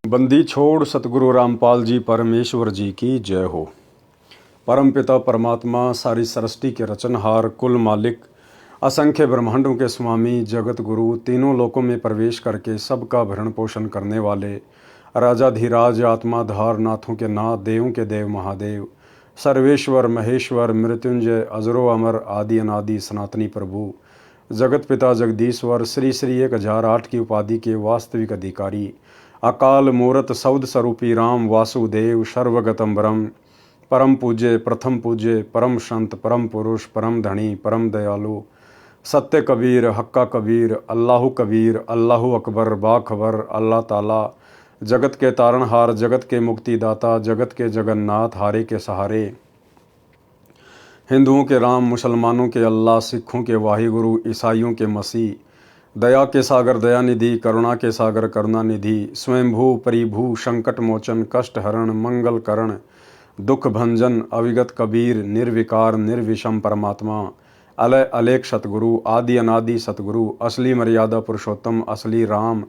बंदी छोड़ सतगुरु रामपाल जी परमेश्वर जी की जय हो। परमपिता परमात्मा सारी सृष्टि के रचनहार, कुल मालिक, असंख्य ब्रह्मांडों के स्वामी, जगत गुरु, तीनों लोकों में प्रवेश करके सबका भरण पोषण करने वाले राजाधिराज, आत्माधार, नाथों के नाथ, देवों के देव महादेव, सर्वेश्वर महेश्वर, मृत्युंजय, अजरो अमर, आदि अनादि सनातनी प्रभु, जगत पिता जगदीश्वर, श्री श्री 1008 की उपाधि के वास्तविक अधिकारी, अकाल मूरत सौद स्वरूपी राम वासुदेव, सर्वगतम ब्रह्म, परम पूज्य, प्रथम पूज्य, परम संत, परम पुरुष, परम धनी, परम दयालु, सत्य कबीर, हक्का कबीर, अल्लाह कबीर, अल्लाह अकबर, बाखबर, अल्लाह ताला, जगत के तारणहार, जगत के मुक्तिदाता, जगत के जगन्नाथ, हारे के सहारे, हिंदुओं के राम, मुसलमानों के अल्लाह, सिखों के वाहिगुरु, ईसाइयों के मसीह, दया के सागर दयानिधि, करुणा के सागर करुणानिधि, स्वयंभू परिभू, संकट मोचन, कष्ट हरण, मंगल करण, दुख भंजन, अविगत कबीर, निर्विकार निर्विषम परमात्मा, अलय अलेख सतगुरु, आदि अनादि सतगुरु, असली मर्यादा पुरुषोत्तम, असली राम,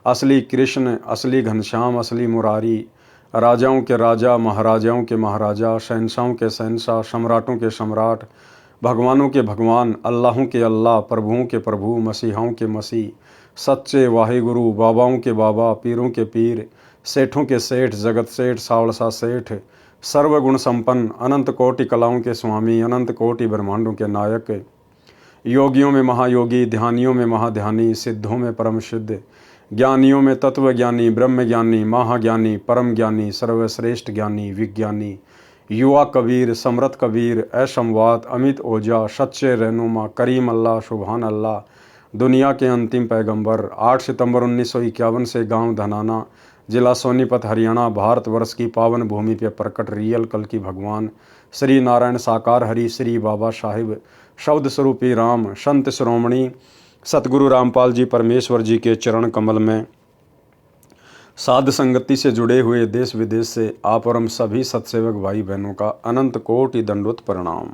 असली कृष्ण, असली घनश्याम, असली मुरारी, राजाओं के राजा, महाराजाओं के महाराजा, शहंशाहों के शहंशाह, सम्राटों के सम्राट, भगवानों के भगवान, अल्लाहों के अल्लाह, प्रभुओं के प्रभु, मसीहाओं के मसीह, सच्चे वाहिगुरु, बाबाओं के बाबा, पीरों के पीर, सेठों के सेठ, जगत सेठ, सावड़सा सेठ, सर्वगुण संपन्न, अनंत कोटि कलाओं के स्वामी, अनंत कोटि ब्रह्मांडों के नायक, योगियों में महायोगी, ध्यानियों में महाध्यानी, सिद्धों में परम सिद्ध, ज्ञानियों में तत्व ज्ञानी, ब्रह्म ज्ञानी, महाज्ञानी, परम ज्ञानी, सर्वश्रेष्ठ ज्ञानी, विज्ञानी, युवा कबीर, समरथ कबीर, ऐशमवात, अमित ओझा, सच्चे रहनुमा, करीम अल्लाह, सुबहान अल्लाह, दुनिया के अंतिम पैगंबर, 8 सितंबर 1951 से गांव धनाना, जिला सोनीपत, हरियाणा, भारतवर्ष की पावन भूमि पर प्रकट रियल कल की भगवान श्री नारायण साकार हरि, श्री बाबा साहिब, शब्द स्वरूपी राम, संत श्रोमणी सतगुरु रामपाल जी परमेश्वर जी के चरण कमल में साध संगति से जुड़े हुए देश विदेश से आप और हम सभी सत्सेवक भाई बहनों का अनंत कोटि दंडवत प्रणाम।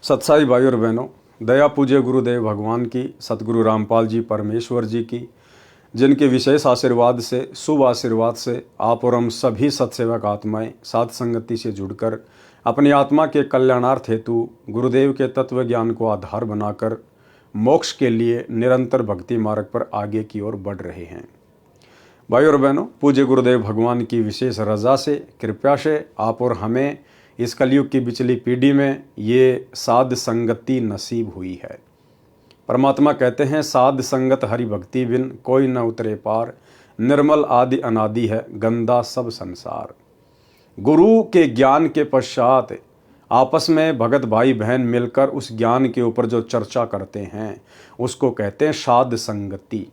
सत्साई भाई और बहनों, दया पूज्य गुरुदेव भगवान की, सतगुरु रामपाल जी परमेश्वर जी की, जिनके विशेष आशीर्वाद से, शुभ आशीर्वाद से आप और हम सभी सत्सेवक आत्माएं साध संगति से जुड़कर अपनी आत्मा के कल्याणार्थ हेतु गुरुदेव के तत्व ज्ञान को आधार बनाकर मोक्ष के लिए निरंतर भक्ति मार्ग पर आगे की ओर बढ़ रहे हैं। भाई और बहनों, पूज्य गुरुदेव भगवान की विशेष रजा से, कृपा से आप और हमें इस कलयुग की बिचली पीढ़ी में ये साध संगति नसीब हुई है। परमात्मा कहते हैं, साध संगत हरि भक्ति बिन कोई न उतरे पार, निर्मल आदि अनादि है गंदा सब संसार। गुरु के ज्ञान के पश्चात आपस में भगत भाई बहन मिलकर उस ज्ञान के ऊपर जो चर्चा करते हैं उसको कहते हैं साध संगति।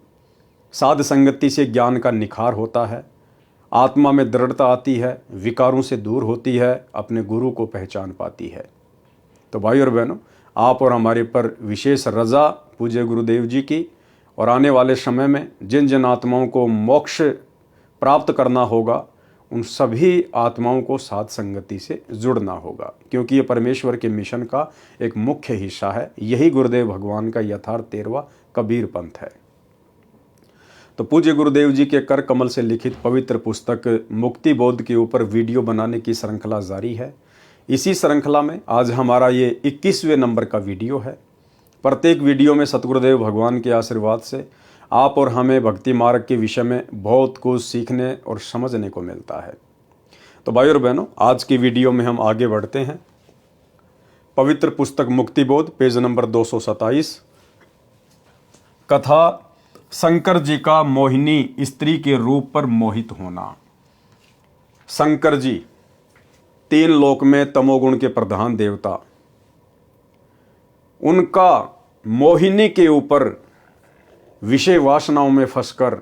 साध संगति से ज्ञान का निखार होता है, आत्मा में दृढ़ता आती है, विकारों से दूर होती है, अपने गुरु को पहचान पाती है। तो भाई और बहनों, आप और हमारे पर विशेष रजा पूज्य गुरुदेव जी की, और आने वाले समय में जिन जिन आत्माओं को मोक्ष प्राप्त करना होगा उन सभी आत्माओं को साध संगति से जुड़ना होगा, क्योंकि ये परमेश्वर के मिशन का एक मुख्य हिस्सा है। यही गुरुदेव भगवान का यथार्थ 13वां कबीर पंथ है। तो पूज्य गुरुदेव जी के कर कमल से लिखित पवित्र पुस्तक मुक्ति बोध के ऊपर वीडियो बनाने की श्रृंखला जारी है। इसी श्रृंखला में आज हमारा ये 21वें नंबर का वीडियो है। प्रत्येक वीडियो में सतगुरुदेव भगवान के आशीर्वाद से आप और हमें भक्ति मार्ग के विषय में बहुत कुछ सीखने और समझने को मिलता है। तो भाई और बहनों, आज की वीडियो में हम आगे बढ़ते हैं। पवित्र पुस्तक मुक्ति बोध, पेज नंबर 227, कथा शंकर जी का मोहिनी स्त्री के रूप पर मोहित होना। शंकर जी 3 लोक में तमोगुण के प्रधान देवता, उनका मोहिनी के ऊपर विषय वासनाओं में फंसकर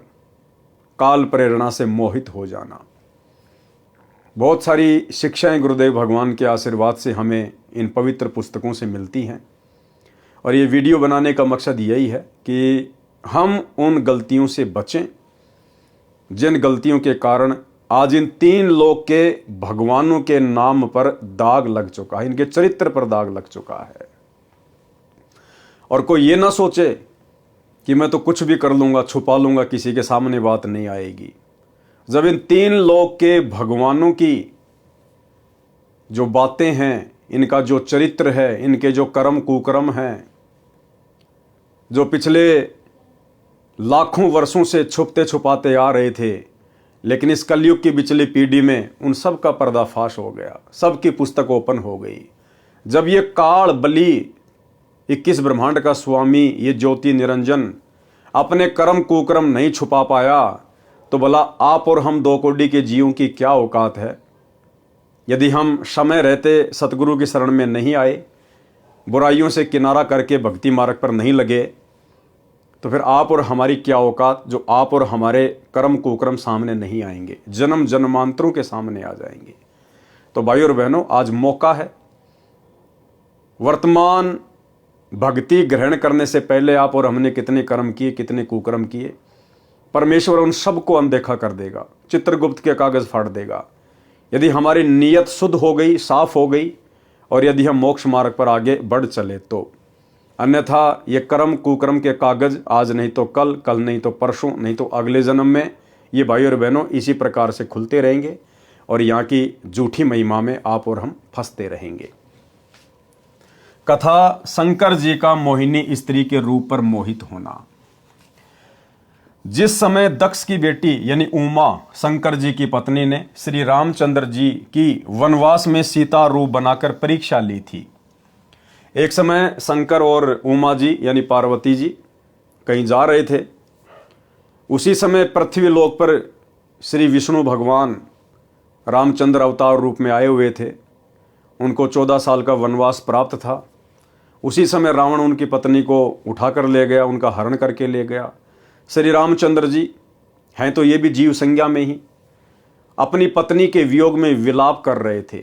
काल प्रेरणा से मोहित हो जाना। बहुत सारी शिक्षाएं गुरुदेव भगवान के आशीर्वाद से हमें इन पवित्र पुस्तकों से मिलती हैं, और ये वीडियो बनाने का मकसद यही है कि हम उन गलतियों से बचें जिन गलतियों के कारण आज इन 3 लोक के भगवानों के नाम पर दाग लग चुका है, इनके चरित्र पर दाग लग चुका है। और कोई ये ना सोचे कि मैं तो कुछ भी कर लूंगा, छुपा लूंगा, किसी के सामने बात नहीं आएगी। जब इन तीन लोक के भगवानों की जो बातें हैं, इनका जो चरित्र है, इनके जो कर्म कुकर्म हैं, जो पिछले लाखों वर्षों से छुपते छुपाते आ रहे थे, लेकिन इस कलयुग की पिछली पीढ़ी में उन सब का पर्दाफाश हो गया, सबकी पुस्तक ओपन हो गई। जब ये काल बली 21 ब्रह्मांड का स्वामी, ये ज्योति निरंजन अपने कर्म कुकर्म नहीं छुपा पाया, तो भला आप और हम 2 कौड़ी के जीवों की क्या औकात है। यदि हम समय रहते सतगुरु की शरण में नहीं आए, बुराइयों से किनारा करके भक्ति मार्ग पर नहीं लगे, तो फिर आप और हमारी क्या औकात, जो आप और हमारे कर्म कुकर्म सामने नहीं आएंगे, जन्म जन्मांतरों के सामने आ जाएंगे। तो भाई और बहनों, आज मौका है। वर्तमान भक्ति ग्रहण करने से पहले आप और हमने कितने कर्म किए, कितने कुकर्म किए, परमेश्वर उन सबको अनदेखा कर देगा, चित्रगुप्त के कागज फाड़ देगा। यदि हमारी नीयत शुद्ध हो गई, साफ हो गई, और यदि हम मोक्ष मार्ग पर आगे बढ़ चले तो। अन्यथा ये कर्म कुकर्म के कागज आज नहीं तो कल, कल नहीं तो परसों, नहीं तो अगले जन्म में, ये भाई और बहनों इसी प्रकार से खुलते रहेंगे और यहाँ की झूठी महिमा में आप और हम फंसते रहेंगे। कथा शंकर जी का मोहिनी स्त्री के रूप पर मोहित होना। जिस समय दक्ष की बेटी यानी उमा, शंकर जी की पत्नी, ने श्री रामचंद्र जी की वनवास में सीता रूप बनाकर परीक्षा ली थी। एक समय शंकर और उमा जी यानी पार्वती जी कहीं जा रहे थे। उसी समय पृथ्वी लोक पर श्री विष्णु भगवान रामचंद्र अवतार रूप में आए हुए थे। उनको 14 साल का वनवास प्राप्त था। उसी समय रावण उनकी पत्नी को उठाकर ले गया, उनका हरण करके ले गया। श्री रामचंद्र जी हैं तो ये भी जीव संज्ञा में ही अपनी पत्नी के वियोग में विलाप कर रहे थे,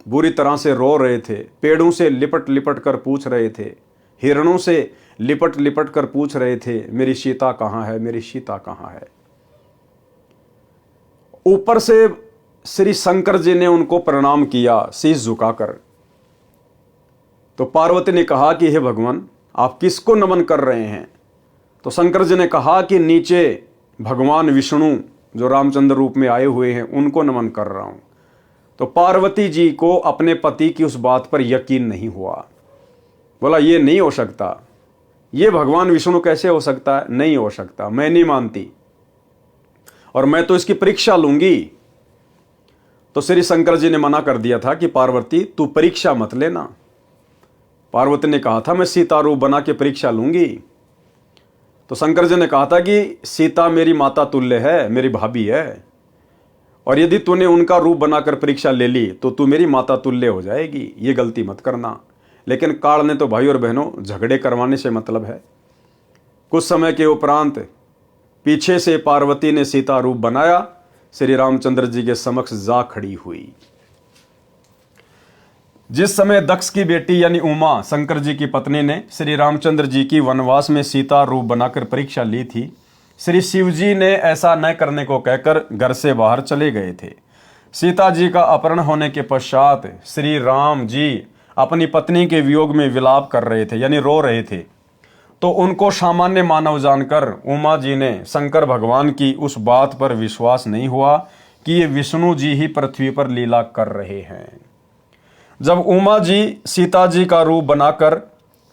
बुरी तरह से रो रहे थे, पेड़ों से लिपट लिपट कर पूछ रहे थे, हिरणों से लिपट लिपट कर पूछ रहे थे, मेरी सीता कहाँ है, मेरी सीता कहाँ है। ऊपर से श्री शंकर जी ने उनको प्रणाम किया शीश झुकाकर। तो पार्वती ने कहा कि हे भगवान, आप किसको नमन कर रहे हैं। तो शंकर जी ने कहा कि नीचे भगवान विष्णु जो रामचंद्र रूप में आए हुए हैं उनको नमन कर रहा हूं। तो पार्वती जी को अपने पति की उस बात पर यकीन नहीं हुआ। बोला ये नहीं हो सकता, ये भगवान विष्णु कैसे हो सकता है, नहीं हो सकता, मैं नहीं मानती और मैं तो इसकी परीक्षा लूंगी। तो श्री शंकर जी ने मना कर दिया था कि पार्वती तू परीक्षा मत लेना। पार्वती ने कहा था मैं सीता रूप बना के परीक्षा लूंगी। तो शंकर जी ने कहा था कि सीता मेरी माता तुल्य है, मेरी भाभी है, और यदि तूने उनका रूप बनाकर परीक्षा ले ली तो तू मेरी माता तुल्य हो जाएगी, ये गलती मत करना। लेकिन काल ने तो भाई और बहनों झगड़े करवाने से मतलब है। कुछ समय के उपरांत पीछे से पार्वती ने सीता रूप बनाया, श्री रामचंद्र जी के समक्ष जा खड़ी हुई। जिस समय दक्ष की बेटी यानी उमा, शंकर जी की पत्नी, ने श्री रामचंद्र जी की वनवास में सीता रूप बनाकर परीक्षा ली थी, श्री शिव जी ने ऐसा न करने को कहकर घर से बाहर चले गए थे। सीता जी का अपहरण होने के पश्चात श्री राम जी अपनी पत्नी के वियोग में विलाप कर रहे थे यानी रो रहे थे। तो उनको सामान्य मानव जानकर उमा जी ने शंकर भगवान की उस बात पर विश्वास नहीं हुआ कि ये विष्णु जी ही पृथ्वी पर लीला कर रहे हैं। जब उमा जी सीता जी का रूप बनाकर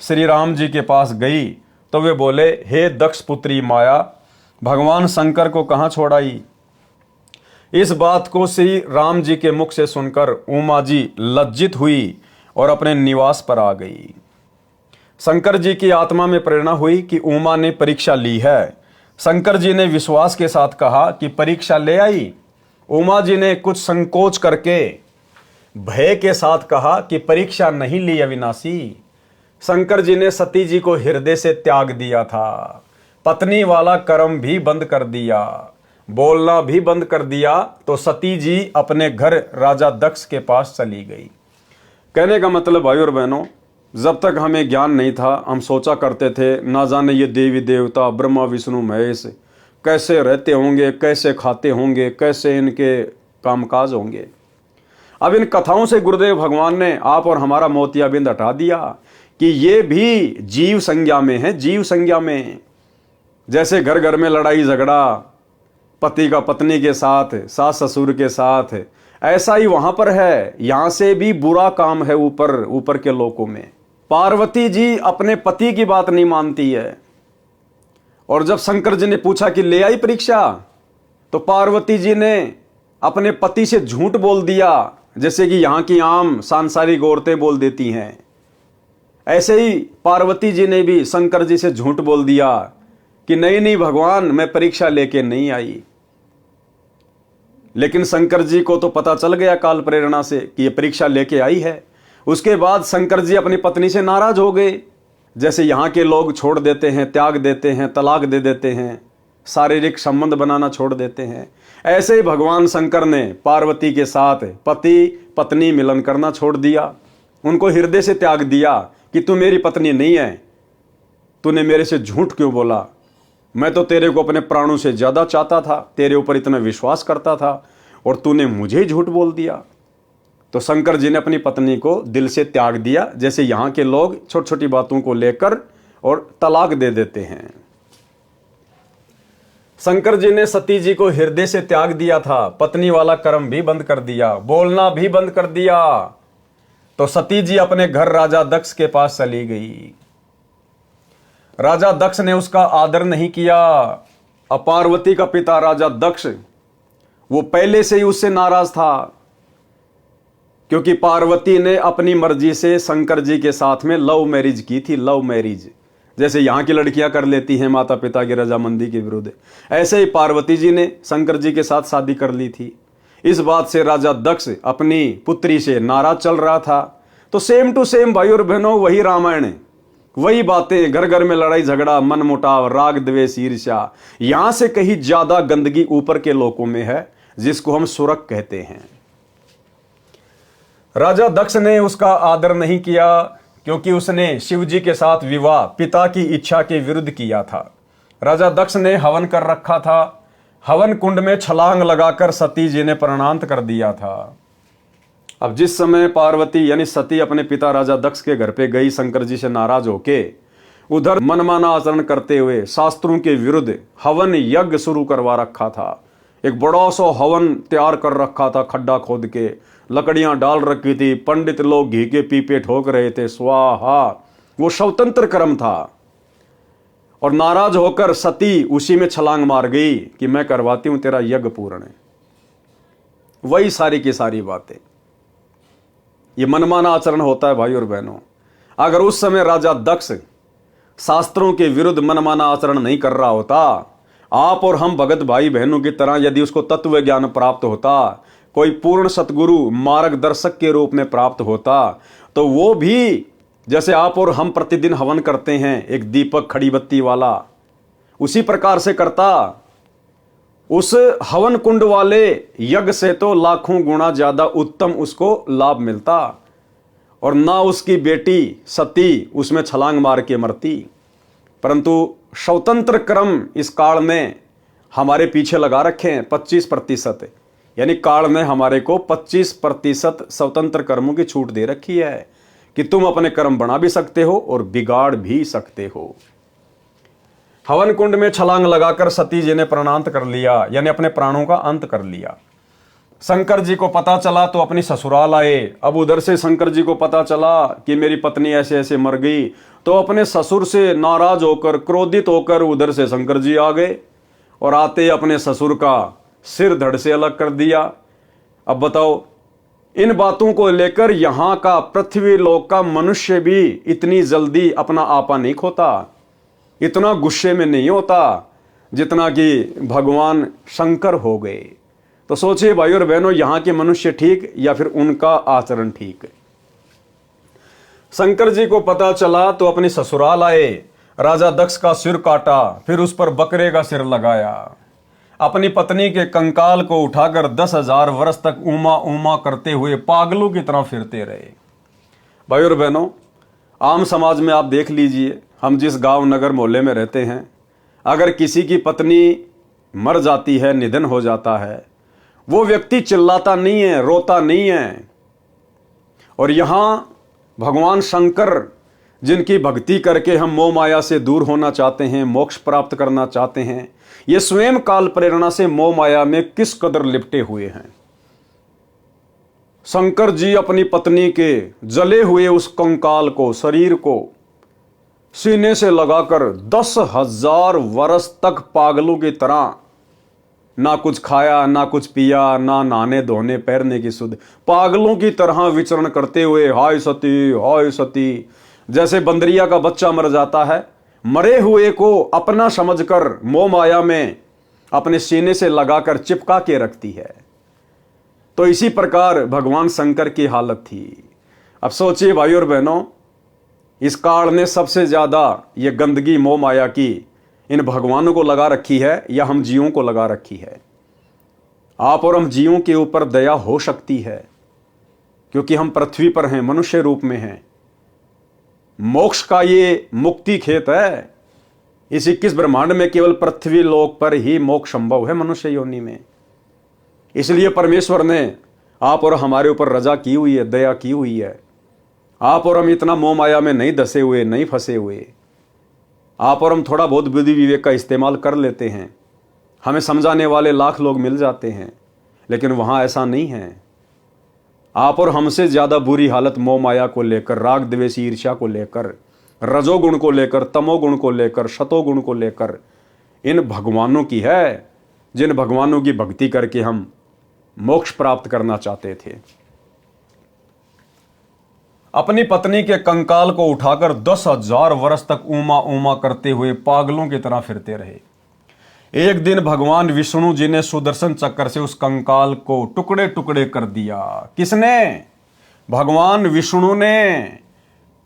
श्री राम जी के पास गई तो वे बोले, हे दक्ष पुत्री माया, भगवान शंकर को कहाँ छोड़ आई। इस बात को श्री राम जी के मुख से सुनकर उमा जी लज्जित हुई और अपने निवास पर आ गई। शंकर जी की आत्मा में प्रेरणा हुई कि उमा ने परीक्षा ली है। शंकर जी ने विश्वास के साथ कहा कि परीक्षा ले आई। उमा जी ने कुछ संकोच करके भय के साथ कहा कि परीक्षा नहीं ली अविनाशी। शंकर जी ने सती जी को हृदय से त्याग दिया था, पत्नी वाला कर्म भी बंद कर दिया, बोलना भी बंद कर दिया। तो सती जी अपने घर राजा दक्ष के पास चली गई। कहने का मतलब भाई और बहनों, जब तक हमें ज्ञान नहीं था हम सोचा करते थे ना जाने ये देवी देवता ब्रह्मा विष्णु महेश कैसे रहते होंगे, कैसे खाते होंगे, कैसे इनके कामकाज होंगे। अब इन कथाओं से गुरुदेव भगवान ने आप और हमारा मोतियाबिंद हटा दिया कि ये भी जीव संज्ञा में है, जीव संज्ञा में। जैसे घर घर में लड़ाई झगड़ा, पति का पत्नी के साथ, सास ससुर के साथ, ऐसा ही वहां पर है। यहां से भी बुरा काम है ऊपर ऊपर के लोकों में। पार्वती जी अपने पति की बात नहीं मानती है। और जब शंकर जी ने पूछा कि ले आई परीक्षा, तो पार्वती जी ने अपने पति से झूठ बोल दिया, जैसे कि यहां की आम सांसारिक औरतें बोल देती हैं। ऐसे ही पार्वती जी ने भी शंकर जी से झूठ बोल दिया कि नहीं नहीं भगवान, मैं परीक्षा लेके नहीं आई। लेकिन शंकर जी को तो पता चल गया काल प्रेरणा से कि ये परीक्षा लेके आई है। उसके बाद शंकर जी अपनी पत्नी से नाराज हो गए, जैसे यहाँ के लोग छोड़ देते हैं, त्याग देते हैं, तलाक दे देते हैं, शारीरिक संबंध बनाना छोड़ देते हैं। ऐसे ही भगवान शंकर ने पार्वती के साथ पति पत्नी मिलन करना छोड़ दिया, उनको हृदय से त्याग दिया कि तू मेरी पत्नी नहीं है, तूने मेरे से झूठ क्यों बोला, मैं तो तेरे को अपने प्राणों से ज्यादा चाहता था, तेरे ऊपर इतना विश्वास करता था, और तूने मुझे ही झूठ बोल दिया। तो शंकर जी ने अपनी पत्नी को दिल से त्याग दिया, जैसे यहाँ के लोग छोटी छोटी बातों को लेकर और तलाक दे देते हैं। शंकर जी ने सती जी को हृदय से त्याग दिया था, पत्नी वाला कर्म भी बंद कर दिया, बोलना भी बंद कर दिया। तो सती जी अपने घर राजा दक्ष के पास चली गई। राजा दक्ष ने उसका आदर नहीं किया। अब पार्वती का पिता राजा दक्ष, वो पहले से ही उससे नाराज था, क्योंकि पार्वती ने अपनी मर्जी से शंकर जी के साथ में लव मैरिज की थी। लव मैरिज जैसे यहाँ की लड़कियां कर लेती हैं माता पिता की रजामंदी के विरुद्ध, ऐसे ही पार्वती जी ने शंकर जी के साथ शादी कर ली थी। इस बात से राजा दक्ष अपनी पुत्री से नाराज चल रहा था। तो सेम टू सेम भाई और बहनों, वही रामायण, वही बातें, घर घर में लड़ाई झगड़ा, मन मुटाव, राग द्वेष ईर्ष्या, यहां से कहीं ज्यादा गंदगी ऊपर के लोकों में है, जिसको हम सुरक कहते हैं। राजा दक्ष ने उसका आदर नहीं किया, क्योंकि उसने शिव जी के साथ विवाह पिता की इच्छा के विरुद्ध किया था। राजा दक्ष ने हवन कर रखा था, हवन कुंड में छलांग लगाकर सती जी ने प्राणांत कर दिया था। अब जिस समय पार्वती यानी सती अपने पिता राजा दक्ष के घर पे गई शंकर जी से नाराज होके, उधर मनमाना आचरण करते हुए शास्त्रों के विरुद्ध हवन यज्ञ शुरू करवा रखा था। एक बड़ा सा हवन तैयार कर रखा था, खड्डा खोद के लकड़ियां डाल रखी थी, पंडित लोग घी के पीपे ठोक रहे थे, स्वाहा, वो स्वतंत्र कर्म था। और नाराज होकर सती उसी में छलांग मार गई कि मैं करवाती हूं तेरा यज्ञ पूर्ण। वही सारी की सारी बातें, ये मनमाना आचरण होता है भाई और बहनों। अगर उस समय राजा दक्ष शास्त्रों के विरुद्ध मनमाना आचरण नहीं कर रहा होता, आप और हम भगत भाई बहनों की तरह यदि उसको तत्व ज्ञान प्राप्त होता, कोई पूर्ण सतगुरु मार्गदर्शक के रूप में प्राप्त होता, तो वो भी जैसे आप और हम प्रतिदिन हवन करते हैं एक दीपक खड़ी बत्ती वाला, उसी प्रकार से करता। उस हवन कुंड वाले यज्ञ से तो लाखों गुना ज्यादा उत्तम उसको लाभ मिलता, और ना उसकी बेटी सती उसमें छलांग मार के मरती। परंतु स्वतंत्र क्रम इस काल में हमारे पीछे लगा रखे हैं 25%, यानी काल ने हमारे को 25% स्वतंत्र कर्मों की छूट दे रखी है कि तुम अपने कर्म बना भी सकते हो और बिगाड़ भी सकते हो। हवन कुंड में छलांग लगाकर सती जी ने प्राणांत कर लिया, यानी अपने प्राणों का अंत कर लिया। शंकर जी को पता चला तो अपनी ससुराल आए। अब उधर से शंकर जी को पता चला कि मेरी पत्नी ऐसे ऐसे मर गई, तो अपने ससुर से नाराज होकर, क्रोधित होकर उधर से शंकर जी आ गए और आते अपने ससुर का सिर धड़ से अलग कर दिया। अब बताओ, इन बातों को लेकर यहां का पृथ्वी लोक का मनुष्य भी इतनी जल्दी अपना आपा नहीं खोता, इतना गुस्से में नहीं होता जितना कि भगवान शंकर हो गए। तो सोचिए भाई और बहनों, यहां के मनुष्य ठीक या फिर उनका आचरण ठीक। शंकर जी को पता चला तो अपनी ससुराल आए, राजा दक्ष का सिर काटा, फिर उस पर बकरे का सिर लगाया, अपनी पत्नी के कंकाल को उठाकर 10,000 वर्ष तक उमा उमा करते हुए पागलों की तरह फिरते रहे। भाई और बहनों, आम समाज में आप देख लीजिए, हम जिस गांव नगर मोहल्ले में रहते हैं, अगर किसी की पत्नी मर जाती है, निधन हो जाता है, वो व्यक्ति चिल्लाता नहीं है, रोता नहीं है। और यहां भगवान शंकर जिनकी भक्ति करके हम मोह माया से दूर होना चाहते हैं, मोक्ष प्राप्त करना चाहते हैं, ये स्वयं काल प्रेरणा से मोह माया में किस कदर लिपटे हुए हैं। शंकर जी अपनी पत्नी के जले हुए उस कंकाल को, शरीर को सीने से लगाकर 10,000 वर्ष तक पागलों की तरह ना कुछ खाया, ना कुछ पिया, ना नहाने धोने पैरने की सुध, पागलों की तरह विचरण करते हुए हाय सती, जैसे बंदरिया का बच्चा मर जाता है, मरे हुए को अपना समझकर मोह माया में अपने सीने से लगाकर चिपका के रखती है। तो इसी प्रकार भगवान शंकर की हालत थी। अब सोचिए भाई और बहनों, इस काल ने सबसे ज्यादा ये गंदगी मोह माया की इन भगवानों को लगा रखी है या हम जीवों को लगा रखी है। आप और हम जीवों के ऊपर दया हो सकती है क्योंकि हम पृथ्वी पर हैं, मनुष्य रूप में हैं। मोक्ष का ये मुक्ति खेत है। इस 21 ब्रह्मांड में केवल पृथ्वी लोक पर ही मोक्ष संभव है, मनुष्य योनि में। इसलिए परमेश्वर ने आप और हमारे ऊपर रजा की हुई है, दया की हुई है। आप और हम इतना मोह माया में नहीं धसे हुए, नहीं फंसे हुए। आप और हम थोड़ा बहुत बुद्धि विवेक का इस्तेमाल कर लेते हैं, हमें समझाने वाले लाख लोग मिल जाते हैं, लेकिन वहां ऐसा नहीं है। आप और हमसे ज्यादा बुरी हालत मोह माया को लेकर, राग द्वेष ईर्ष्या को लेकर, रजोगुण को लेकर, तमोगुण को लेकर, शतोगुण को लेकर इन भगवानों की है, जिन भगवानों की भक्ति करके हम मोक्ष प्राप्त करना चाहते थे। अपनी पत्नी के कंकाल को उठाकर 10,000 वर्ष तक ऊमा ऊमा करते हुए पागलों की तरह फिरते रहे। एक दिन भगवान विष्णु जी ने सुदर्शन चक्र से उस कंकाल को टुकड़े टुकड़े कर दिया। किसने? भगवान विष्णु ने।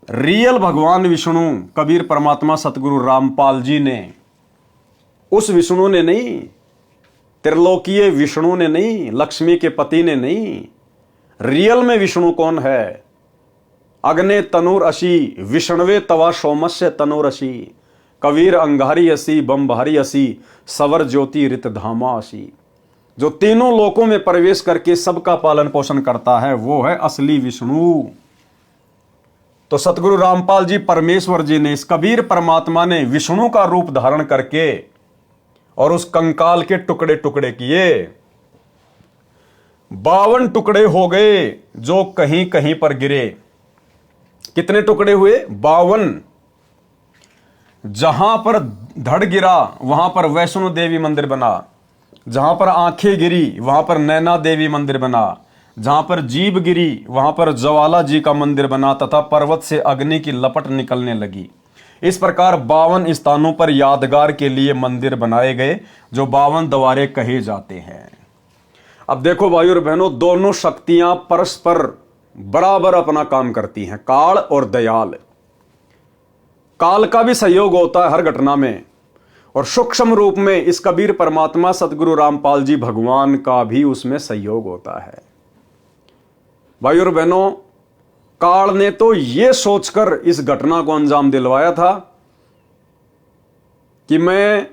रियल भगवान विष्णु, कबीर परमात्मा सतगुरु रामपाल जी ने। उस विष्णु ने नहीं, त्रिलोकीय विष्णु ने नहीं, लक्ष्मी के पति ने नहीं। रियल में विष्णु कौन है? अग्ने तनुर असी, विष्णवे तवा सोमस्य तनुर असी, कबीर अंगारी असी, बम्भारी असी, सवर ज्योति रित धामा असी। जो तीनों लोकों में प्रवेश करके सबका पालन पोषण करता है, वो है असली विष्णु। तो सतगुरु रामपाल जी परमेश्वर जी ने, इस कबीर परमात्मा ने विष्णु का रूप धारण करके और उस कंकाल के टुकड़े टुकड़े किए। 52 टुकड़े हो गए जो कहीं कहीं पर गिरे। कितने टुकड़े हुए? 52। जहां पर धड़ गिरा वहां पर वैष्णो देवी मंदिर बना, जहां पर आंखें गिरी वहां पर नैना देवी मंदिर बना, जहां पर जीभ गिरी वहां पर ज्वाला जी का मंदिर बना तथा पर्वत से अग्नि की लपट निकलने लगी। इस प्रकार 52 स्थानों पर यादगार के लिए मंदिर बनाए गए, जो 52 द्वारे कहे जाते हैं। अब देखो भाई और बहनों, दोनों शक्तियां परस्पर बराबर अपना काम करती हैं, काल और दयाल। काल का भी सहयोग होता है हर घटना में, और सूक्ष्म रूप में इस कबीर परमात्मा सतगुरु रामपाल जी भगवान का भी उसमें सहयोग होता है। भाई और बहनों, काल ने तो यह सोचकर इस घटना को अंजाम दिलवाया था कि मैं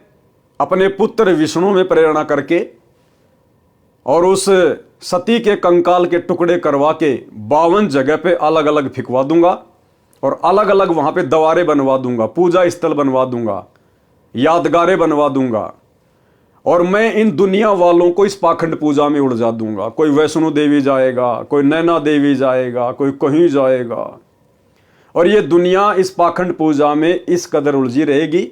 अपने पुत्र विष्णु में प्रेरणा करके और उस सती के कंकाल के टुकड़े करवा के 52 जगह पे अलग अलग फिकवा दूंगा और अलग अलग वहां पे द्वारे बनवा दूंगा, पूजा स्थल बनवा दूंगा, यादगारें बनवा दूंगा, और मैं इन दुनिया वालों को इस पाखंड पूजा में उलझा दूंगा। कोई वैष्णो देवी जाएगा, कोई नैना देवी जाएगा, कोई कहीं जाएगा, और ये दुनिया इस पाखंड पूजा में इस कदर उलझी रहेगी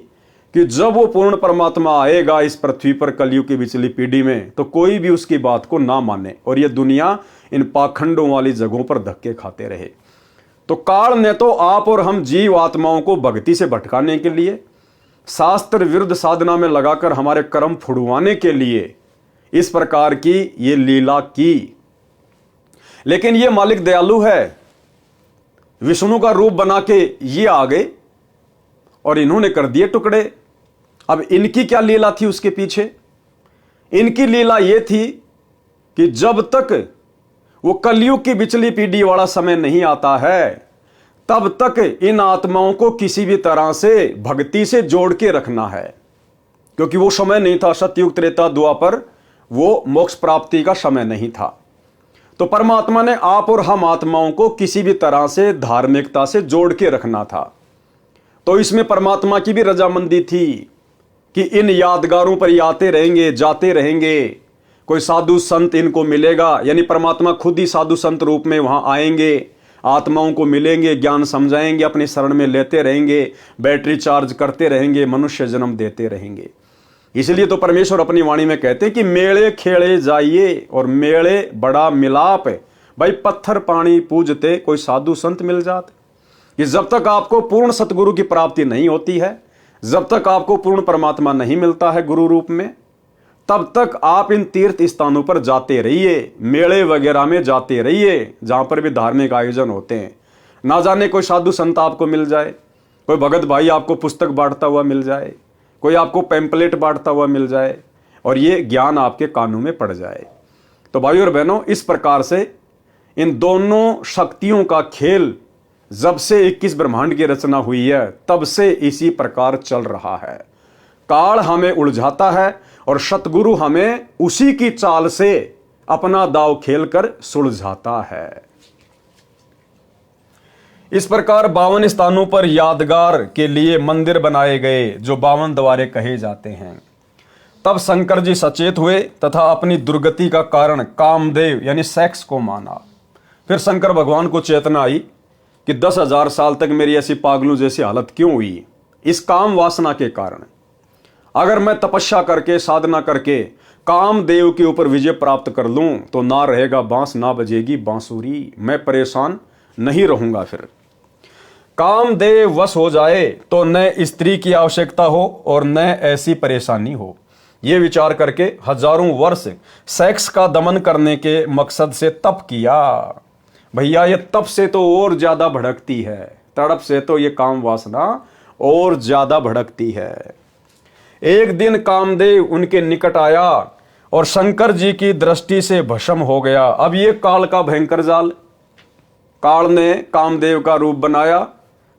कि जब वो पूर्ण परमात्मा आएगा इस पृथ्वी पर कलयुग की पिछली पीढ़ी में, तो कोई भी उसकी बात को ना माने और ये दुनिया इन पाखंडों वाली जगहों पर धक्के खाते रहे। तो काल ने तो आप और हम जीव आत्माओं को भक्ति से भटकाने के लिए, शास्त्र विरुद्ध साधना में लगाकर हमारे कर्म फुड़वाने के लिए इस प्रकार की ये लीला की। लेकिन ये मालिक दयालु है, विष्णु का रूप बना के ये आ गए और इन्होंने कर दिए टुकड़े। अब इनकी क्या लीला थी उसके पीछे? इनकी लीला ये थी कि जब तक वो कलयुग की बिचली पीढ़ी वाला समय नहीं आता है, तब तक इन आत्माओं को किसी भी तरह से भक्ति से जोड़ के रखना है, क्योंकि वो समय नहीं था, सतयुग त्रेता द्वापर, वो मोक्ष प्राप्ति का समय नहीं था। तो परमात्मा ने आप और हम आत्माओं को किसी भी तरह से धार्मिकता से जोड़ के रखना था। तो इसमें परमात्मा की भी रजामंदी थी कि इन यादगारों पर ये आते रहेंगे, जाते रहेंगे, कोई साधु संत इनको मिलेगा, यानी परमात्मा खुद ही साधु संत रूप में वहां आएंगे, आत्माओं को मिलेंगे, ज्ञान समझाएंगे, अपनी शरण में लेते रहेंगे, बैटरी चार्ज करते रहेंगे, मनुष्य जन्म देते रहेंगे। इसलिए तो परमेश्वर अपनी वाणी में कहते हैं कि मेले खेले जाइए, और मेले बड़ा मिलाप है। भाई पत्थर पानी पूजते कोई साधु संत मिल जाते, कि जब तक आपको पूर्ण सतगुरु की प्राप्ति नहीं होती है, जब तक आपको पूर्ण परमात्मा नहीं मिलता है गुरु रूप में, तब तक आप इन तीर्थ स्थानों पर जाते रहिए, मेले वगैरह में जाते रहिए, जहां पर भी धार्मिक आयोजन होते हैं। ना जाने कोई साधु संत आपको मिल जाए, कोई भगत भाई आपको पुस्तक बांटता हुआ मिल जाए, कोई आपको पैम्पलेट बांटता हुआ मिल जाए, और ये ज्ञान आपके कानों में पड़ जाए। तो भाइयों और बहनों, इस प्रकार से इन दोनों शक्तियों का खेल जब से 21 ब्रह्मांड की रचना हुई है, तब से इसी प्रकार चल रहा है। काल हमें उलझाता है और सतगुरु हमें उसी की चाल से अपना दाव खेलकर सुलझाता है। इस प्रकार 52 स्थानों पर यादगार के लिए मंदिर बनाए गए, जो 52 द्वारे कहे जाते हैं। तब शंकर जी सचेत हुए तथा अपनी दुर्गति का कारण कामदेव यानी सेक्स को माना। फिर शंकर भगवान को चेतना आई कि 10,000 साल तक मेरी ऐसी पागलों जैसी हालत क्यों हुई? इस काम वासना के कारण। अगर मैं तपस्या करके, साधना करके कामदेव के ऊपर विजय प्राप्त कर लूं, तो ना रहेगा बांस, ना बजेगी बांसुरी, मैं परेशान नहीं रहूंगा। फिर कामदेव वश हो जाए तो न स्त्री की आवश्यकता हो और न ऐसी परेशानी हो। यह विचार करके हजारों वर्ष सेक्स का दमन करने के मकसद से तप किया। भैया ये तप से तो और ज्यादा भड़कती है, तड़प से तो ये काम वासना और ज्यादा भड़कती है। एक दिन कामदेव उनके निकट आया और शंकर जी की दृष्टि से भस्म हो गया। अब ये काल का भयंकर जाल, काल ने कामदेव का रूप बनाया,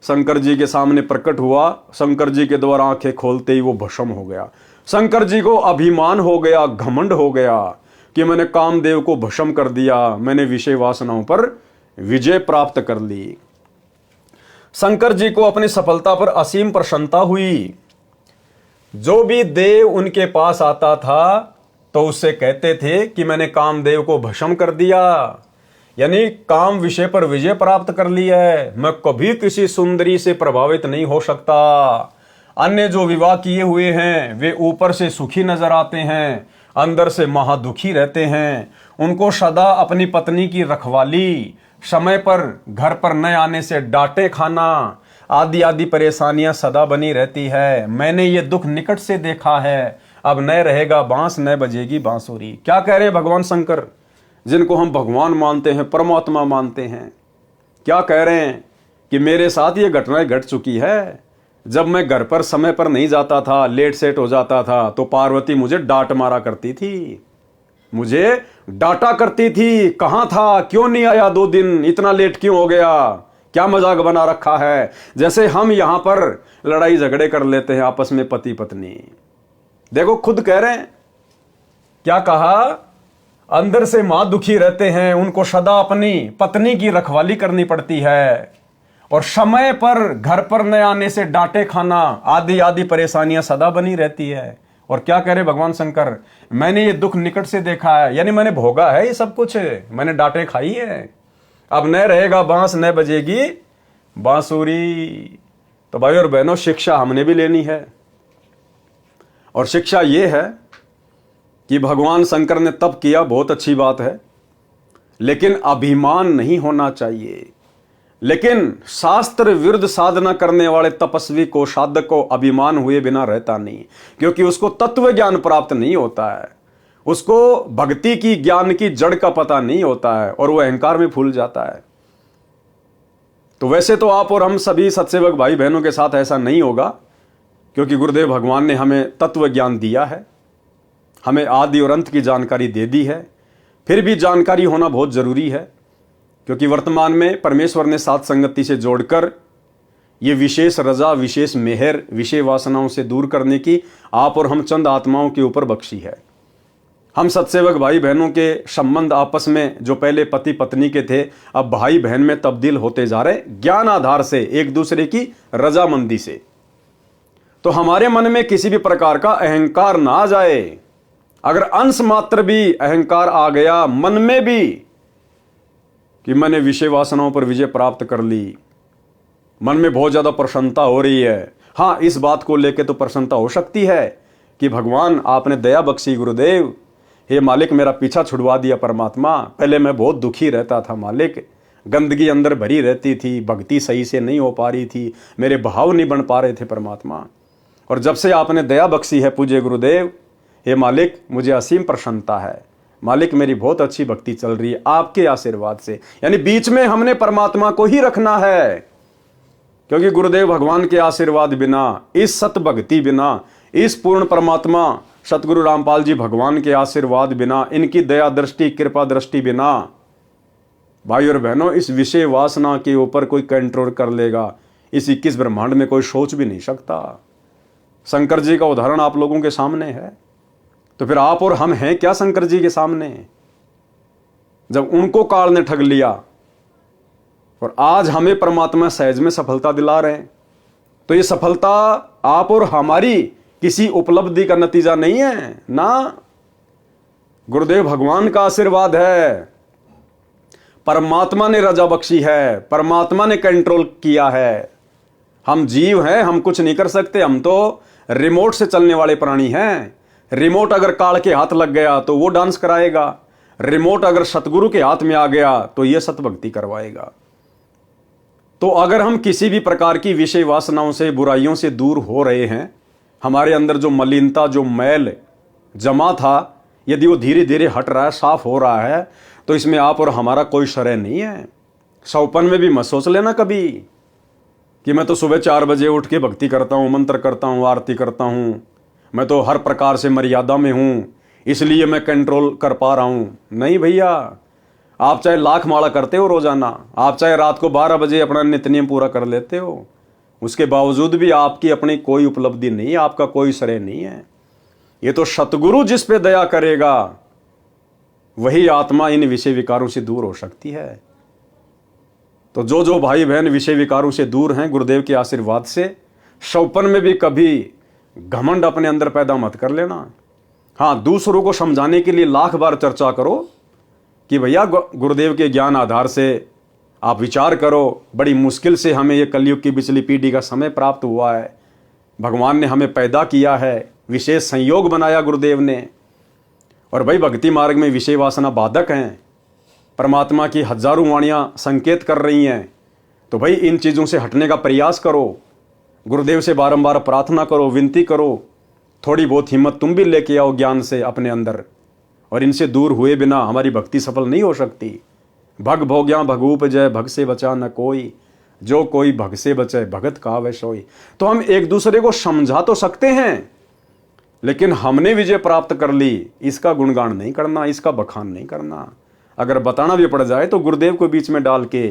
शंकर जी के सामने प्रकट हुआ, शंकर जी के द्वारा आंखें खोलते ही वो भस्म हो गया। शंकर जी को अभिमान हो गया, घमंड हो गया कि मैंने कामदेव को भस्म कर दिया, मैंने विषय वासनाओं पर विजय प्राप्त कर ली। शंकर जी को अपनी सफलता पर असीम प्रसन्नता हुई। जो भी देव उनके पास आता था तो उससे कहते थे कि मैंने कामदेव को भस्म कर दिया, यानी काम विषय पर विजय प्राप्त कर ली है, मैं कभी किसी सुंदरी से प्रभावित नहीं हो सकता। अन्य जो विवाह किए हुए हैं वे ऊपर से सुखी नजर आते हैं, अंदर से महादुखी रहते हैं। उनको सदा अपनी पत्नी की रखवाली, समय पर घर पर न आने से डांटे खाना आदि आदि परेशानियां सदा बनी रहती है। मैंने ये दुख निकट से देखा है। अब न रहेगा बांस, न बजेगी बांसुरी। क्या कह रहे हैं भगवान शंकर, जिनको हम भगवान मानते हैं, परमात्मा मानते हैं? क्या कह रहे हैं कि मेरे साथ ये घटनाएं घट चुकी है। जब मैं घर पर समय पर नहीं जाता था, लेट सेट हो जाता था, तो पार्वती मुझे डांट मारा करती थी, मुझे डांटा करती थी। कहां था, क्यों नहीं आया 2 दिन, इतना लेट क्यों हो गया, क्या मजाक बना रखा है। जैसे हम यहां पर लड़ाई झगड़े कर लेते हैं आपस में पति पत्नी। देखो खुद कह रहे हैं, क्या कहा, अंदर से मां दुखी रहते हैं, उनको सदा अपनी पत्नी की रखवाली करनी पड़ती है, और समय पर घर पर न आने से डांटे खाना आदि आदि परेशानियां सदा बनी रहती है। और क्या कह रहे भगवान शंकर, मैंने ये दुख निकट से देखा है, यानी मैंने भोगा है ये सब कुछ, मैंने डांटे खाई है। अब न रहेगा बांस, न बजेगी बांसुरी। तो भाई और बहनों, शिक्षा हमने भी लेनी है, और शिक्षा ये है कि भगवान शंकर ने तप किया, बहुत अच्छी बात है, लेकिन अभिमान नहीं होना चाहिए। लेकिन शास्त्र विरुद्ध साधना करने वाले तपस्वी को, साधक को अभिमान हुए बिना रहता नहीं, क्योंकि उसको तत्व ज्ञान प्राप्त नहीं होता है, उसको भक्ति की ज्ञान की जड़ का पता नहीं होता है, और वो अहंकार में फूल जाता है। तो वैसे तो आप और हम सभी सत्सेवक भाई बहनों के साथ ऐसा नहीं होगा, क्योंकि गुरुदेव भगवान ने हमें तत्व ज्ञान दिया है, हमें आदि और अंत की जानकारी दे दी है। फिर भी जानकारी होना बहुत जरूरी है, क्योंकि वर्तमान में परमेश्वर ने साथ संगति से जोड़कर ये विशेष रजा, विशेष मेहर, विषय वासनाओं से दूर करने की आप और हम चंद आत्माओं के ऊपर बख्शी है। हम सत्सेवक भाई बहनों के संबंध आपस में जो पहले पति पत्नी के थे, अब भाई बहन में तब्दील होते जा रहे, ज्ञान आधार से, एक दूसरे की रजामंदी से। तो हमारे मन में किसी भी प्रकार का अहंकार ना आ जाए। अगर अंश मात्र भी अहंकार आ गया मन में भी कि मैंने विषय वासनाओं पर विजय प्राप्त कर ली, मन में बहुत ज्यादा प्रसन्नता हो रही है। हाँ, इस बात को लेकर तो प्रसन्नता हो सकती है कि भगवान आपने दया बख्शी, गुरुदेव, हे मालिक मेरा पीछा छुड़वा दिया परमात्मा। पहले मैं बहुत दुखी रहता था मालिक, गंदगी अंदर भरी रहती थी, भक्ति सही से नहीं हो पा रही थी, मेरे भाव नहीं बन पा रहे थे परमात्मा। और जब से आपने दया बख्शी है पूज्य गुरुदेव, हे मालिक मुझे असीम प्रसन्नता है मालिक, मेरी बहुत अच्छी भक्ति चल रही है आपके आशीर्वाद से। यानी बीच में हमने परमात्मा को ही रखना है, क्योंकि गुरुदेव भगवान के आशीर्वाद बिना, इस सत भक्ति बिना, इस पूर्ण परमात्मा सतगुरु रामपाल जी भगवान के आशीर्वाद बिना, इनकी दया दृष्टि कृपा दृष्टि बिना, भाई और बहनों, इस विषय वासना के ऊपर कोई कंट्रोल कर लेगा, इस 21 ब्रह्मांड में कोई सोच भी नहीं सकता। शंकर जी का उदाहरण आप लोगों के सामने है, तो फिर आप और हम हैं क्या शंकर जी के सामने? जब उनको काल ने ठग लिया और आज हमें परमात्मा सहज में सफलता दिला रहे हैं, तो ये सफलता आप और हमारी किसी उपलब्धि का नतीजा नहीं है ना, गुरुदेव भगवान का आशीर्वाद है। परमात्मा ने रजा बख्शी है, परमात्मा ने कंट्रोल किया है। हम जीव हैं, हम कुछ नहीं कर सकते, हम तो रिमोट से चलने वाले प्राणी हैं। रिमोट अगर काल के हाथ लग गया तो वो डांस कराएगा, रिमोट अगर सतगुरु के हाथ में आ गया तो ये सतभक्ति करवाएगा। तो अगर हम किसी भी प्रकार की विषय वासनाओं से, बुराइयों से दूर हो रहे हैं, हमारे अंदर जो मलिनता, जो मैल जमा था, यदि वो धीरे धीरे हट रहा है, साफ हो रहा है, तो इसमें आप और हमारा कोई श्रेय नहीं है। सौपन में भी मत सोच लेना कभी कि मैं तो सुबह 4 बजे उठ के भक्ति करता हूँ, मंत्र करता हूँ, आरती करता हूँ, मैं तो हर प्रकार से मर्यादा में हूँ, इसलिए मैं कंट्रोल कर पा रहा हूँ। नहीं भैया, आप चाहे लाख माला करते हो रोजाना, आप चाहे रात को 12 बजे अपना नित्य नियम पूरा कर लेते हो, उसके बावजूद भी आपकी अपनी कोई उपलब्धि नहीं है, आपका कोई श्रेय नहीं है। ये तो सतगुरु जिस पे दया करेगा वही आत्मा इन विषय विकारों से दूर हो सकती है। तो जो जो भाई बहन विषय विकारों से दूर हैं, गुरुदेव के आशीर्वाद से, सौपन में भी कभी घमंड अपने अंदर पैदा मत कर लेना। हाँ, दूसरों को समझाने के लिए लाख बार चर्चा करो कि भैया गुरुदेव के ज्ञान आधार से आप विचार करो, बड़ी मुश्किल से हमें ये कलयुग की पिछली पीढ़ी का समय प्राप्त हुआ है, भगवान ने हमें पैदा किया है, विशेष संयोग बनाया गुरुदेव ने, और भाई भक्ति मार्ग में विषय वासना बाधक हैं, परमात्मा की हजारों वाणियां संकेत कर रही हैं। तो भाई इन चीज़ों से हटने का प्रयास करो, गुरुदेव से बारंबार प्रार्थना करो, विनती करो, थोड़ी बहुत हिम्मत तुम भी लेके आओ ज्ञान से अपने अंदर, और इनसे दूर हुए बिना हमारी भक्ति सफल नहीं हो सकती। भग भोग्या भगूप जय, भग से बचा न कोई, जो कोई भग से बचे भगत कहावै सोई। तो हम एक दूसरे को समझा तो सकते हैं, लेकिन हमने विजय प्राप्त कर ली, इसका गुणगान नहीं करना, इसका बखान नहीं करना। अगर बताना भी पड़ जाए तो गुरुदेव को बीच में डाल के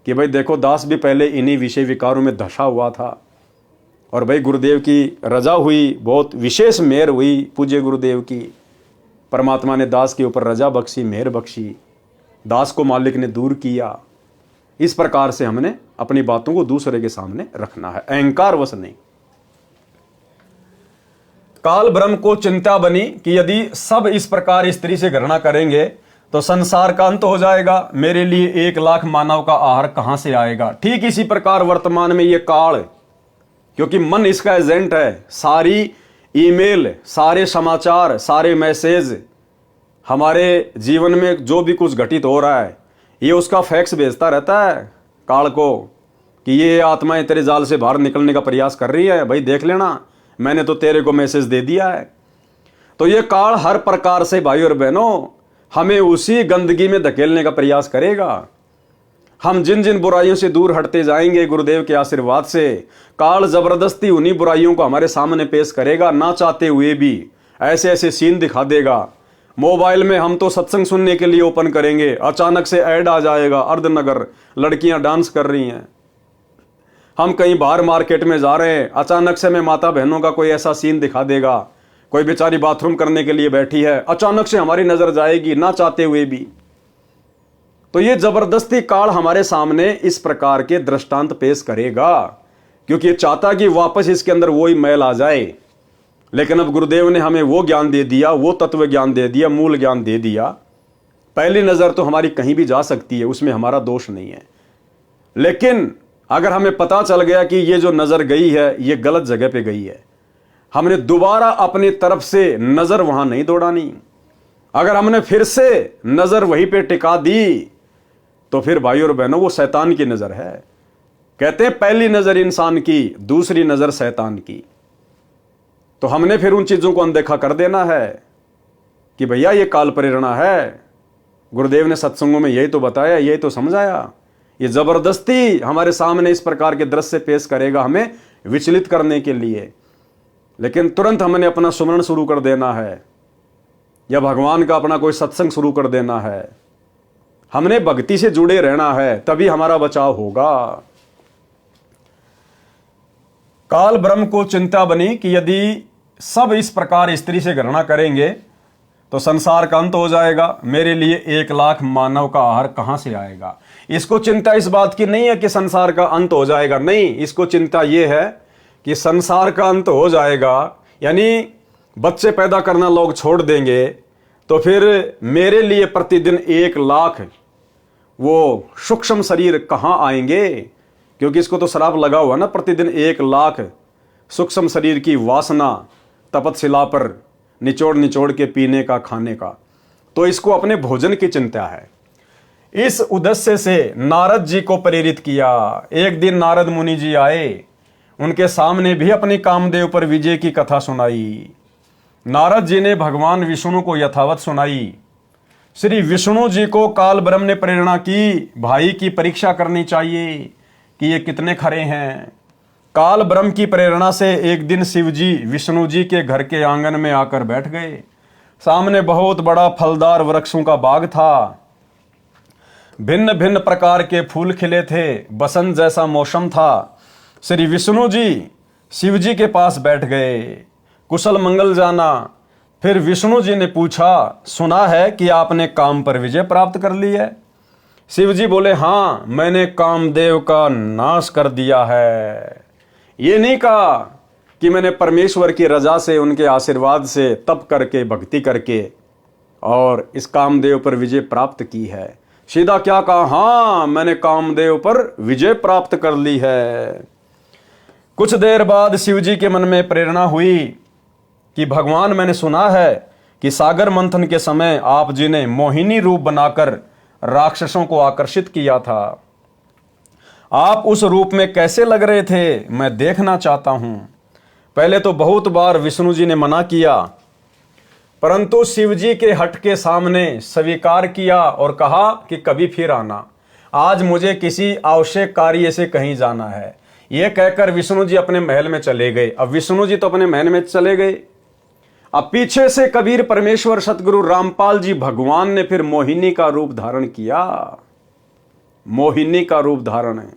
कि भाई देखो, दास भी पहले इन्हीं विषय विकारों में धसा हुआ था, और भाई गुरुदेव की रजा हुई, बहुत विशेष मेहर हुई पूज्य गुरुदेव की, परमात्मा ने दास के ऊपर रजा बख्शी, मेहर बख्शी, दास को मालिक ने दूर किया। इस प्रकार से हमने अपनी बातों को दूसरे के सामने रखना है, अहंकार वश नहीं। काल ब्रह्म को चिंता बनी कि यदि सब इस प्रकार स्त्री से घृणा करेंगे तो संसार का अंत हो जाएगा, मेरे लिए 1 लाख मानव का आहार कहां से आएगा। ठीक इसी प्रकार वर्तमान में ये काल, क्योंकि मन इसका एजेंट है, सारी ईमेल, सारे समाचार, सारे मैसेज, हमारे जीवन में जो भी कुछ घटित हो रहा है, ये उसका फैक्स भेजता रहता है काल को कि ये आत्माएं तेरे जाल से बाहर निकलने का प्रयास कर रही है, भाई देख लेना, मैंने तो तेरे को मैसेज दे दिया है। तो ये काल हर प्रकार से भाई और बहनों हमें उसी गंदगी में धकेलने का प्रयास करेगा। हम जिन जिन बुराइयों से दूर हटते जाएंगे गुरुदेव के आशीर्वाद से, काल जबरदस्ती उन्हीं बुराइयों को हमारे सामने पेश करेगा, ना चाहते हुए भी ऐसे ऐसे सीन दिखा देगा। मोबाइल में हम तो सत्संग सुनने के लिए ओपन करेंगे, अचानक से ऐड आ जाएगा, अर्धनगर लड़कियां डांस कर रही हैं। हम कहीं बाहर मार्केट में जा रहे हैं, अचानक से मैं माता बहनों का कोई ऐसा सीन दिखा देगा कोई बेचारी बाथरूम करने के लिए बैठी है, अचानक से हमारी नजर जाएगी ना चाहते हुए भी। तो ये जबरदस्ती काल हमारे सामने इस प्रकार के दृष्टांत पेश करेगा, क्योंकि ये चाहता कि वापस इसके अंदर वही मैल आ जाए। लेकिन अब गुरुदेव ने हमें वो ज्ञान दे दिया, वो तत्व ज्ञान दे दिया, मूल ज्ञान दे दिया। पहली नजर तो हमारी कहीं भी जा सकती है, उसमें हमारा दोष नहीं है। लेकिन अगर हमें पता चल गया कि ये जो नजर गई है ये गलत जगह पे गई है, हमने दोबारा अपनी तरफ से नजर वहां नहीं दौड़ानी। अगर हमने फिर से नजर वहीं पे टिका दी तो फिर भाई और बहनों वो शैतान की नजर है। कहते हैं पहली नजर इंसान की, दूसरी नजर शैतान की। तो हमने फिर उन चीजों को अनदेखा कर देना है कि भैया ये काल प्रेरणा है। गुरुदेव ने सत्संगों में यही तो बताया, यही तो समझाया। ये जबरदस्ती हमारे सामने इस प्रकार के दृश्य पेश करेगा हमें विचलित करने के लिए। लेकिन तुरंत हमने अपना सुमरण शुरू कर देना है या भगवान का अपना कोई सत्संग शुरू कर देना है। हमने भक्ति से जुड़े रहना है, तभी हमारा बचाव होगा। काल ब्रह्म को चिंता बनी कि यदि सब इस प्रकार स्त्री से गणना करेंगे तो संसार का अंत हो जाएगा। मेरे लिए 1 लाख मानव का आहार कहां से आएगा। इसको चिंता इस बात की नहीं है कि संसार का अंत हो जाएगा, नहीं, इसको चिंता यह है कि संसार का अंत हो जाएगा, यानी बच्चे पैदा करना लोग छोड़ देंगे, तो फिर मेरे लिए प्रतिदिन 1 लाख वो सूक्ष्म शरीर कहां आएंगे। क्योंकि इसको तो श्राप लगा हुआ ना, प्रतिदिन 1 लाख सूक्ष्म शरीर की वासना तपतशिला पर निचोड़ निचोड़ के पीने का, खाने का। तो इसको अपने भोजन की चिंता है। इस उद्देश्य से नारद जी को प्रेरित किया। एक दिन नारद मुनि जी आए, उनके सामने भी अपनी कामदेव पर विजय की कथा सुनाई। नारद जी ने भगवान विष्णु को यथावत सुनाई। श्री विष्णु जी को काल ब्रह्म ने प्रेरणा की, भाई की परीक्षा करनी चाहिए कि ये कितने खरे हैं। काल ब्रह्म की प्रेरणा से एक दिन शिव जी विष्णु जी के घर के आंगन में आकर बैठ गए। सामने बहुत बड़ा फलदार वृक्षों का बाग था। भिन्न भिन्न प्रकार के फूल खिले थे, बसंत जैसा मौसम था। श्री विष्णु जी शिव जी के पास बैठ गए, कुशल मंगल जाना। फिर विष्णु जी ने पूछा, सुना है कि आपने काम पर विजय प्राप्त कर ली है। शिव जी बोले, हाँ, मैंने कामदेव का नाश कर दिया है। ये नहीं कहा कि मैंने परमेश्वर की रजा से, उनके आशीर्वाद से तप करके, भक्ति करके और इस कामदेव पर विजय प्राप्त की है। सीधा क्या कहा, हाँ, मैंने कामदेव पर विजय प्राप्त कर ली है। कुछ देर बाद शिव जी के मन में प्रेरणा हुई कि भगवान, मैंने सुना है कि सागर मंथन के समय आप जी ने मोहिनी रूप बनाकर राक्षसों को आकर्षित किया था। आप उस रूप में कैसे लग रहे थे, मैं देखना चाहता हूं। पहले तो बहुत बार विष्णु जी ने मना किया, परंतु शिव जी के हट के सामने स्वीकार किया और कहा कि कभी फिर आना, आज मुझे किसी आवश्यक कार्य से कहीं जाना है। यह कहकर विष्णु जी अपने महल में चले गए। अब विष्णु जी तो अपने महल में चले गए, अब पीछे से कबीर परमेश्वर सतगुरु रामपाल जी भगवान ने फिर मोहिनी का रूप धारण किया। मोहिनी का रूप धारण है,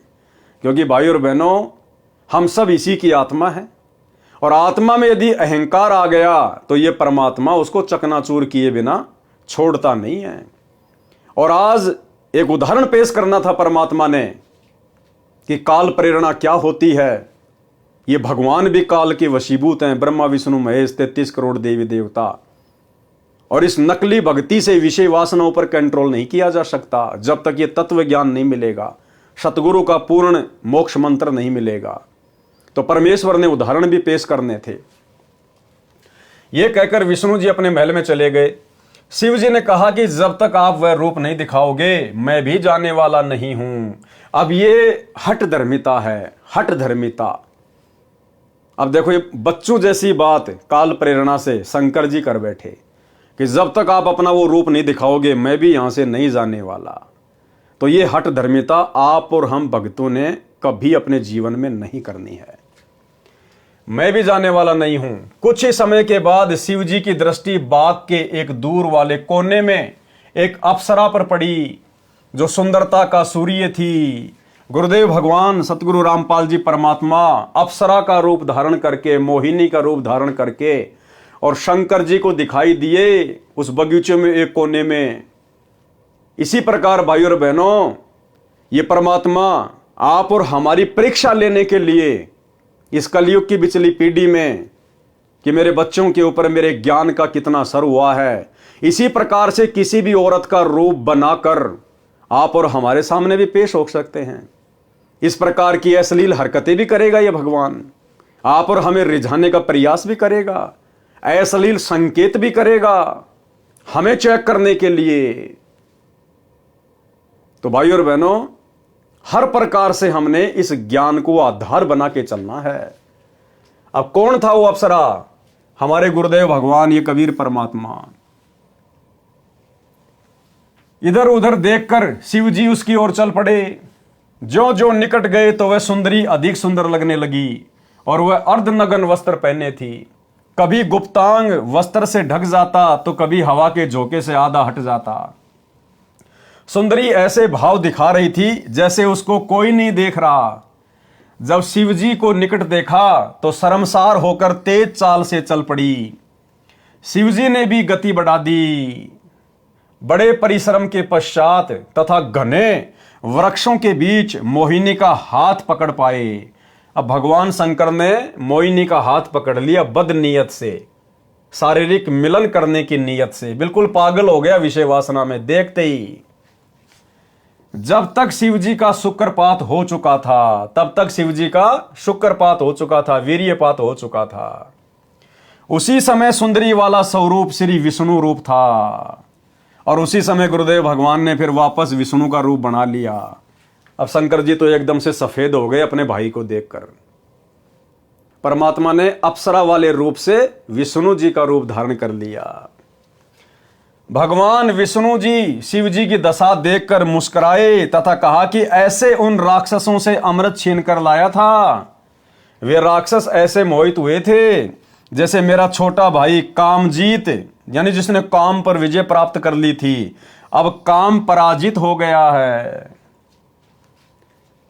क्योंकि भाई और बहनों, हम सब इसी की आत्मा है और आत्मा में यदि अहंकार आ गया तो ये परमात्मा उसको चकनाचूर किए बिना छोड़ता नहीं है। और आज एक उदाहरण पेश करना था परमात्मा ने कि काल प्रेरणा क्या होती है। ये भगवान भी काल के वशीभूत हैं, ब्रह्मा विष्णु महेश 33 करोड़ देवी देवता। और इस नकली भक्ति से विषय वासनाओं पर कंट्रोल नहीं किया जा सकता जब तक ये तत्व ज्ञान नहीं मिलेगा, सतगुरु का पूर्ण मोक्ष मंत्र नहीं मिलेगा। तो परमेश्वर ने उदाहरण भी पेश करने थे। ये कहकर विष्णु जी अपने महल में चले गए। शिव जी ने कहा कि जब तक आप वह रूप नहीं दिखाओगे मैं भी जाने वाला नहीं हूं। अब ये हठ धर्मिता है, हठ धर्मिता। अब देखो, ये बच्चों जैसी बात काल प्रेरणा से शंकर जी कर बैठे कि जब तक आप अपना वो रूप नहीं दिखाओगे मैं भी यहां से नहीं जाने वाला। तो ये हठ धर्मिता आप और हम भक्तों ने कभी अपने जीवन में नहीं करनी है। मैं भी जाने वाला नहीं हूं। कुछ ही समय के बाद शिव जी की दृष्टि बाग के एक दूर वाले कोने में एक अप्सरा पर पड़ी जो सुंदरता का सूर्य थी। गुरुदेव भगवान सतगुरु रामपाल जी परमात्मा अप्सरा का रूप धारण करके, मोहिनी का रूप धारण करके और शंकर जी को दिखाई दिए उस बगीचे में एक कोने में। इसी प्रकार भाइयों और बहनों, ये परमात्मा आप और हमारी परीक्षा लेने के लिए इस कलयुग की बिचली पीढ़ी में कि मेरे बच्चों के ऊपर मेरे ज्ञान का कितना असर हुआ है, इसी प्रकार से किसी भी औरत का रूप बनाकर आप और हमारे सामने भी पेश हो सकते हैं। इस प्रकार की अश्लील हरकतें भी करेगा ये भगवान, आप और हमें रिझाने का प्रयास भी करेगा, अश्लील संकेत भी करेगा हमें चेक करने के लिए। तो भाइयों और बहनों, हर प्रकार से हमने इस ज्ञान को आधार बना के चलना है। अब कौन था वो अप्सरा? हमारे गुरुदेव भगवान ये कबीर परमात्मा। इधर उधर देखकर शिव जी उसकी ओर चल पड़े। जो जो निकट गए तो वह सुंदरी अधिक सुंदर लगने लगी और वह अर्धनग्न वस्त्र पहने थी। कभी गुप्तांग वस्त्र से ढक जाता तो कभी हवा के झोंके से आधा हट जाता। सुंदरी ऐसे भाव दिखा रही थी जैसे उसको कोई नहीं देख रहा। जब शिवजी को निकट देखा तो शर्मसार होकर तेज चाल से चल पड़ी। शिवजी ने भी गति बढ़ा दी। बड़े परिश्रम के पश्चात तथा घने वृक्षों के बीच मोहिनी का हाथ पकड़ पाए। अब भगवान शंकर ने मोहिनी का हाथ पकड़ लिया बद नीयत से, शारीरिक मिलन करने की नीयत से। बिल्कुल पागल हो गया विषय वासना में देखते ही। जब तक शिवजी का शुक्रपात हो चुका था, तब तक शिवजी का शुक्रपात हो चुका था, वीर्यपात हो चुका था। उसी समय सुंदरी वाला स्वरूप श्री विष्णु रूप था और उसी समय गुरुदेव भगवान ने फिर वापस विष्णु का रूप बना लिया। अब शंकर जी तो एकदम से सफेद हो गए अपने भाई को देखकर। परमात्मा ने अप्सरा वाले रूप से विष्णु जी का रूप धारण कर लिया। भगवान विष्णु जी शिव जी की दशा देखकर मुस्कुराए तथा कहा कि ऐसे उन राक्षसों से अमृत छीन कर लाया था। वे राक्षस ऐसे मोहित हुए थे जैसे मेरा छोटा भाई कामजीत, यानी जिसने काम पर विजय प्राप्त कर ली थी, अब काम पराजित हो गया है।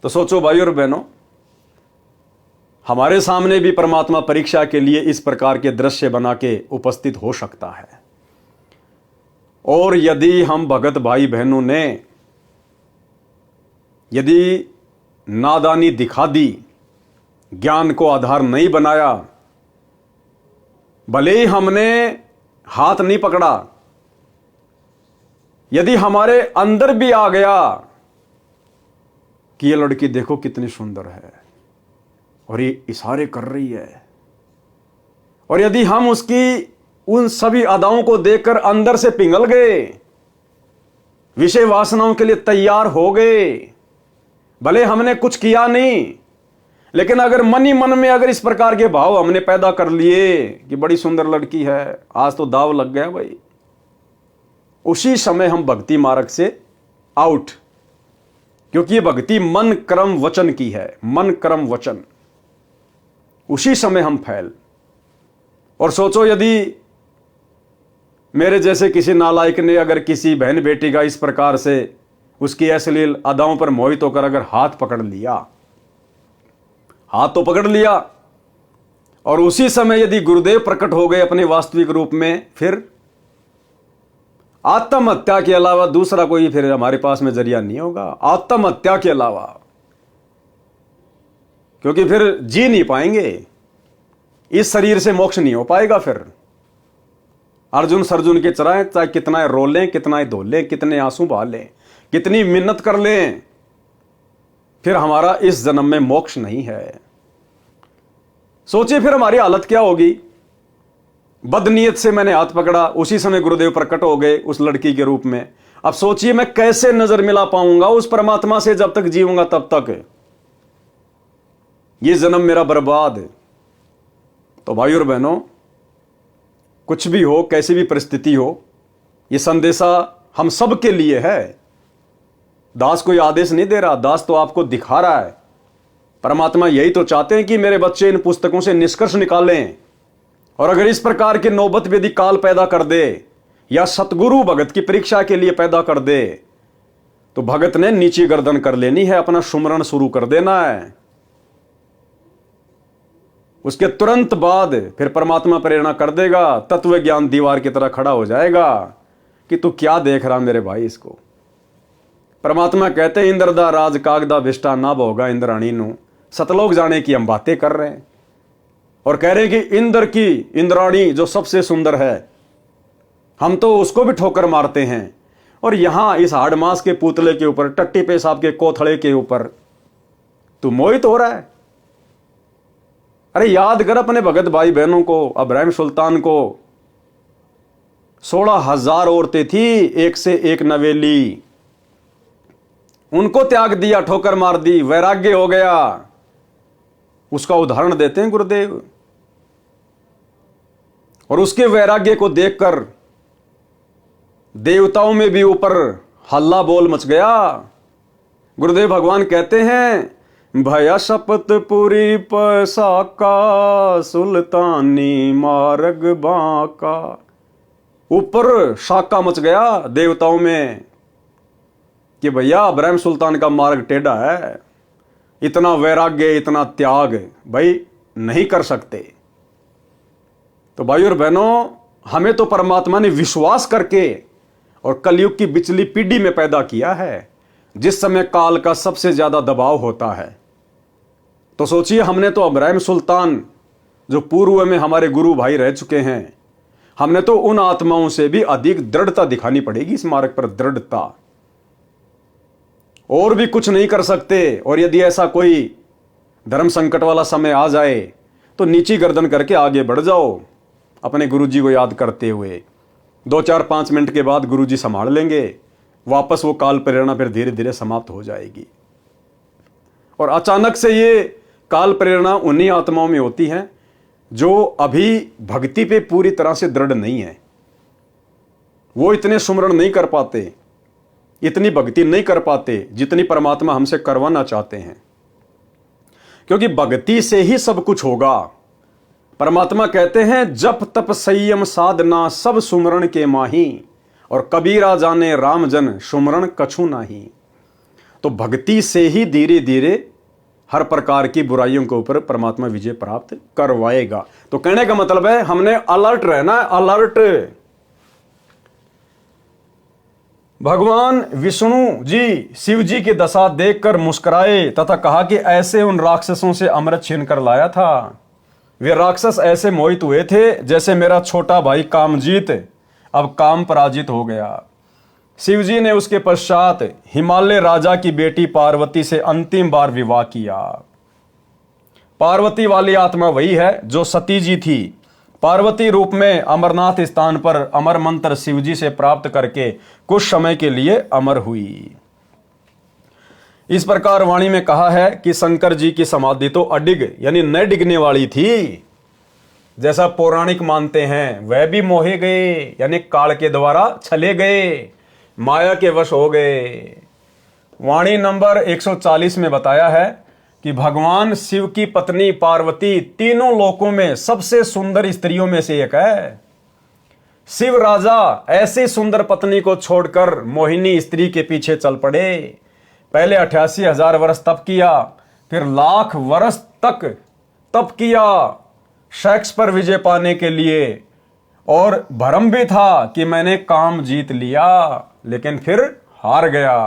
तो सोचो भाई और बहनों, हमारे सामने भी परमात्मा परीक्षा के लिए इस प्रकार के दृश्य बना के उपस्थित हो सकता है। और यदि हम भगत भाई बहनों ने यदि नादानी दिखा दी, ज्ञान को आधार नहीं बनाया, भले ही हमने हाथ नहीं पकड़ा, यदि हमारे अंदर भी आ गया कि ये लड़की देखो कितनी सुंदर है और ये इशारे कर रही है, और यदि हम उसकी उन सभी अदाओं को देखकर अंदर से पिघल गए, विषय वासनाओं के लिए तैयार हो गए, भले हमने कुछ किया नहीं, लेकिन अगर मन ही मन में अगर इस प्रकार के भाव हमने पैदा कर लिए कि बड़ी सुंदर लड़की है, आज तो दाव लग गया भाई, उसी समय हम भक्ति मार्ग से आउट। क्योंकि ये भक्ति मन कर्म वचन की है, मन कर्म वचन, उसी समय हम फैल। और सोचो यदि मेरे जैसे किसी नालायक ने अगर किसी बहन बेटी का इस प्रकार से उसकी अश्लील अदाओं पर मोहित होकर अगर हाथ पकड़ लिया, हाथ तो पकड़ लिया, और उसी समय यदि गुरुदेव प्रकट हो गए अपने वास्तविक रूप में, फिर आत्महत्या के अलावा दूसरा कोई फिर हमारे पास में जरिया नहीं होगा, आत्महत्या के अलावा। क्योंकि फिर जी नहीं पाएंगे, इस शरीर से मोक्ष नहीं हो पाएगा। फिर अर्जुन सर्जुन के चराएं, चाहे कितना रोलें, कितना धोलें, कितने आंसू बहा लें, कितनी मिन्नत कर लें, फिर हमारा इस जन्म में मोक्ष नहीं है। सोचिए फिर हमारी हालत क्या होगी। बदनीयत से मैंने हाथ पकड़ा, उसी समय गुरुदेव प्रकट हो गए उस लड़की के रूप में। अब सोचिए मैं कैसे नजर मिला पाऊंगा उस परमात्मा से, जब तक जीऊंगा तब तक ये जन्म मेरा बर्बाद। तो भाई और बहनों, कुछ भी हो, कैसी भी परिस्थिति हो, ये संदेशा हम सब के लिए है। दास कोई आदेश नहीं दे रहा, दास तो आपको दिखा रहा है। परमात्मा यही तो चाहते हैं कि मेरे बच्चे इन पुस्तकों से निष्कर्ष निकालें, और अगर इस प्रकार की नौबत यदि काल पैदा कर दे या सतगुरु भगत की परीक्षा के लिए पैदा कर दे, तो भगत ने नीची गर्दन कर लेनी है, अपना सुमरण शुरू कर देना है। उसके तुरंत बाद फिर परमात्मा प्रेरणा कर देगा, तत्व ज्ञान दीवार की तरह खड़ा हो जाएगा कि तू क्या देख रहा मेरे भाई इसको। परमात्मा कहते हैं इंद्र दा राज कागदा भिष्टा ना भोगा इंद्राणी नु, सतलोक जाने की हम बातें कर रहे हैं और कह रहे हैं कि इंद्र की इंद्राणी जो सबसे सुंदर है, हम तो उसको भी ठोकर मारते हैं। और यहां इस हाड़ मास के पुतले के ऊपर, टट्टी पेशाब के कोथड़े के ऊपर तू मोहित हो रहा है। अरे याद कर अपने भगत भाई बहनों को, अब्राहिम सुल्तान को 16,000 औरतें थी, एक से एक नवेली, उनको त्याग दिया, ठोकर मार दी, वैराग्य हो गया। उसका उदाहरण देते हैं गुरुदेव। और उसके वैराग्य को देखकर देवताओं में भी ऊपर हल्ला बोल मच गया। गुरुदेव भगवान कहते हैं भया शपथ पूरी पसाका सुल्तानी मार्ग बाका। ऊपर शाका मच गया देवताओं में कि भैया अब्राहिम सुल्तान का मार्ग टेढ़ा है, इतना वैराग्य, इतना त्याग भाई नहीं कर सकते। तो भाई और बहनों, हमें तो परमात्मा ने विश्वास करके और कलयुग की बिचली पीढ़ी में पैदा किया है, जिस समय काल का सबसे ज्यादा दबाव होता है। तो सोचिए, हमने तो अब्राहिम सुल्तान जो पूर्व में हमारे गुरु भाई रह चुके हैं, हमने तो उन आत्माओं से भी अधिक दृढ़ता दिखानी पड़ेगी इस मार्ग पर, दृढ़ता। और भी कुछ नहीं कर सकते। और यदि ऐसा कोई धर्म संकट वाला समय आ जाए तो नीची गर्दन करके आगे बढ़ जाओ, अपने गुरुजी को याद करते हुए। 2-4-5 मिनट के बाद गुरुजी संभाल लेंगे, वापस वो काल प्रेरणा फिर धीरे धीरे समाप्त हो जाएगी। और अचानक से ये काल प्रेरणा उन्हीं आत्माओं में होती है जो अभी भक्ति पे पूरी तरह से दृढ़ नहीं है। वो इतने सुमरण नहीं कर पाते, इतनी भक्ति नहीं कर पाते जितनी परमात्मा हमसे करवाना चाहते हैं, क्योंकि भक्ति से ही सब कुछ होगा। परमात्मा कहते हैं जप तप संयम साधना सब सुमरण के माही, और कबीरा जाने राम जन सुमरण कछु नाही। तो भक्ति से ही धीरे धीरे हर प्रकार की बुराइयों के ऊपर परमात्मा विजय प्राप्त करवाएगा। तो कहने का मतलब है हमने अलर्ट रहना है, अलर्ट। भगवान विष्णु जी शिव जी की दशा देखकर मुस्कुराए तथा कहा कि ऐसे उन राक्षसों से अमृत छीन कर लाया था। वे राक्षस ऐसे मोहित हुए थे जैसे मेरा छोटा भाई कामजीत अब काम पराजित हो गया। शिव जी ने उसके पश्चात हिमालय राजा की बेटी पार्वती से अंतिम बार विवाह किया। पार्वती वाली आत्मा वही है जो सती जी थी। पार्वती रूप में अमरनाथ स्थान पर अमर मंत्र शिवजी से प्राप्त करके कुछ समय के लिए अमर हुई। इस प्रकार वाणी में कहा है कि शंकर जी की समाधि तो अडिग यानी न डिगने वाली थी, जैसा पौराणिक मानते हैं। वह भी मोहे गए यानी काल के द्वारा छले गए, माया के वश हो गए। वाणी नंबर 140 में बताया है कि भगवान शिव की पत्नी पार्वती तीनों लोकों में सबसे सुंदर स्त्रियों में से एक है। शिव राजा ऐसी सुंदर पत्नी को छोड़कर मोहिनी स्त्री के पीछे चल पड़े। पहले 88,000 वर्ष तप किया, फिर लाख वर्ष तक तप किया सेक्स पर विजय पाने के लिए, और भ्रम भी था कि मैंने काम जीत लिया, लेकिन फिर हार गया।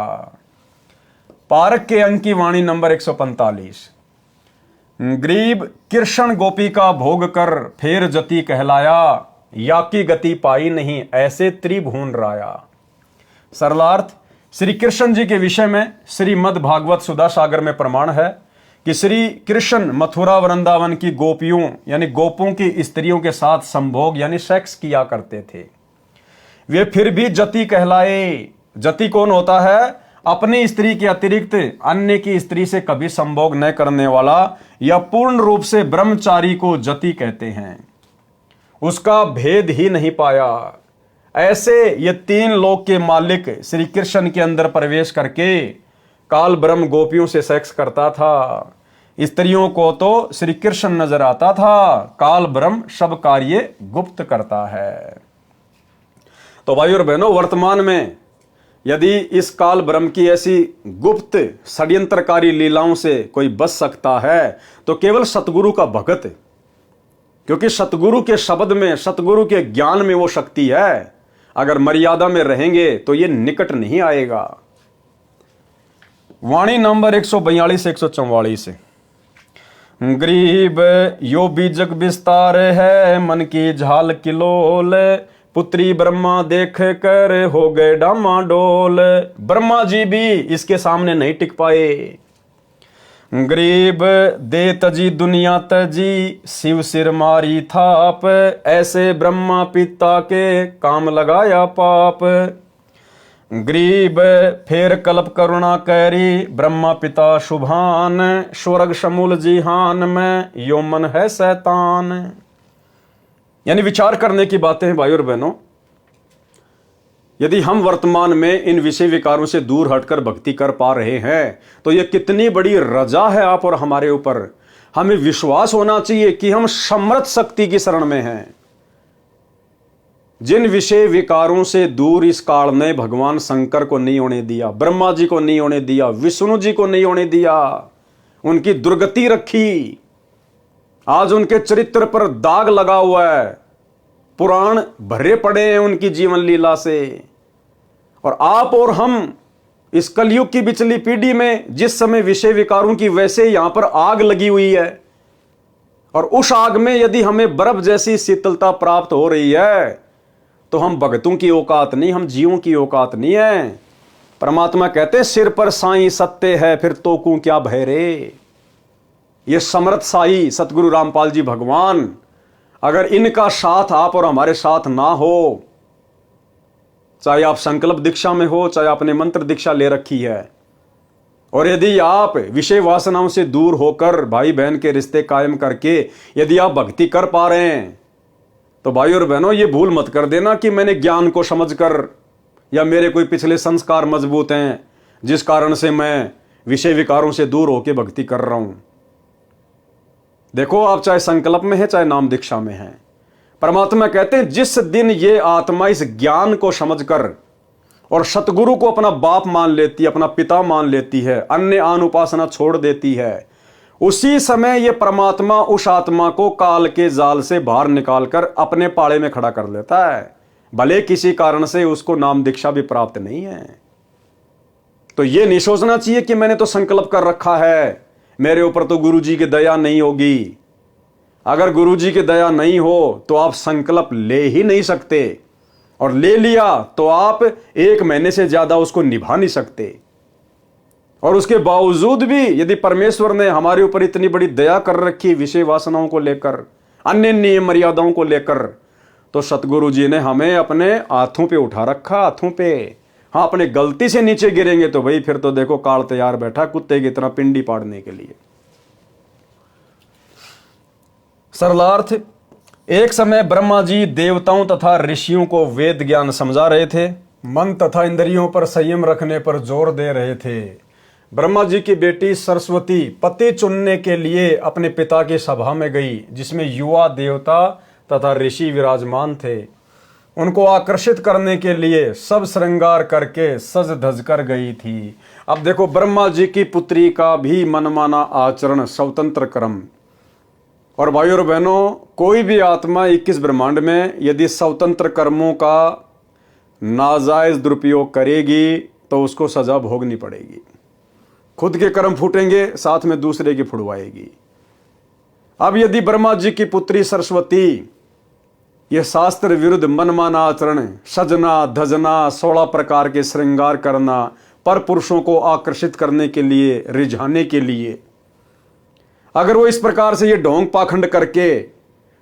पारक के अंक की वाणी नंबर 145। ग्रीब कृष्ण गोपी का भोग कर फेर जति कहलाया, या की गति पाई नहीं ऐसे त्रिभुवन राया। सरलार्थ, श्री कृष्ण जी के विषय में श्रीमद् भागवत सुधा सागर में प्रमाण है कि श्री कृष्ण मथुरा वृंदावन की गोपियों यानी गोपों की स्त्रियों के साथ संभोग यानी सेक्स किया करते थे। वे फिर भी जति कहलाए। जति कौन होता है? अपनी स्त्री के अतिरिक्त अन्य की स्त्री से कभी संभोग न करने वाला या पूर्ण रूप से ब्रह्मचारी को जति कहते हैं। उसका भेद ही नहीं पाया। ऐसे ये 3 लोक के मालिक श्री कृष्ण के अंदर प्रवेश करके काल ब्रह्म गोपियों से सेक्स करता था। स्त्रियों को तो श्री कृष्ण नजर आता था, काल ब्रह्म सब कार्य गुप्त करता है। तो भाई और बहनों, वर्तमान में यदि इस काल ब्रह्म की ऐसी गुप्त षड्यंत्रकारी लीलाओं से कोई बच सकता है तो केवल सतगुरु का भगत क्योंकि सतगुरु के शब्द में, सतगुरु के ज्ञान में वो शक्ति है। अगर मर्यादा में रहेंगे तो ये निकट नहीं आएगा। वाणी नंबर 142 से 144। गरीब यो बीजक विस्तार है, मन की झाल किलोल, पुत्री ब्रह्मा देख कर हो गए डामाडोल। ब्रह्मा जी भी इसके सामने नहीं टिक पाए। गरीब दे तजी दुनिया तजी, शिव सिर मारी थाप, ऐसे ब्रह्मा पिता के काम लगाया पाप। गरीब फेर कल्प करुणा कैरी, ब्रह्मा पिता शुभान, स्वर्ग शमूल जिहान में यो मन है शैतान। यानी विचार करने की बातें हैं भाई और बहनों। यदि हम वर्तमान में इन विषय विकारों से दूर हटकर भक्ति कर पा रहे हैं तो यह कितनी बड़ी रजा है आप और हमारे ऊपर। हमें विश्वास होना चाहिए कि हम समर्थ शक्ति की शरण में हैं। जिन विषय विकारों से दूर इस काल ने भगवान शंकर को नहीं होने दिया, ब्रह्मा जी को नहीं होने दिया, विष्णु जी को नहीं होने दिया, उनकी दुर्गति रखी। आज उनके चरित्र पर दाग लगा हुआ है, पुराण भरे पड़े हैं उनकी जीवन लीला से। और आप और हम इस कलयुग की बिचली पीढ़ी में जिस समय विषय विकारों की वैसे यहां पर आग लगी हुई है, और उस आग में यदि हमें बर्फ जैसी शीतलता प्राप्त हो रही है तो हम भगतों की औकात नहीं, हम जीवों की औकात नहीं है। परमात्मा कहते सिर पर साईं सत्य है, फिर तोकू क्या भय रे। ये समर्थ साई सतगुरु रामपाल जी भगवान, अगर इनका साथ आप और हमारे साथ ना हो, चाहे आप संकल्प दीक्षा में हो, चाहे आपने मंत्र दीक्षा ले रखी है, और यदि आप विषय वासनाओं से दूर होकर भाई बहन के रिश्ते कायम करके यदि आप भक्ति कर पा रहे हैं, तो भाई और बहनों ये भूल मत कर देना कि मैंने ज्ञान को समझकर या मेरे कोई पिछले संस्कार मजबूत हैं जिस कारण से मैं विषय विकारों से दूर होकर भक्ति कर रहा हूं। देखो, आप चाहे संकल्प में है चाहे नाम दीक्षा में है, परमात्मा कहते हैं जिस दिन ये आत्मा इस ज्ञान को समझकर और सतगुरु को अपना बाप मान लेती है, अपना पिता मान लेती है, अन्य आन उपासना छोड़ देती है, उसी समय ये परमात्मा उस आत्मा को काल के जाल से बाहर निकालकर अपने पाड़े में खड़ा कर लेता है, भले किसी कारण से उसको नाम दीक्षा भी प्राप्त नहीं है। तो ये नहीं सोचना चाहिए कि मैंने तो संकल्प कर रखा है, मेरे ऊपर तो गुरु जी की दया नहीं होगी। अगर गुरु जी की दया नहीं हो तो आप संकल्प ले ही नहीं सकते, और ले लिया तो आप 1 महीने से ज्यादा उसको निभा नहीं सकते। और उसके बावजूद भी यदि परमेश्वर ने हमारे ऊपर इतनी बड़ी दया कर रखी विषय वासनाओं को लेकर, अन्य नियम मर्यादाओं को लेकर, तो सतगुरु जी ने हमें अपने हाथों पे उठा रखा, हाथों पे। हाँ, अपने गलती से नीचे गिरेंगे तो भाई फिर तो देखो काल तैयार बैठा कुत्ते की तरह पिंडी पाड़ने के लिए। सरलार्थ, एक समय ब्रह्मा जी देवताओं तथा ऋषियों को वेद ज्ञान समझा रहे थे, मन तथा इंद्रियों पर संयम रखने पर जोर दे रहे थे। ब्रह्मा जी की बेटी सरस्वती पति चुनने के लिए अपने पिता की सभा में गई, जिसमें युवा देवता तथा ऋषि विराजमान थे। उनको आकर्षित करने के लिए सब श्रृंगार करके सज धज कर गई थी। अब देखो, ब्रह्मा जी की पुत्री का भी मनमाना आचरण, स्वतंत्र कर्म। और भाई और बहनों, कोई भी आत्मा 21 ब्रह्मांड में यदि स्वतंत्र कर्मों का नाजायज दुरुपयोग करेगी तो उसको सजा भोगनी पड़ेगी। खुद के कर्म फूटेंगे, साथ में दूसरे की फुड़वाएगी। अब यदि ब्रह्मा जी की पुत्री सरस्वती यह शास्त्र विरुद्ध मनमाना आचरण, सजना धजना, 16 प्रकार के श्रृंगार करना, पर पुरुषों को आकर्षित करने के लिए, रिझाने के लिए, अगर वो इस प्रकार से ये ढोंग पाखंड करके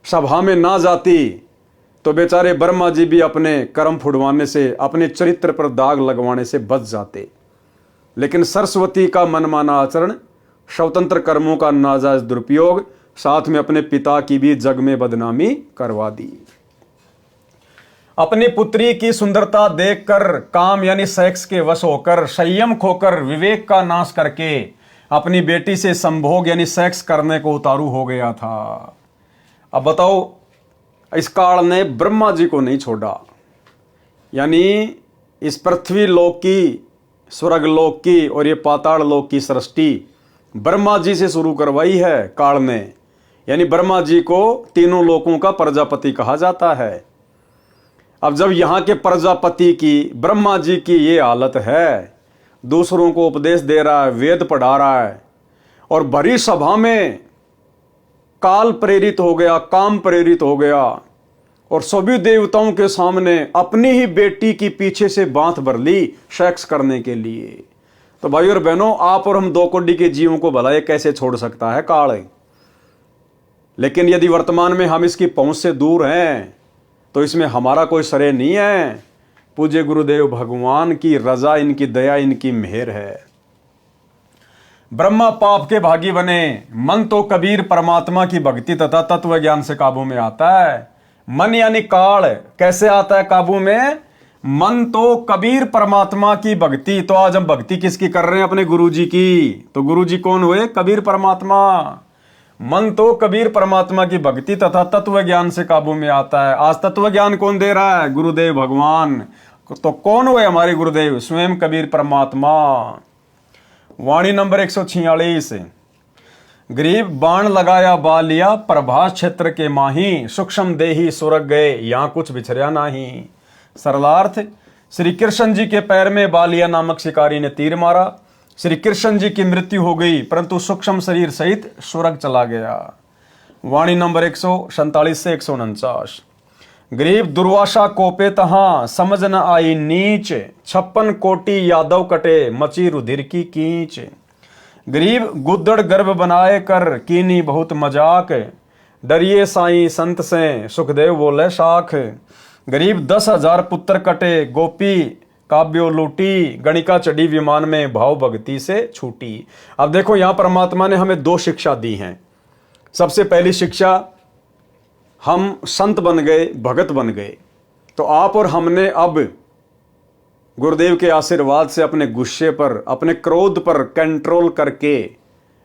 सभा में ना जाती तो बेचारे ब्रह्मा जी भी अपने कर्म फुड़वाने से, अपने चरित्र पर दाग लगवाने से बच जाते। लेकिन सरस्वती का मनमाना आचरण, स्वतंत्र कर्मों का नाजायज दुरुपयोग, साथ में अपने पिता की भी जग में बदनामी करवा दी। अपनी पुत्री की सुंदरता देखकर काम यानी सेक्स के वश होकर, संयम खोकर, विवेक का नाश करके अपनी बेटी से संभोग यानी सेक्स करने को उतारू हो गया था। अब बताओ, इस काल ने ब्रह्मा जी को नहीं छोड़ा, यानी इस पृथ्वी लोक की, स्वर्ग लोक की और ये पाताल लोक की सृष्टि ब्रह्मा जी से शुरू करवाई है काल ने। यानी ब्रह्मा जी को तीनों लोकों का प्रजापति कहा जाता है। अब जब यहां के प्रजापति की, ब्रह्मा जी की ये हालत है, दूसरों को उपदेश दे रहा है, वेद पढ़ा रहा है, और भरी सभा में काल प्रेरित हो गया, काम प्रेरित हो गया, और सभी देवताओं के सामने अपनी ही बेटी की पीछे से बांध भर ली सेक्स करने के लिए। तो भाई और बहनों, आप और हम दो कोटि के जीवों को भला ये कैसे छोड़ सकता है काल। लेकिन यदि वर्तमान में हम इसकी पहुंच से दूर हैं तो इसमें हमारा कोई श्रेय नहीं है। पूज्य गुरुदेव भगवान की रजा, इनकी दया, इनकी मेहर है। ब्रह्मा पाप के भागी बने, मन तो कबीर परमात्मा की भक्ति तथा तत्व ज्ञान से काबू में आता है। मन यानी काल कैसे आता है काबू में? मन तो कबीर परमात्मा की भक्ति। तो आज हम भक्ति किसकी कर रहे हैं? अपने गुरुजी की। तो गुरुजी कौन हुए? कबीर परमात्मा। मन तो कबीर परमात्मा की भक्ति तथा तत्व ज्ञान से काबू में आता है। आज तत्व ज्ञान कौन दे रहा है? गुरुदेव भगवान। तो कौन हुए हमारे गुरुदेव? स्वयं कबीर परमात्मा। वाणी नंबर 146। गरीब बाण लगाया बालिया, प्रभास क्षेत्र के माही, सूक्ष्म देही सुरग गए, यहां कुछ बिछरिया नाही। सरलार्थ, श्री कृष्ण जी के पैर में बालिया नामक शिकारी ने तीर मारा। श्री कृष्ण जी की मृत्यु हो गई, परंतु सूक्ष्म शरीर सहित स्वर्ग चला गया। वाणी नंबर 147 से 149। गरीब दुर्वासा कोपे तहां, समझ न आई नीच, 56 कोटि यादव कटे, मची रुधिर की कीच। गरीब गुद्दड़ गर्भ बनाए कर, कीनी बहुत मजाक, डरिए साईं संत से, सुखदेव बोले शाख। गरीब 10,000 पुत्र कटे, गोपी काव्यो लूटी, गणिका चढ़ी विमान में, भाव भक्ति से छूटी। अब देखो यहां परमात्मा ने हमें 2 शिक्षा दी हैं। सबसे पहली शिक्षा, हम संत बन गए, भगत बन गए। तो आप और हमने अब गुरुदेव के आशीर्वाद से अपने गुस्से पर, अपने क्रोध पर कंट्रोल करके,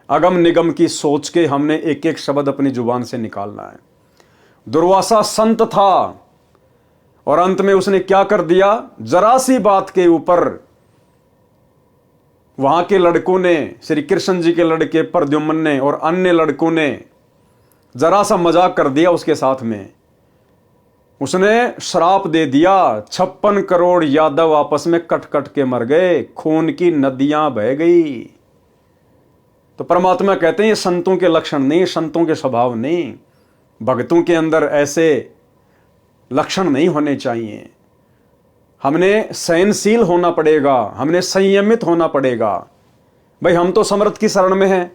अगम निगम की सोच के हमने एक एक शब्द अपनी जुबान से निकालना है। दुर्वासा संत था और अंत में उसने क्या कर दिया? जरा सी बात के ऊपर वहां के लड़कों ने, श्री कृष्ण जी के लड़के प्रद्युम्न ने और अन्य लड़कों ने जरा सा मजाक कर दिया उसके साथ में। उसने श्राप दे दिया, 56 करोड़ यादव आपस में कट कट के मर गए, खून की नदियां बह गई। तो परमात्मा कहते हैं ये संतों के लक्षण नहीं, संतों के स्वभाव नहीं, भक्तों के अंदर ऐसे लक्षण नहीं होने चाहिए। हमने सहनशील होना पड़ेगा, हमने संयमित होना पड़ेगा। भाई हम तो समर्थ की शरण में हैं,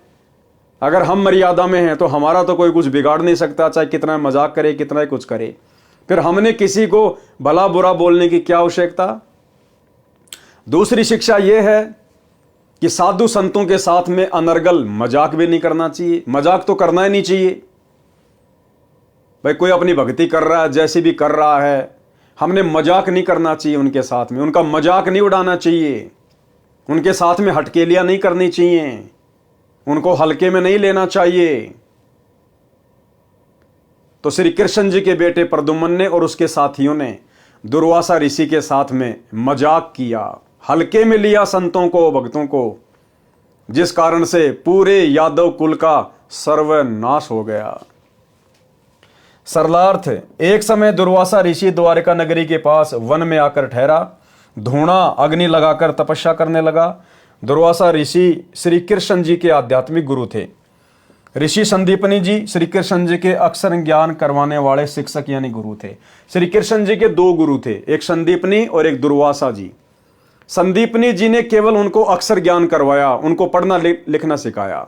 अगर हम मर्यादा में हैं तो हमारा तो कोई कुछ बिगाड़ नहीं सकता, चाहे कितना मजाक करे, कितना ही कुछ करे। फिर हमने किसी को भला बुरा बोलने की क्या आवश्यकता? दूसरी शिक्षा यह है कि साधु संतों के साथ में अनर्गल मजाक भी नहीं करना चाहिए। मजाक तो करना ही नहीं चाहिए। भाई कोई अपनी भक्ति कर रहा है, जैसे भी कर रहा है, हमने मजाक नहीं करना चाहिए उनके साथ में, उनका मजाक नहीं उड़ाना चाहिए, उनके साथ में हटकेलियां नहीं करनी चाहिए, उनको हल्के में नहीं लेना चाहिए। तो श्री कृष्ण जी के बेटे प्रद्युम्न ने और उसके साथियों ने दुर्वासा ऋषि के साथ में मजाक किया, हल्के में लिया संतों को, भक्तों को, जिस कारण से पूरे यादव कुल का सर्वनाश हो गया। सरलार्थ, एक समय दुर्वासा ऋषि द्वारिका नगरी के पास वन में आकर ठहरा, धूणा अग्नि लगाकर तपस्या करने लगा। दुर्वासा ऋषि श्री कृष्ण जी के आध्यात्मिक गुरु थे। ऋषि संदीपनी जी श्री कृष्ण जी के अक्षर ज्ञान करवाने वाले शिक्षक यानी गुरु थे। श्री कृष्ण जी के 2 गुरु थे, एक संदीपनी और एक दुर्वासा जी। संदीपनी जी ने केवल उनको अक्षर ज्ञान करवाया, उनको पढ़ना लिखना सिखाया,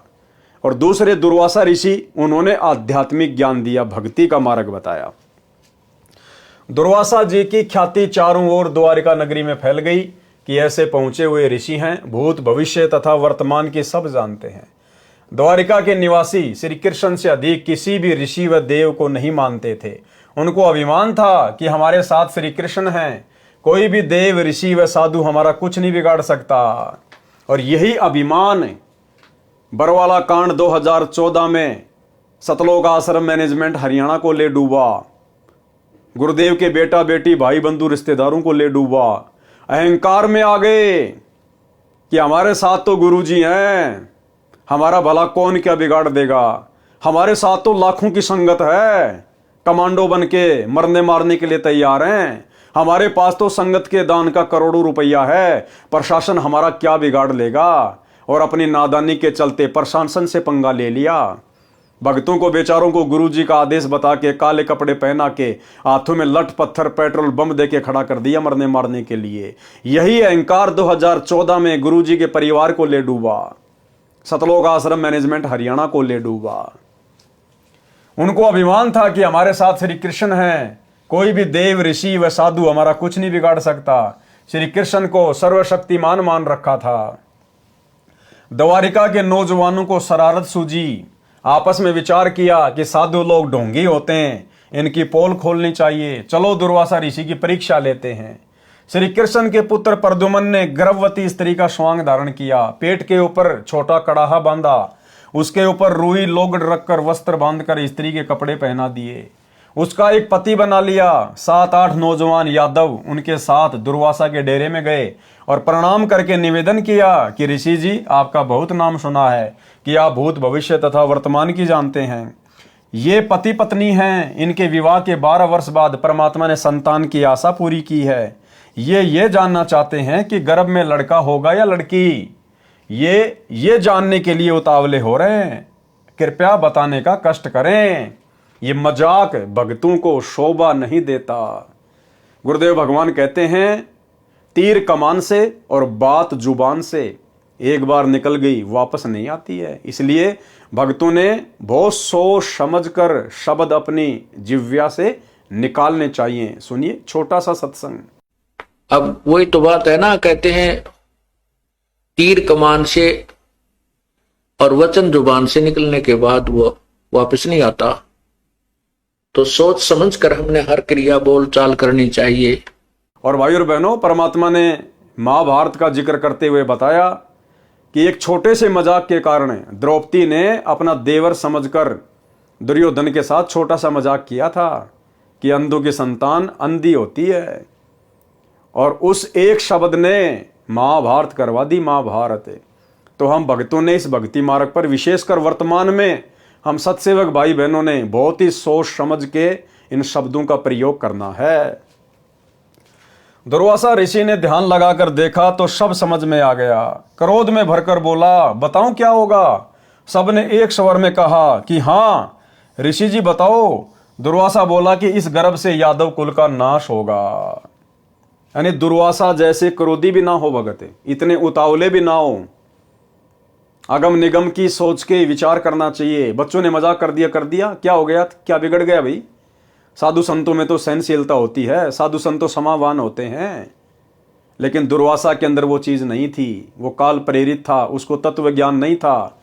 और दूसरे दुर्वासा ऋषि, उन्होंने आध्यात्मिक ज्ञान दिया, भक्ति का मार्ग बताया। दुर्वासा जी की ख्याति चारों ओर द्वारिका नगरी में फैल गई कि ऐसे पहुंचे हुए ऋषि हैं, भूत भविष्य तथा वर्तमान की सब जानते हैं। द्वारिका के निवासी श्री कृष्ण से अधिक किसी भी ऋषि व देव को नहीं मानते थे। उनको अभिमान था कि हमारे साथ श्री कृष्ण हैं, कोई भी देव ऋषि व साधु हमारा कुछ नहीं बिगाड़ सकता। और यही अभिमान बरवाला कांड 2014 में सतलोक आश्रम मैनेजमेंट हरियाणा को ले डूबा, गुरुदेव के बेटा बेटी भाई बंधु रिश्तेदारों को ले डूबा। अहंकार में आ गए कि हमारे साथ तो गुरुजी हैं, हमारा भला कौन क्या बिगाड़ देगा। हमारे साथ तो लाखों की संगत है, कमांडो बन के मरने मारने के लिए तैयार हैं। हमारे पास तो संगत के दान का करोड़ों रुपया है, प्रशासन हमारा क्या बिगाड़ लेगा। और अपनी नादानी के चलते प्रशासन से पंगा ले लिया। भक्तों को बेचारों को गुरुजी का आदेश बता के काले कपड़े पहना के हाथों में लठ पत्थर पेट्रोल बम दे के खड़ा कर दिया मरने मारने के लिए। यही अहंकार 2014 में गुरुजी के परिवार को ले डूबा, सतलोक आश्रम मैनेजमेंट हरियाणा को ले डूबा। उनको अभिमान था कि हमारे साथ श्री कृष्ण हैं, कोई भी देव ऋषि व साधु हमारा कुछ नहीं बिगाड़ सकता। श्री कृष्ण को सर्वशक्तिमान मान रखा था। द्वारिका के नौजवानों को शरारत सूझी, आपस में विचार किया कि साधु लोग ढोंगी होते हैं, इनकी पोल खोलनी चाहिए, चलो दुर्वासा ऋषि की परीक्षा लेते हैं। श्री कृष्ण के पुत्र प्रद्युम्न ने गर्भवती स्त्री का स्वांग धारण किया, पेट के ऊपर छोटा कड़ाहा बांधा, उसके ऊपर रुई लोगड़ रखकर वस्त्र बांधकर स्त्री के कपड़े पहना दिए, उसका एक पति बना लिया। 7-8 नौजवान यादव उनके साथ दुर्वासा के डेरे में गए और प्रणाम करके निवेदन किया कि ऋषि जी, आपका बहुत नाम सुना है कि आप भूत भविष्य तथा वर्तमान की जानते हैं। ये पति पत्नी हैं, इनके विवाह के 12 वर्ष बाद परमात्मा ने संतान की आशा पूरी की है। ये जानना चाहते हैं कि गर्भ में लड़का होगा या लड़की। ये जानने के लिए उतावले हो रहे हैं, कृपया बताने का कष्ट करें। ये मजाक भक्तों को शोभा नहीं देता। गुरुदेव भगवान कहते हैं, तीर कमान से और बात जुबान से एक बार निकल गई वापस नहीं आती है। इसलिए भक्तों ने बहुत सोच समझकर शब्द अपनी जिह्वा से निकालने चाहिए। सुनिए छोटा सा सत्संग। अब वही तो बात है ना, कहते हैं तीर कमान से और वचन जुबान से निकलने के बाद वो वापस नहीं आता। तो सोच समझ कर हमने हर क्रिया बोल चाल करनी चाहिए। और भाई और बहनों, परमात्मा ने महाभारत का जिक्र करते हुए बताया कि एक छोटे से मजाक के कारण द्रौपदी ने अपना देवर समझकर दुर्योधन के साथ छोटा सा मजाक किया था कि अंधों की संतान अंधी होती है। और उस एक शब्द ने महाभारत करवा दी महाभारत। तो हम भक्तों ने इस भक्ति मार्ग पर, विशेषकर वर्तमान में हम सत्सेवक भाई बहनों ने बहुत ही सोच समझ के इन शब्दों का प्रयोग करना है। दुर्वासा ऋषि ने ध्यान लगाकर देखा तो सब समझ में आ गया। क्रोध में भरकर बोला, बताऊं क्या होगा। सबने एक स्वर में कहा कि हाँ ऋषि जी बताओ। दुर्वासा बोला कि इस गर्भ से यादव कुल का नाश होगा। यानी दुर्वासा जैसे क्रोधी भी ना हो भगत, इतने उतावले भी ना हो, अगम निगम की सोच के विचार करना चाहिए। बच्चों ने मजाक कर दिया, क्या हो गया, क्या बिगड़ गया भाई। साधु संतों में तो सहनशीलता होती है, साधु संत तो समावान होते हैं। लेकिन दुर्वासा के अंदर वो चीज नहीं थी। वो काल प्रेरित था, उसको तत्व ज्ञान नहीं था,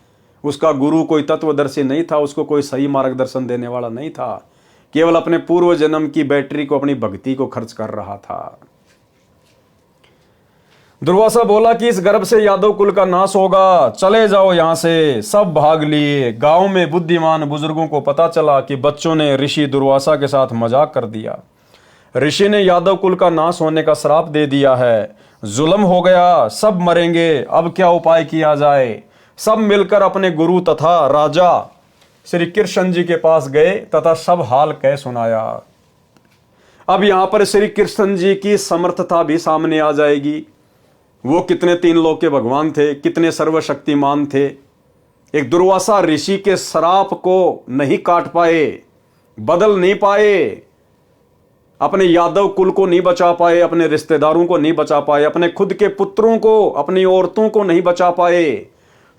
उसका गुरु कोई तत्वदर्शी नहीं था, उसको कोई सही मार्गदर्शन देने वाला नहीं था। केवल अपने पूर्व जन्म की बैटरी को, अपनी भक्ति को खर्च कर रहा था। दुर्वासा बोला कि इस गर्भ से यादव कुल का नाश होगा, चले जाओ यहां से। सब भाग लिए। गांव में बुद्धिमान बुजुर्गों को पता चला कि बच्चों ने ऋषि दुर्वासा के साथ मजाक कर दिया। ऋषि ने यादव कुल का नाश होने का श्राप दे दिया है, जुल्म हो गया, सब मरेंगे, अब क्या उपाय किया जाए। सब मिलकर अपने गुरु तथा राजा श्री कृष्ण जी के पास गए तथा सब हाल कह सुनाया। अब यहां पर श्री कृष्ण जी की समर्थता भी सामने आ जाएगी। वो कितने 3 लोक के भगवान थे, कितने सर्वशक्तिमान थे। एक दुर्वासा ऋषि के श्राप को नहीं काट पाए, बदल नहीं पाए, अपने यादव कुल को नहीं बचा पाए, अपने रिश्तेदारों को नहीं बचा पाए, अपने खुद के पुत्रों को, अपनी औरतों को नहीं बचा पाए।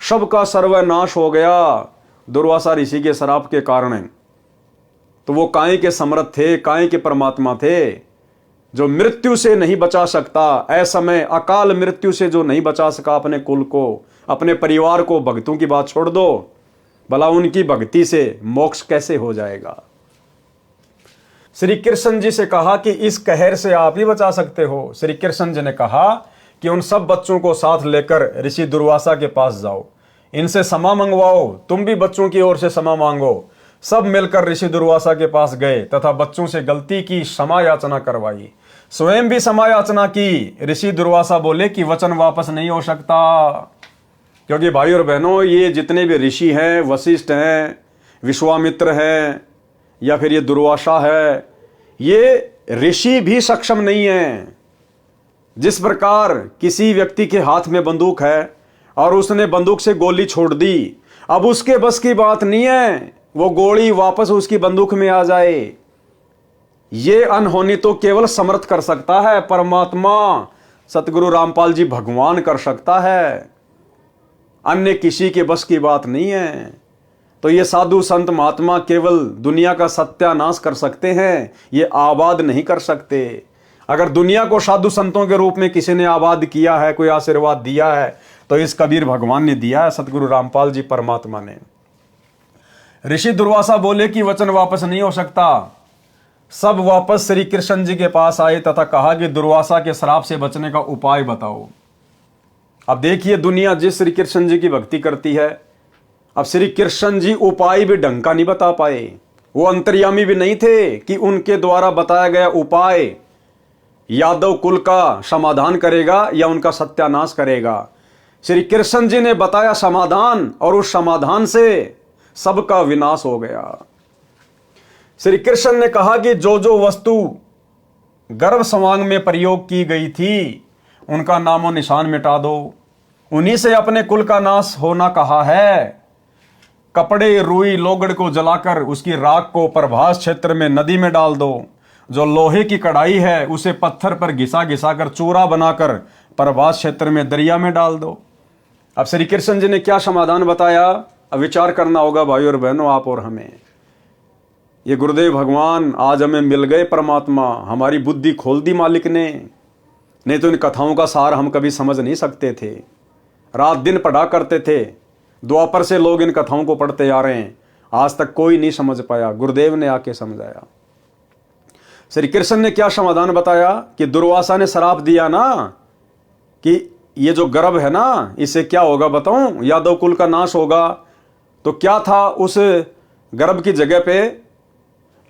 सबका सर्वनाश हो गया दुर्वासा ऋषि के श्राप के कारण। तो वो काहे के समर्थ थे, काहे के परमात्मा थे, जो मृत्यु से नहीं बचा सकता। असमय अकाल मृत्यु से जो नहीं बचा सका अपने कुल को, अपने परिवार को, भक्तों की बात छोड़ दो, भला उनकी भक्ति से मोक्ष कैसे हो जाएगा। श्री कृष्ण जी से कहा कि इस कहर से आप ही बचा सकते हो। श्री कृष्ण जी ने कहा कि उन सब बच्चों को साथ लेकर ऋषि दुर्वासा के पास जाओ, इनसे क्षमा मंगवाओ, तुम भी बच्चों की ओर से क्षमा मांगो। सब मिलकर ऋषि दुर्वासा के पास गए तथा बच्चों से गलती की क्षमा याचना करवाई, स्वयं भी क्षमा याचना की। ऋषि दुर्वासा बोले कि वचन वापस नहीं हो सकता, क्योंकि भाई और बहनों ये जितने भी ऋषि हैं, वशिष्ठ हैं, विश्वामित्र है या फिर ये दुर्वासा है, ये ऋषि भी सक्षम नहीं है। जिस प्रकार किसी व्यक्ति के हाथ में बंदूक है और उसने बंदूक से गोली छोड़ दी, अब उसके बस की बात नहीं है वो गोली वापस उसकी बंदूक में आ जाए। ये अनहोनी तो केवल समर्थ कर सकता है, परमात्मा सतगुरु रामपाल जी भगवान कर सकता है, अन्य किसी के बस की बात नहीं है। तो ये साधु संत महात्मा केवल दुनिया का सत्यानाश कर सकते हैं, ये आबाद नहीं कर सकते। अगर दुनिया को साधु संतों के रूप में किसी ने आबाद किया है, कोई आशीर्वाद दिया है, तो इस कबीर भगवान ने दिया है, सतगुरु रामपाल जी परमात्मा ने। ऋषि दुर्वासा बोले कि वचन वापस नहीं हो सकता। सब वापस श्री कृष्ण जी के पास आए तथा कहा कि दुर्वासा के श्राप से बचने का उपाय बताओ। अब देखिए, दुनिया जिस श्री कृष्ण जी की भक्ति करती है, अब श्री कृष्ण जी उपाय भी ढंग का नहीं बता पाए। वो अंतर्यामी भी नहीं थे कि उनके द्वारा बताया गया उपाय यादव कुल का समाधान करेगा या उनका सत्यानाश करेगा। श्री कृष्ण जी ने बताया समाधान, और उस समाधान से सबका विनाश हो गया। श्री कृष्ण ने कहा कि जो जो वस्तु गर्भ समांग में प्रयोग की गई थी उनका नामो निशान मिटा दो, उन्हीं से अपने कुल का नाश होना कहा है। कपड़े रुई लोगड़ को जलाकर उसकी राख को प्रभास क्षेत्र में नदी में डाल दो। जो लोहे की कढ़ाई है उसे पत्थर पर घिसा घिसा कर चूरा बनाकर प्रभास क्षेत्र में दरिया में डाल दो। अब श्री कृष्ण जी ने क्या समाधान बताया, अब विचार करना होगा भाई और बहनों, आप और हमें। ये गुरुदेव भगवान आज हमें मिल गए, परमात्मा हमारी बुद्धि खोल दी मालिक ने, नहीं तो इन कथाओं का सार हम कभी समझ नहीं सकते थे। रात दिन पढ़ा करते थे, द्वापर से लोग इन कथाओं को पढ़ते आ रहे हैं, आज तक कोई नहीं समझ पाया, गुरुदेव ने आके समझाया। श्री कृष्ण ने क्या समाधान बताया कि दुर्वासा ने श्राप दिया ना कि ये जो गर्भ है ना इससे क्या होगा बताऊं, यादव कुल का नाश होगा। तो क्या था उस गर्भ की जगह पे,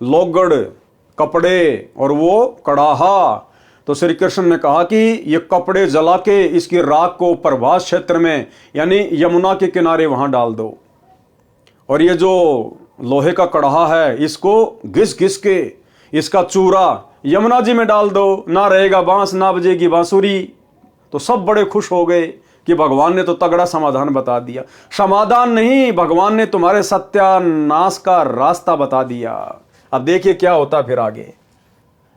लोगड़, कपड़े और वो कड़ाहा। तो श्री कृष्ण ने कहा कि ये कपड़े जला के इसकी राख को प्रभास क्षेत्र में यानी यमुना के किनारे वहां डाल दो, और ये जो लोहे का कड़ाहा है इसको घिस घिस के इसका चूरा यमुना जी में डाल दो, ना रहेगा बांस ना बजेगी बांसुरी। तो सब बड़े खुश हो गए कि भगवान ने तो तगड़ा समाधान बता दिया। समाधान नहीं, भगवान ने तुम्हारे सत्यानाश का रास्ता बता दिया। अब देखिए क्या होता फिर आगे,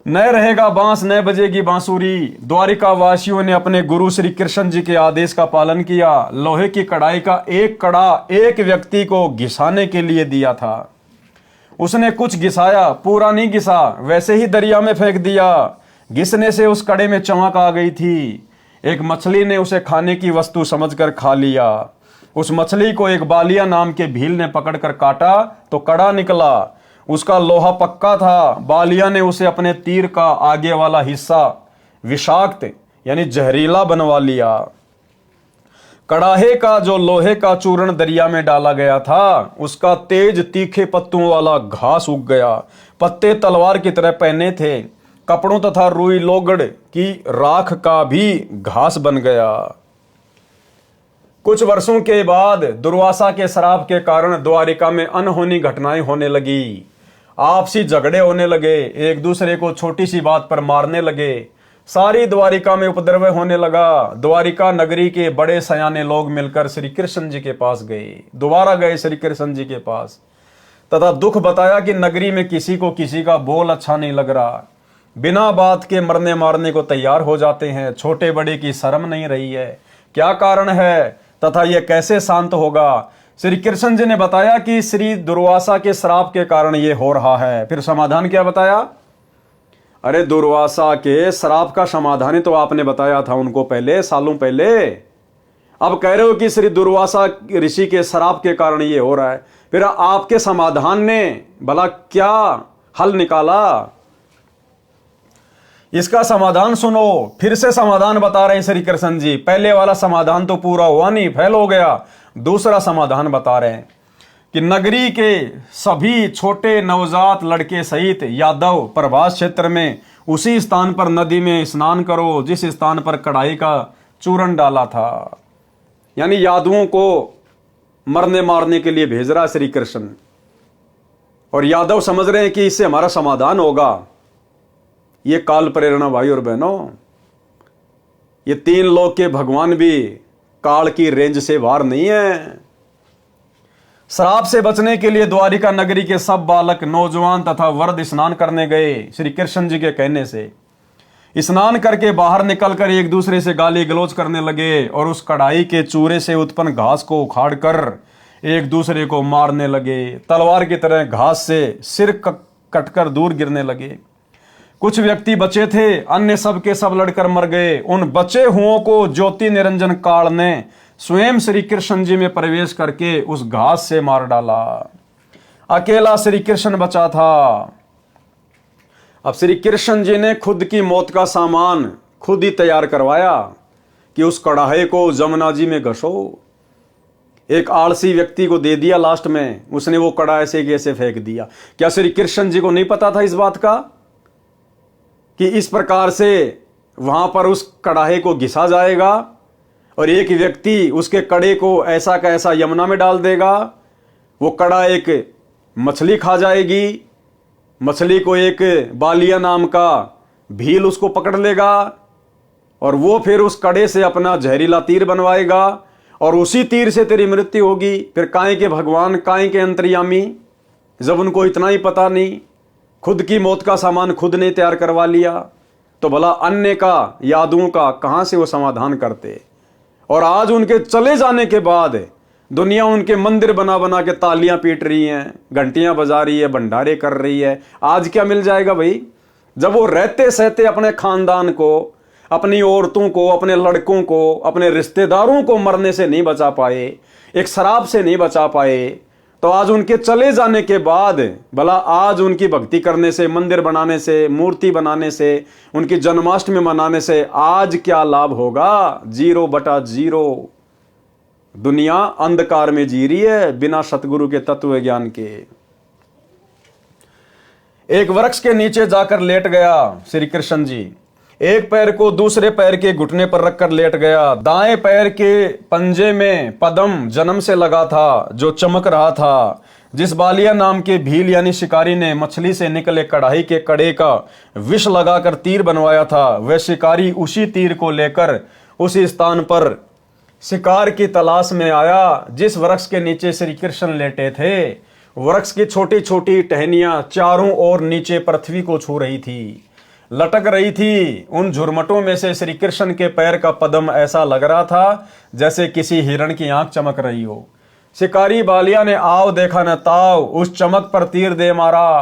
न रहेगा बांस न बजेगी बांसुरी। द्वारिका वासियों ने अपने गुरु श्री कृष्ण जी के आदेश का पालन किया। लोहे की कढ़ाई का एक कड़ा एक व्यक्ति को घिसाने के लिए दिया था, उसने कुछ घिसाया, पूरा नहीं घिसा, वैसे ही दरिया में फेंक दिया। घिसने से उस कड़े में चमक आ गई थी। एक मछली ने उसे खाने की वस्तु समझकर खा लिया। उस मछली को एक बालिया नाम के भील ने पकड़कर काटा तो कड़ा निकला, उसका लोहा पक्का था। बालिया ने उसे अपने तीर का आगे वाला हिस्सा विषाक्त यानी जहरीला बनवा लिया। कड़ाहे का जो लोहे का चूर्ण दरिया में डाला गया था, उसका तेज तीखे पत्तों वाला घास उग गया। पत्ते तलवार की तरह पहने थे। कपड़ों तथा रुई लोगड़ की राख का भी घास बन गया। कुछ वर्षों के बाद दुर्वासा के श्राप के कारण द्वारिका में अनहोनी घटनाएं होने लगी। आपसी झगड़े होने लगे, एक दूसरे को छोटी सी बात पर मारने लगे। सारी द्वारिका में उपद्रव होने लगा। द्वारिका नगरी के बड़े सयाने लोग मिलकर श्री कृष्ण जी के पास गए, दोबारा गए श्री कृष्ण जी के पास, तथा दुख बताया कि नगरी में किसी को किसी का बोल अच्छा नहीं लग रहा। बिना बात के मरने मारने को तैयार हो जाते हैं। छोटे बड़े की शर्म नहीं रही है, क्या कारण है तथा यह कैसे शांत होगा। श्री कृष्ण जी ने बताया कि श्री दुर्वासा के श्राप के कारण यह हो रहा है। फिर समाधान क्या बताया, अरे दुर्वासा के श्राप का समाधान ही तो आपने बताया था उनको पहले, सालों पहले। अब कह रहे हो कि श्री दुर्वासा ऋषि के श्राप के कारण ये हो रहा है। फिर आपके समाधान ने भला क्या हल निकाला, इसका समाधान सुनो। फिर से समाधान बता रहे श्री कृष्ण जी। पहले वाला समाधान तो पूरा हुआ नहीं, फेल हो गया। दूसरा समाधान बता रहे हैं कि नगरी के सभी छोटे नवजात लड़के सहित यादव प्रभास क्षेत्र में उसी स्थान पर नदी में स्नान करो जिस स्थान पर कढ़ाई का चूर्ण डाला था। यानी यादवों को मरने मारने के लिए भेज रहा श्री कृष्ण। और यादव समझ रहे हैं कि इससे हमारा समाधान होगा। ये काल प्रेरणा भाई और बहनों, ये 3 लोक के भगवान भी काल की रेंज से बाहर नहीं है। श्राप से बचने के लिए द्वारिका नगरी के सब बालक, नौजवान तथा वृद्ध स्नान करने गए। श्री कृष्ण जी के कहने से स्नान करके बाहर निकलकर एक दूसरे से गाली गलौज करने लगे और उस कढ़ाई के चूरे से उत्पन्न घास को उखाड़कर एक दूसरे को मारने लगे। तलवार की तरह घास से सिर कटकर दूर गिरने लगे। कुछ व्यक्ति बचे थे, अन्य सब के सब लड़कर मर गए। उन बचे हुओं को ज्योति निरंजन काल ने स्वयं श्री कृष्ण जी में प्रवेश करके उस घास से मार डाला। अकेला श्री कृष्ण बचा था। अब श्री कृष्ण जी ने खुद की मौत का सामान खुद ही तैयार करवाया कि उस कढ़ाई को जमुना जी में घसो। एक आलसी व्यक्ति को दे दिया, लास्ट में उसने वो कढ़ाई से कैसे फेंक दिया। क्या श्री कृष्ण जी को नहीं पता था इस बात का कि इस प्रकार से वहां पर उस कढ़ाई को घिसा जाएगा और एक व्यक्ति उसके कड़े को ऐसा का ऐसा यमुना में डाल देगा, वो कड़ा एक मछली खा जाएगी, मछली को एक बालिया नाम का भील उसको पकड़ लेगा और वो फिर उस कड़े से अपना जहरीला तीर बनवाएगा और उसी तीर से तेरी मृत्यु होगी। फिर काहे के भगवान, काहे के अंतर्यामी, जब उनको इतना ही पता नहीं, खुद की मौत का सामान खुद ने तैयार करवा लिया, तो भला अन्य का, यादुओं का कहां से वो समाधान करते। और आज उनके चले जाने के बाद दुनिया उनके मंदिर बना बना के तालियां पीट रही हैं, घंटियां बजा रही है, भंडारे कर रही है। आज क्या मिल जाएगा भाई, जब वो रहते सहते अपने खानदान को, अपनी औरतों को, अपने लड़कों को, अपने रिश्तेदारों को मरने से नहीं बचा पाए, एक शराब से नहीं बचा पाए, तो आज उनके चले जाने के बाद भला आज उनकी भक्ति करने से, मंदिर बनाने से, मूर्ति बनाने से, उनकी जन्माष्टमी मनाने से आज क्या लाभ होगा। 0/0। दुनिया अंधकार में जी रही है बिना सतगुरु के तत्व ज्ञान के। एक वृक्ष के नीचे जाकर लेट गया श्री कृष्ण जी। एक पैर को दूसरे पैर के घुटने पर रखकर लेट गया। दाएं पैर के पंजे में पद्म जन्म से लगा था जो चमक रहा था। जिस बालिया नाम के भील यानी शिकारी ने मछली से निकले कढ़ाई के कड़े का विष लगाकर तीर बनवाया था, वह शिकारी उसी तीर को लेकर उसी स्थान पर शिकार की तलाश में आया जिस वृक्ष के नीचे श्री कृष्ण लेटे थे। वृक्ष की छोटी छोटी टहनियां चारों ओर नीचे पृथ्वी को छू रही थी, लटक रही थी। उन झुरमटों में से श्री कृष्ण के पैर का पद्म ऐसा लग रहा था जैसे किसी हिरण की आंख चमक रही हो। शिकारी बालिया ने आव देखा न ताव, उस चमक पर तीर दे मारा।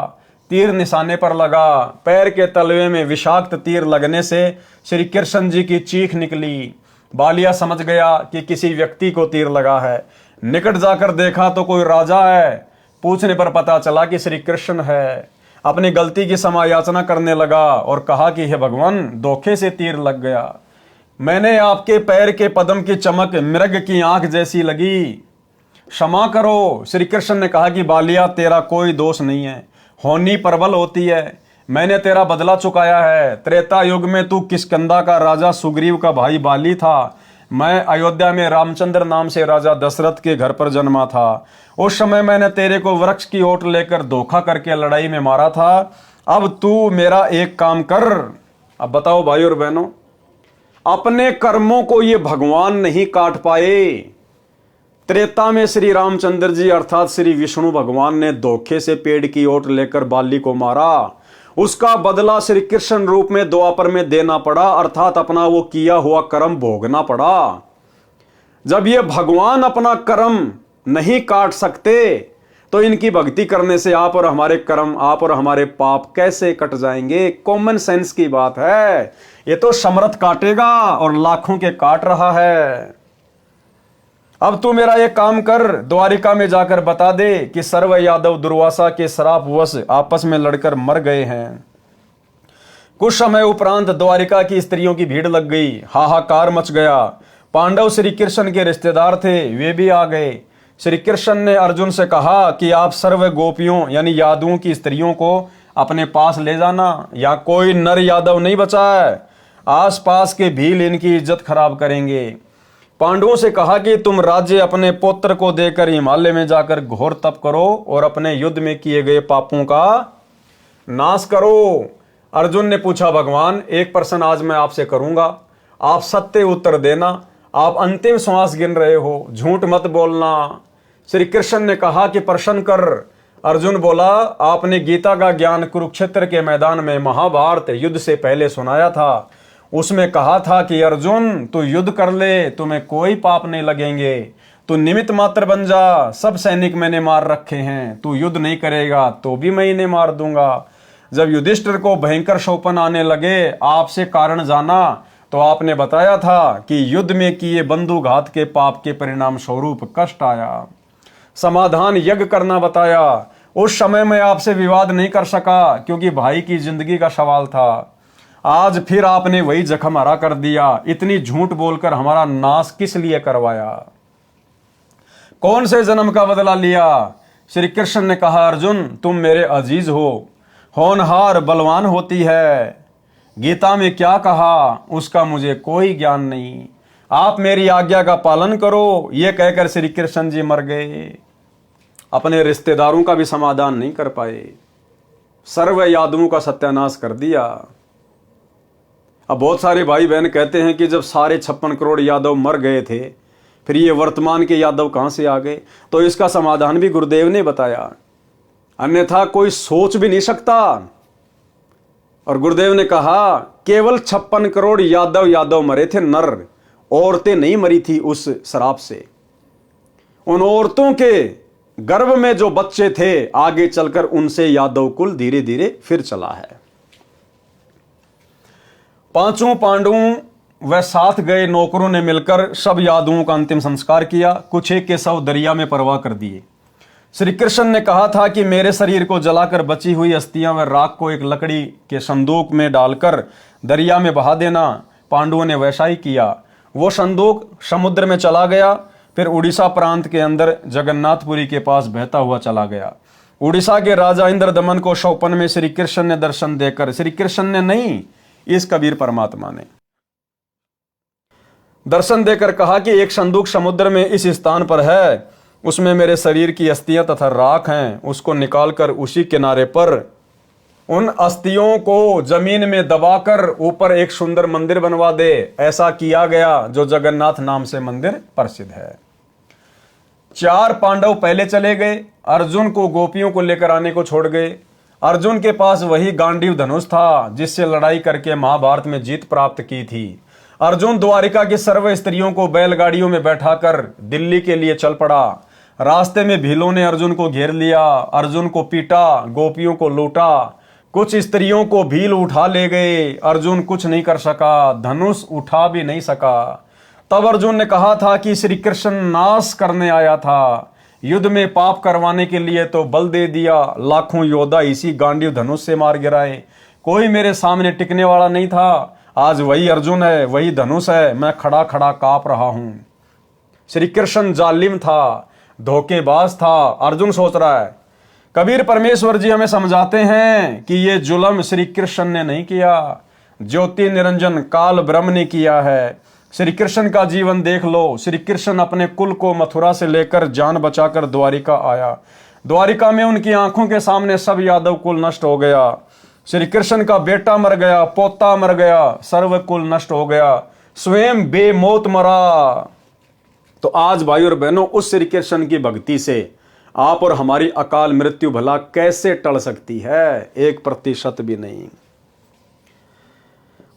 तीर निशाने पर लगा। पैर के तलवे में विषाक्त तीर लगने से श्री कृष्ण जी की चीख निकली। बालिया समझ गया कि किसी व्यक्ति को तीर लगा है। निकट जाकर देखा तो कोई राजा है। पूछने पर पता चला कि श्री कृष्ण है। अपनी गलती की क्षमा याचना करने लगा और कहा कि हे भगवान, धोखे से तीर लग गया। मैंने आपके पैर के पद्म की चमक मृग की आंख जैसी लगी, क्षमा करो। श्री कृष्ण ने कहा कि बालिया, तेरा कोई दोष नहीं है, होनी प्रबल होती है। मैंने तेरा बदला चुकाया है। त्रेता युग में तू किष्किंधा का राजा सुग्रीव का भाई बाली था। मैं अयोध्या में रामचंद्र नाम से राजा दशरथ के घर पर जन्मा था। उस समय मैंने तेरे को वृक्ष की ओट लेकर धोखा करके लड़ाई में मारा था। अब तू मेरा एक काम कर। अब बताओ भाई और बहनों, अपने कर्मों को ये भगवान नहीं काट पाए। त्रेता में श्री रामचंद्र जी अर्थात श्री विष्णु भगवान ने धोखे से पेड़ की ओट लेकर बाली को मारा। उसका बदला श्री कृष्ण रूप में द्वापर में देना पड़ा, अर्थात अपना वो किया हुआ कर्म भोगना पड़ा। जब ये भगवान अपना कर्म नहीं काट सकते तो इनकी भक्ति करने से आप और हमारे कर्म, आप और हमारे पाप कैसे कट जाएंगे। कॉमन सेंस की बात है। ये तो समर्थ काटेगा और लाखों के काट रहा है। अब तू मेरा एक काम कर, द्वारिका में जाकर बता दे कि सर्व यादव दुर्वासा के श्रापवश आपस में लड़कर मर गए हैं। कुछ समय उपरांत द्वारिका की स्त्रियों की भीड़ लग गई, हाहाकार मच गया। पांडव श्री कृष्ण के रिश्तेदार थे, वे भी आ गए। श्री कृष्ण ने अर्जुन से कहा कि आप सर्व गोपियों यानी यादवों की स्त्रियों को अपने पास ले जाना, या कोई नर यादव नहीं बचा है। आसपास के भील इनकी इज्जत खराब करेंगे। पांडवों से कहा कि तुम राज्य अपने पुत्र को देकर हिमालय में जाकर घोर तप करो और अपने युद्ध में किए गए पापों का नाश करो। अर्जुन ने पूछा, भगवान एक प्रश्न आज मैं आपसे करूंगा, आप सत्य उत्तर देना। आप अंतिम श्वास गिन रहे हो, झूठ मत बोलना। श्री कृष्ण ने कहा कि प्रश्न कर। अर्जुन बोला, आपने गीता का ज्ञान कुरुक्षेत्र के मैदान में महाभारत युद्ध से पहले सुनाया था। उसमें कहा था कि अर्जुन तू युद्ध कर ले, तुम्हें कोई पाप नहीं लगेंगे, तू निमित्त मात्र बन जा, सब सैनिक मैंने मार रखे हैं, तू युद्ध नहीं करेगा तो भी मैं इन्हें मार दूंगा। जब युधिष्ठिर को भयंकर शोपन आने लगे, आपसे कारण जाना तो आपने बताया था कि युद्ध में किए बंधुघात के पाप के परिणाम स्वरूप कष्ट आया। समाधान यज्ञ करना बताया। उस समय मैं आपसे विवाद नहीं कर सका क्योंकि भाई की जिंदगी का सवाल था। आज फिर आपने वही जख्म हरा कर दिया। इतनी झूठ बोलकर हमारा नाश किस लिए करवाया? कौन से जन्म का बदला लिया? श्री कृष्ण ने कहा, अर्जुन तुम मेरे अजीज हो, होनहार बलवान होती है। गीता में क्या कहा उसका मुझे कोई ज्ञान नहीं, आप मेरी आज्ञा का पालन करो। ये कहकर श्री कृष्ण जी मर गए। अपने रिश्तेदारों का भी समाधान नहीं कर पाए, सर्व यादवों का सत्यानाश कर दिया। अब बहुत सारे भाई बहन कहते हैं कि जब सारे 56 करोड़ यादव मर गए थे, फिर ये वर्तमान के यादव कहां से आ गए? तो इसका समाधान भी गुरुदेव ने बताया, अन्यथा कोई सोच भी नहीं सकता। और गुरुदेव ने कहा केवल 56 करोड़ यादव मरे थे नर, औरतें नहीं मरी थी उस शराब से। उन औरतों के गर्भ में जो बच्चे थे, आगे चलकर उनसे यादव कुल धीरे धीरे फिर चला है। पांचों पांडवों व साथ गए नौकरों ने मिलकर सब यादवों का अंतिम संस्कार किया। कुछ एक के शव दरिया में परवाह कर दिए। श्री कृष्ण ने कहा था कि मेरे शरीर को जलाकर बची हुई अस्थियां व राख को एक लकड़ी के संदूक में डालकर दरिया में बहा देना। पांडवों ने वैसा ही किया। वो संदूक समुद्र में चला गया, फिर उड़ीसा प्रांत के अंदर जगन्नाथपुरी के पास बहता हुआ चला गया। उड़ीसा के राजा इंद्रदमन को शौपन में श्री कृष्ण ने दर्शन देकर, श्री कृष्ण ने नहीं, इस कबीर परमात्मा ने दर्शन देकर कहा कि एक संदूक समुद्र में इस स्थान पर है, उसमें मेरे शरीर की अस्थियां तथा राख हैं, उसको निकालकर उसी किनारे पर उन अस्थियों को जमीन में दबाकर ऊपर एक सुंदर मंदिर बनवा दे। ऐसा किया गया, जो जगन्नाथ नाम से मंदिर प्रसिद्ध है। 4 पांडव पहले चले गए, अर्जुन को गोपियों को लेकर आने को छोड़ गए। अर्जुन के पास वही गांडीव धनुष था जिससे लड़ाई करके महाभारत में जीत प्राप्त की थी। अर्जुन द्वारिका की सर्व स्त्रियों को बैलगाड़ियों में बैठाकर दिल्ली के लिए चल पड़ा। रास्ते में भीलों ने अर्जुन को घेर लिया, अर्जुन को पीटा, गोपियों को लूटा, कुछ स्त्रियों को भील उठा ले गए। अर्जुन कुछ नहीं कर सका, धनुष उठा भी नहीं सका। तब अर्जुन ने कहा था कि श्री कृष्ण नाश करने आया था, युद्ध में पाप करवाने के लिए तो बल दे दिया। लाखों योद्धा इसी गांडीव धनुष से मार गिराए, कोई मेरे सामने टिकने वाला नहीं था। आज वही अर्जुन है, वही धनुष है, मैं खड़ा खड़ा कांप रहा हूं। श्री कृष्ण जालिम था, धोखेबाज था, अर्जुन सोच रहा है। कबीर परमेश्वर जी हमें समझाते हैं कि ये जुल्म श्री कृष्ण ने नहीं किया, ज्योति निरंजन काल ब्रह्म ने किया है। श्री कृष्ण का जीवन देख लो। श्री कृष्ण अपने कुल को मथुरा से लेकर जान बचाकर द्वारिका आया। द्वारिका में उनकी आंखों के सामने सब यादव कुल नष्ट हो गया। श्री कृष्ण का बेटा मर गया, पोता मर गया, सर्व कुल नष्ट हो गया, स्वयं बेमौत मरा। तो आज भाई और बहनों, उस श्री कृष्ण की भक्ति से आप और हमारी अकाल मृत्यु भला कैसे टल सकती है? 1% भी नहीं।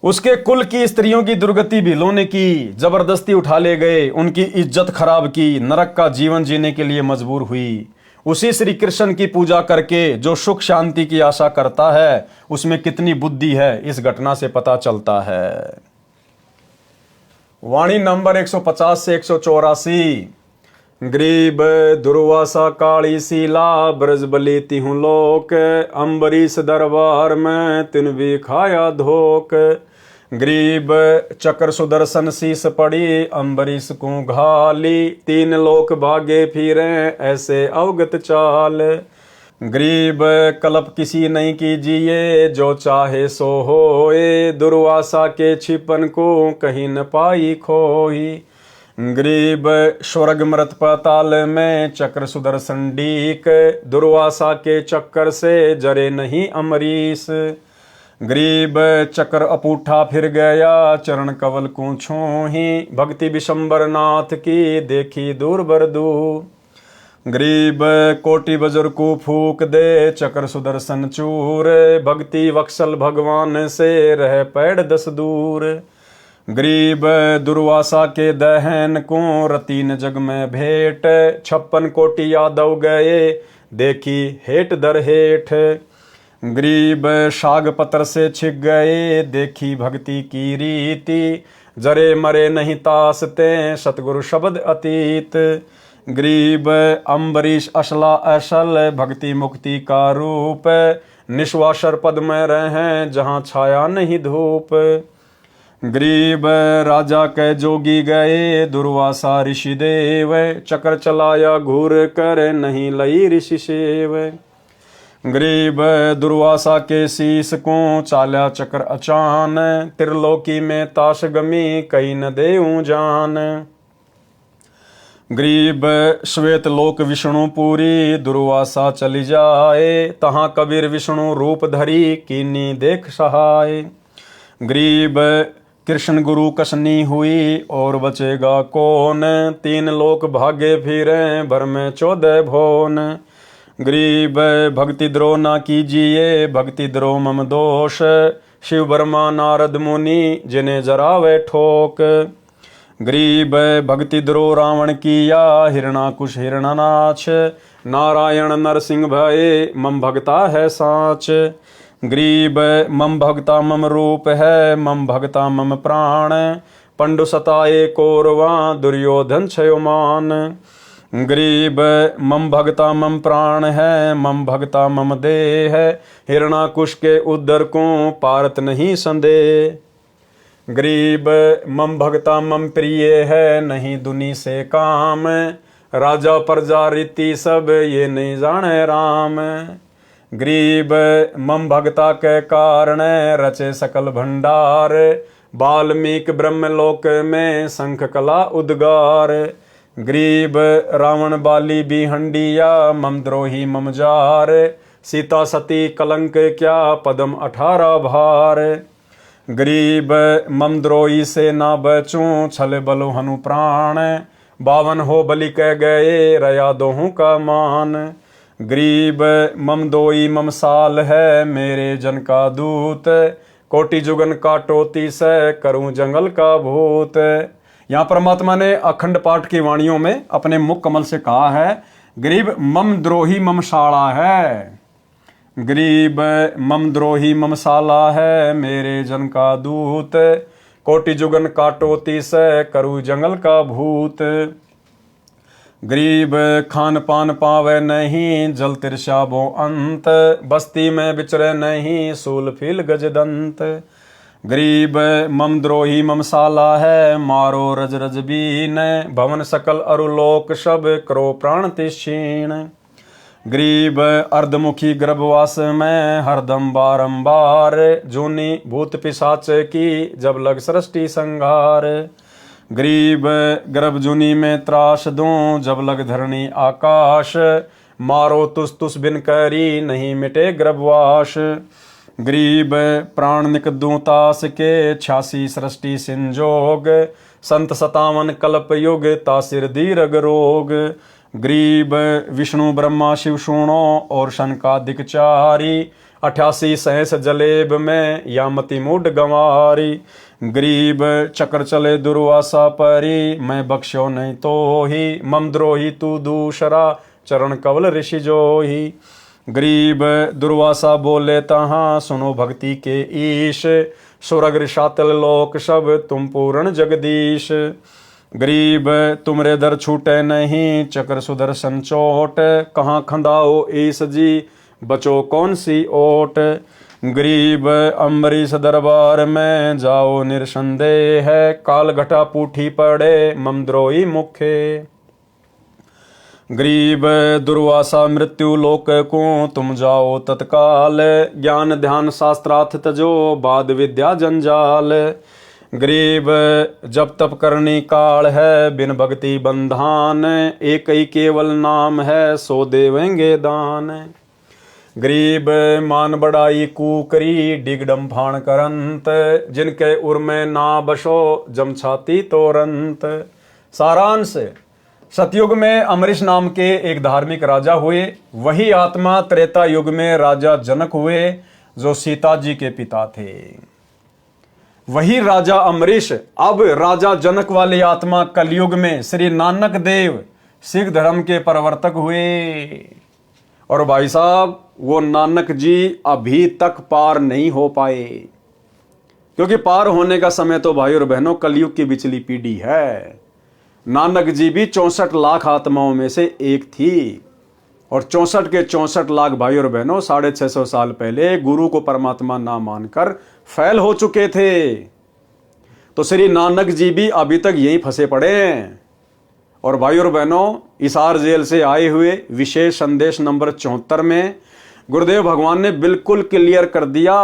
उसके कुल की स्त्रियों की दुर्गति भीलों ने की, जबरदस्ती उठा ले गए, उनकी इज्जत खराब की, नरक का जीवन जीने के लिए मजबूर हुई। उसी श्री कृष्ण की पूजा करके जो सुख शांति की आशा करता है, उसमें कितनी बुद्धि है, इस घटना से पता चलता है। वाणी नंबर 150 से 184। ग्रीब दुर्वासा काली सीला, ब्रजबली तिहु लोक, अम्बरीश दरबार में तिन भी खाया धोक। ग्रीब चक्र सुदर्शन शीस पड़ी, अम्बरीश को घाली, 3 लोक भागे फिरे ऐसे अवगत चाल। ग्रीब कलप किसी नहीं कीजिए, जो चाहे सो होए, दुर्वासा के छिपन को कहीं न पाई खोई। गरीब स्वर्ग मृत पाताल में चक्र सुदर्शन डीक, दुर्वासा के चक्कर से जरे नहीं अमरीश। गरीब चक्र अपूठा फिर गया चरण कवल को छूही, भक्ति विशंबर नाथ की देखी दूर बरदू। गरीब कोटि बजर को फूक दे चक्र सुदर्शन चूर, भक्ति वत्सल भगवान से रह पैड़ 10 दूर। गरीब दुर्वासा के दहन को रतीन जग में भेंट, 56 कोटि यादव गए देखी हेठ दर हेठ। गरीब शाग पत्र से छिक गए देखी भक्ति की रीति, जरे मरे नहीं तासते सतगुरु शब्द अतीत। गरीब अम्बरीश असला असल भक्ति मुक्ति का रूप, निश्वासर पद में रहे जहाँ छाया नहीं धूप। गरीब राजा के जोगी गए दुर्वासा ऋषि देव, चक्र चलाया घूर कर नहीं लई ऋषि सेव। गरीब दुर्वासा के शीस को चाल्या चक्र अचान, त्रिलोकी में ताश गमी कई न देऊं जान। गरीब श्वेत लोक विष्णु पूरी दुर्वासा चली जाए, तहाँ कबीर विष्णु रूप धरी कीनी देख सहाय। गरीब कृष्ण गुरु कसनी हुई और बचेगा कौन, 3 लोक भागे फिरे भर में 14 भुवन। गरीब भक्ति द्रोह ना कीजिए भक्ति द्रोह मम दोष, शिव ब्रह्मा नारद मुनि जिन्हें जरावे ठोक। गरीब भक्ति द्रोह रावण किया हिरणाकुश हिरणानाच, नारायण नरसिंह भये मम भगता है साच। गरीब मम भगता मम रूप है मम भगता मम प्राण, पंडु सताए कौरवा दुर्योधन क्षयमान। गरीब मम भगता मम प्राण है मम भगता मम देह, हिरणाकुश के उदर को पारत नहीं संदेह। गरीब मम भगता मम प्रिय है नहीं दुनी से काम, राजा प्रजा रीति सब ये नहीं जाने राम। गरीब मम भगता के कारण रचे सकल भंडार, वाल्मीकि ब्रह्मलोक में शंख कला उद्गार। गरीब रावण बाली भी हंडिया मम द्रोही मम जार, सीता सती कलंक क्या पदम 18 भार। गरीब मम द्रोही से ना बचूं छल बलो हनु प्राण, 52 हो बलि कह गए रया दोहूं का मान। गरीब मम दोई मम साल है मेरे जन का दूत, कोटि जुगन काटोती से करूं जंगल का भूत। यहाँ परमात्मा ने अखंड पाठ की वाणियों में अपने मुख कमल से कहा है, गरीब मम द्रोही मम साला है। गरीब मम द्रोही मम साला है मेरे जन का दूत, कोटि जुगन काटोती से करूं जंगल का भूत। गरीब खान पान पावे नहीं जल तिरशाबो अंत, बस्ती में बिचरे नहीं सूल फील गजदंत। गरीब मम द्रोही मम साला है मारो रज रज बीन, भवन सकल अरुलोक सब करो प्राण तिक्षीण। गरीब अर्धमुखी गर्भवास में हरदम बारंबार, जूनी भूत पिशाच की जब लग सृष्टि संहार। गरीब गर्भ जूनी में त्रास दूं जब लग धरणी आकाश, मारो तुस तुस बिन करी नहीं मिटे गर्भवास। गरीब प्राण निक दूं तास के 86 सृष्टि संजोग, संत 57 कल्प युग तासिर दीर्घ रोग। गरीब विष्णु ब्रह्मा शिव सुनो और शनकादिक चारी, 88 सहस जलेब में यामति मूड गंवारी। गरीब चक्र चले दुर्वासा परी, मैं बख्शो नहीं तो ही मम द्रोही तू दूसरा चरण कवल ऋषि जोही। गरीब दुर्वासा बोले तहाँ सुनो भक्ति के ईश, सुरग शातल लोक सब तुम पूर्ण जगदीश। गरीब तुमरे दर छूटे नहीं चक्र सुदर्शन चोट, कहाँ खंदाओ ईस जी बचो कौन सी ओट। गरीब अम्बरीश दरबार में जाओ निरसंदेह, काल घटा पूठी पड़े मम द्रोही मुखे। गरीब दुर्वासा मृत्यु लोक को तुम जाओ तत्काल, ज्ञान ध्यान शास्त्रार्थ तजो बाद विद्या जंजाल। गरीब जब तप करनी काल है, बिन भक्ति बंधान, एक ही केवल नाम है, सो देवेंगे दान। गरीब मान बड़ाई कूकरी, डिगडम फाण करंत, जिनके उर में ना बसो, जम छाती तोरंत। सारांश, सतयुग में अमरीश नाम के एक धार्मिक राजा हुए। वही आत्मा त्रेता युग में राजा जनक हुए, जो सीता जी के पिता थे। वही राजा अमरीश अब राजा जनक वाली आत्मा कलयुग में श्री नानक देव सिख धर्म के प्रवर्तक हुए। और भाई साहब, वो नानक जी अभी तक पार नहीं हो पाए, क्योंकि पार होने का समय तो भाई और बहनों कलयुग की बिचली पीढ़ी है। नानक जी भी 64 लाख आत्माओं में से एक थी, और 64 के 64 लाख भाई और बहनों 650 साल पहले गुरु को परमात्मा ना मानकर फैल हो चुके थे। तो श्री नानक जी भी अभी तक यहीं फंसे पड़े हैं। और भाई और बहनों, हिसार जेल से आए हुए विशेष संदेश नंबर 74 में गुरुदेव भगवान ने बिल्कुल क्लियर कर दिया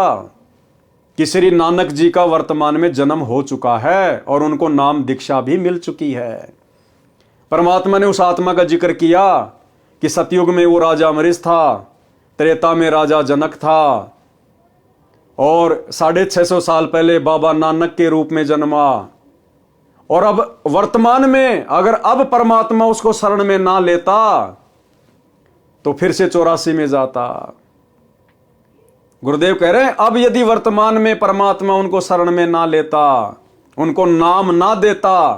कि श्री नानक जी का वर्तमान में जन्म हो चुका है और उनको नाम दीक्षा भी मिल चुकी है। परमात्मा ने उस आत्मा का जिक्र किया कि सतयुग में वो राजा अमरीश था, त्रेता में राजा जनक था, और 650 साल पहले बाबा नानक के रूप में जन्मा। और अब वर्तमान में अगर अब परमात्मा उसको शरण में ना लेता तो फिर से 84 में जाता। गुरुदेव कह रहे हैं अब यदि वर्तमान में परमात्मा उनको शरण में ना लेता, उनको नाम ना देता,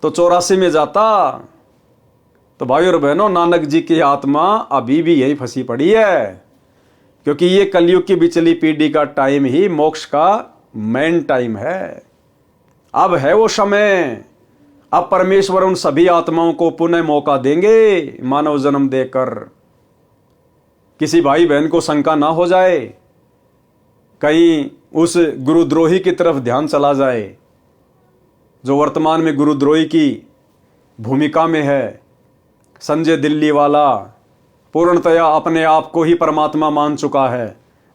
तो 84 में जाता। तो भाई और बहनों, नानक जी की आत्मा अभी भी यही फंसी पड़ी है, क्योंकि ये कलयुग की बिचली पीढ़ी का टाइम ही मोक्ष का मेन टाइम है। अब है वो समय, अब परमेश्वर उन सभी आत्माओं को पुनः मौका देंगे मानव जन्म देकर। किसी भाई बहन को शंका ना हो जाए, कहीं उस गुरुद्रोही की तरफ ध्यान चला जाए जो वर्तमान में गुरुद्रोही की भूमिका में है। संजय दिल्ली वाला पूर्णतया अपने आप को ही परमात्मा मान चुका है,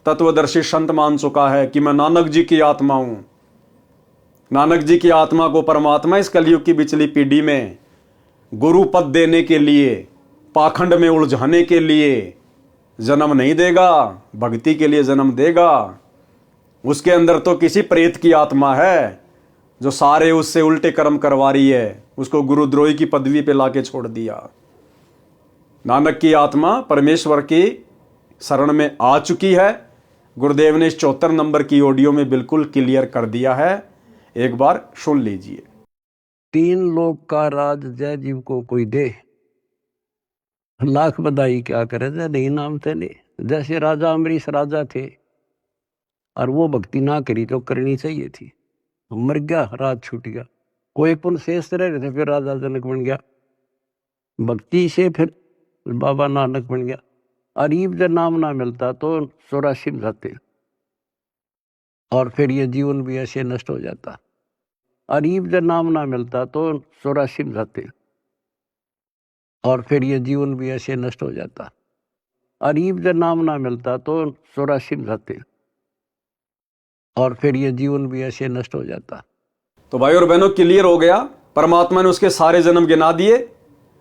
तत्वदर्शी संत मान चुका है कि मैं नानक जी की आत्मा हूं। नानक जी की आत्मा को परमात्मा इस कलयुग की बिचली पीढ़ी में गुरु पद देने के लिए, पाखंड में उलझाने के लिए जन्म नहीं देगा, भक्ति के लिए जन्म देगा। उसके अंदर तो किसी प्रेत की आत्मा है जो सारे उससे उल्टे कर्म करवा रही है, उसको गुरुद्रोही की पदवी पे लाके छोड़ दिया। नानक की आत्मा परमेश्वर की शरण में आ चुकी है। गुरुदेव ने इस 74 नंबर की ऑडियो में बिल्कुल क्लियर कर दिया है, एक बार सुन लीजिए। 3 लोक का राज जय जीव को कोई दे, लाख बधाई क्या करे जय नहीं नाम ते ले। जैसे राजा अमरीश राजा थे और वो भक्ति ना करी तो करनी चाहिए थी, मर गया, राज छूट गया। कोई पुण्य शेष रह रहे थे, फिर राजा जनक बन गया। भक्ति से फिर बाबा नानक बन गया। अरीब जब नाम ना मिलता तो 84 में जाते, और फिर ये जीवन भी ऐसे नष्ट हो जाता। अरीब जब नाम ना मिलता तो 84 में जाते, और फिर ये जीवन भी ऐसे नष्ट हो जाता। अरीब जब नाम ना मिलता तो 84 में जाते, और फिर ये जीवन भी ऐसे नष्ट हो जाता। तो भाई और बहनों, क्लियर हो गया। परमात्मा ने उसके सारे जन्म गिना दिए,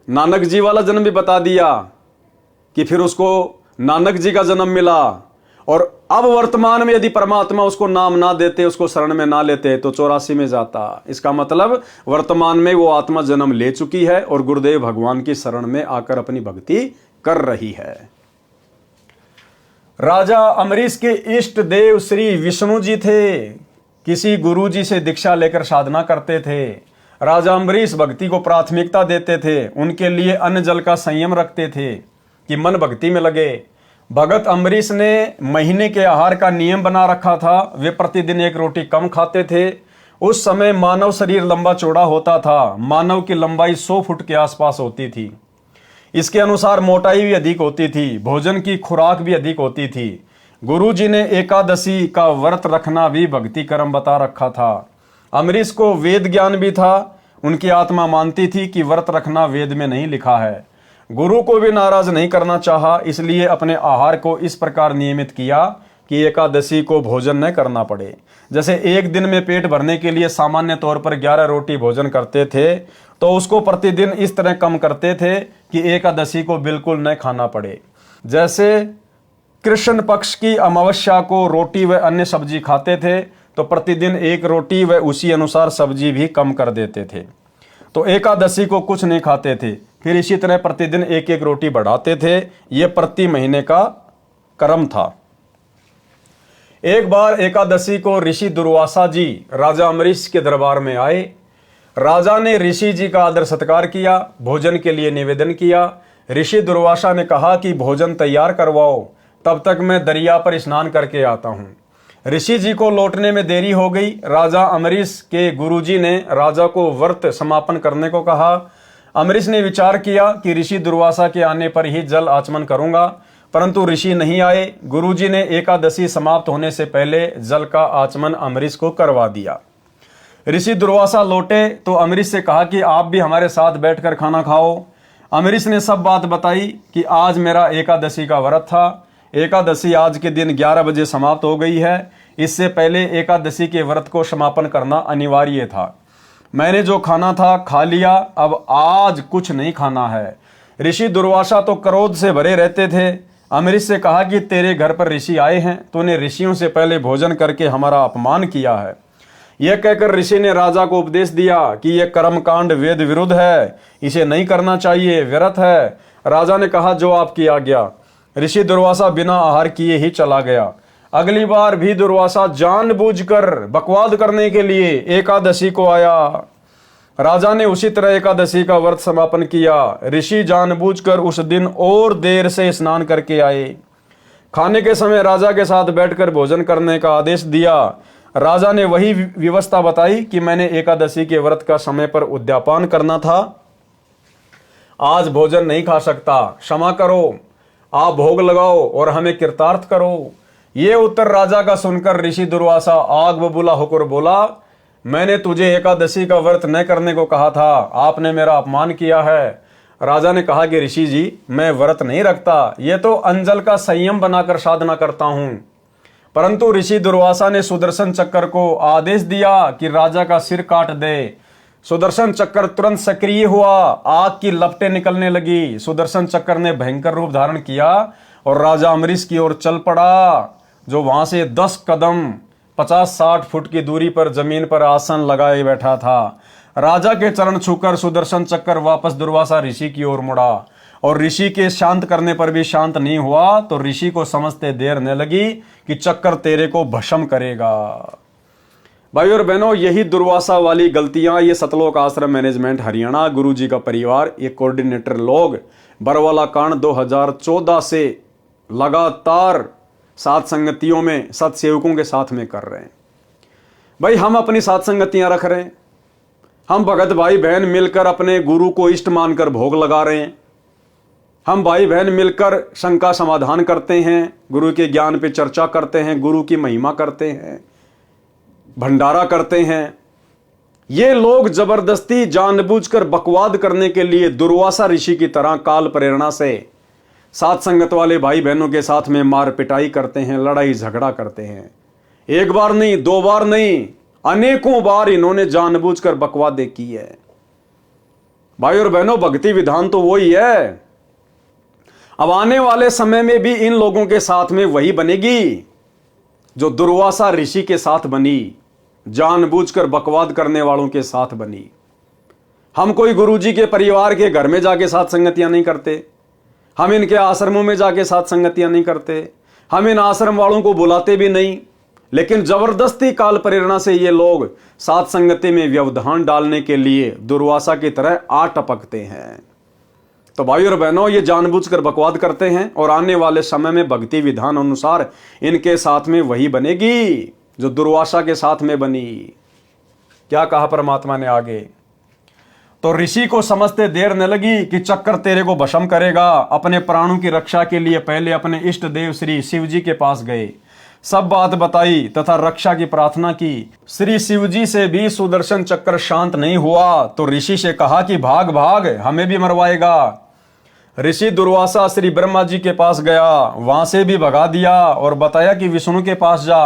नानक जी वाला जन्म भी बता दिया कि फिर उसको नानक जी का जन्म मिला। और अब वर्तमान में यदि परमात्मा उसको नाम ना देते, उसको शरण में ना लेते, तो 84 में जाता। इसका मतलब वर्तमान में वो आत्मा जन्म ले चुकी है और गुरुदेव भगवान की शरण में आकर अपनी भक्ति कर रही है। राजा अमरीश के इष्ट देव श्री विष्णु जी थे, किसी गुरु जी से दीक्षा लेकर साधना करते थे। राजा अमरीश भक्ति को प्राथमिकता देते थे, उनके लिए अन्न जल का संयम रखते थे कि मन भक्ति में लगे। भगत अमरीश ने महीने के आहार का नियम बना रखा था, वे प्रतिदिन 1 रोटी कम खाते थे। उस समय मानव शरीर लंबा चौड़ा होता था, मानव की लंबाई 100 फुट के आसपास होती थी। इसके अनुसार मोटाई भी अधिक होती थी, भोजन की खुराक भी अधिक होती थी। गुरु जी ने एकादशी का व्रत रखना भी भक्ति कर्म बता रखा था। अमरीश को वेद ज्ञान भी था, उनकी आत्मा मानती थी कि व्रत रखना वेद में नहीं लिखा है। गुरु को भी नाराज नहीं करना चाहा, इसलिए अपने आहार को इस प्रकार नियमित किया कि एकादशी को भोजन न करना पड़े। जैसे एक दिन में पेट भरने के लिए सामान्य तौर पर 11 रोटी भोजन करते थे, तो उसको प्रतिदिन इस तरह कम करते थे कि एकादशी को बिल्कुल न खाना पड़े। जैसे कृष्ण पक्ष की अमावस्या को रोटी व अन्य सब्जी खाते थे, तो प्रतिदिन 1 रोटी व उसी अनुसार सब्जी भी कम कर देते थे। तो एकादशी को कुछ नहीं खाते थे, फिर इसी तरह प्रतिदिन 1-1 रोटी बढ़ाते थे। यह प्रति महीने का क्रम था। एक बार एकादशी को ऋषि दुर्वासा जी राजा अम्बरीश के दरबार में आए। राजा ने ऋषि जी का आदर सत्कार किया, भोजन के लिए निवेदन किया। ऋषि दुर्वासा ने कहा कि भोजन तैयार करवाओ, तब तक मैं दरिया पर स्नान करके आता हूँ। ऋषि जी को लौटने में देरी हो गई। राजा अम्बरीश के गुरुजी ने राजा को व्रत समापन करने को कहा। अम्बरीश ने विचार किया कि ऋषि दुर्वासा के आने पर ही जल आचमन करूंगा, परंतु ऋषि नहीं आए। गुरुजी ने एकादशी समाप्त होने से पहले जल का आचमन अम्बरीश को करवा दिया। ऋषि दुर्वासा लौटे तो अम्बरीश से कहा कि आप भी हमारे साथ बैठकर खाना खाओ। अम्बरीश ने सब बात बताई कि आज मेरा एकादशी का व्रत था। एकादशी आज के दिन 11 बजे समाप्त हो गई है। इससे पहले एकादशी के व्रत को समापन करना अनिवार्य था। मैंने जो खाना था खा लिया, अब आज कुछ नहीं खाना है। ऋषि दुर्वासा तो क्रोध से भरे रहते थे। अम्बरीश से कहा कि तेरे घर पर ऋषि आए हैं, तूने ऋषियों से पहले भोजन करके हमारा अपमान किया है। यह कहकर ऋषि ने राजा को उपदेश दिया कि यह कर्मकांड वेद विरुद्ध है, इसे नहीं करना चाहिए, व्यर्थ है। राजा ने कहा जो आपकी आज्ञा। ऋषि दुर्वासा बिना आहार किए ही चला गया। अगली बार भी दुर्वासा जानबूझकर बकवाद करने के लिए एकादशी को आया। राजा ने उसी तरह एकादशी का व्रत समापन किया। ऋषि जानबूझकर उस दिन और देर से स्नान करके आए। खाने के समय राजा के साथ बैठकर भोजन करने का आदेश दिया। राजा ने वही व्यवस्था बताई कि मैंने एकादशी के व्रत का समय पर उद्यापन करना था, आज भोजन नहीं खा सकता, क्षमा करो, आप भोग लगाओ और हमें कृतार्थ करो। ये उत्तर राजा का सुनकर ऋषि दुर्वासा आग बबूला होकर बोला, मैंने तुझे एकादशी का व्रत न करने को कहा था, आपने मेरा अपमान किया है। राजा ने कहा कि ऋषि जी, मैं व्रत नहीं रखता, ये तो अंजल का संयम बनाकर साधना करता हूं। परंतु ऋषि दुर्वासा ने सुदर्शन चक्र को आदेश दिया कि राजा का सिर काट दे। सुदर्शन चक्र तुरंत सक्रिय हुआ, आग की लपटें निकलने लगी। सुदर्शन चक्र ने भयंकर रूप धारण किया और राजा अम्बरीश की ओर चल पड़ा, जो वहां से 10 कदम 50-60 फुट की दूरी पर जमीन पर आसन लगाए बैठा था। राजा के चरण छूकर सुदर्शन चक्र वापस दुर्वासा ऋषि की ओर मुड़ा और ऋषि के शांत करने पर भी शांत नहीं हुआ, तो ऋषि को समझते देर न लगी कि चक्र तेरे को भस्म करेगा। भाई और बहनों, यही दुर्वासा वाली गलतियां ये सतलोक आश्रम मैनेजमेंट हरियाणा गुरुजी का परिवार, ये कोऑर्डिनेटर लोग बरवाला कांड 2014 से लगातार सात संगतियों में सत्सेवकों के साथ में कर रहे हैं। भाई हम अपनी सात संगतियां रख रहे हैं, हम भगत भाई बहन मिलकर अपने गुरु को इष्ट मानकर भोग लगा रहे हैं, हम भाई बहन मिलकर शंका समाधान करते हैं, गुरु के ज्ञान पे चर्चा करते हैं, गुरु की महिमा करते हैं, भंडारा करते हैं। ये लोग जबरदस्ती जानबूझकर बकवाद करने के लिए दुर्वासा ऋषि की तरह काल प्रेरणा से सात संगत वाले भाई बहनों के साथ में मार पिटाई करते हैं, लड़ाई झगड़ा करते हैं। एक बार नहीं, 2 बार नहीं, अनेकों बार इन्होंने जानबूझकर बकवादे की है। भाई और बहनों, भक्ति विधान तो वही है। अब आने वाले समय में भी इन लोगों के साथ में वही बनेगी जो दुर्वासा ऋषि के साथ बनी, जानबूझकर बकवाद करने वालों के साथ बनी। हम कोई गुरुजी के परिवार के घर में जाके साथ संगतियां नहीं करते, हम इनके आश्रमों में जाके साथ संगतियां नहीं करते, हम इन आश्रम वालों को बुलाते भी नहीं, लेकिन जबरदस्ती काल प्रेरणा से ये लोग साथ संगति में व्यवधान डालने के लिए दुर्वासा की तरह आ टपकते हैं। तो भाई और बहनों, ये जानबूझकर बकवाद करते हैं और आने वाले समय में भक्ति विधान अनुसार इनके साथ में वही बनेगी जो दुर्वासा के साथ में बनी। क्या कहा परमात्मा ने आगे? तो ऋषि को समझते देर न लगी कि चक्कर तेरे को भस्म करेगा। अपने प्राणों की रक्षा के लिए पहले अपने इष्ट देव श्री शिव जी के पास गए, सब बात बताई तथा रक्षा की प्रार्थना की। श्री शिव जी से भी सुदर्शन चक्र शांत नहीं हुआ, तो ऋषि से कहा कि भाग भाग, हमें भी मरवाएगा। ऋषि दुर्वासा श्री ब्रह्मा जी के पास गया, वहां से भी भगा दिया और बताया कि विष्णु के पास जा,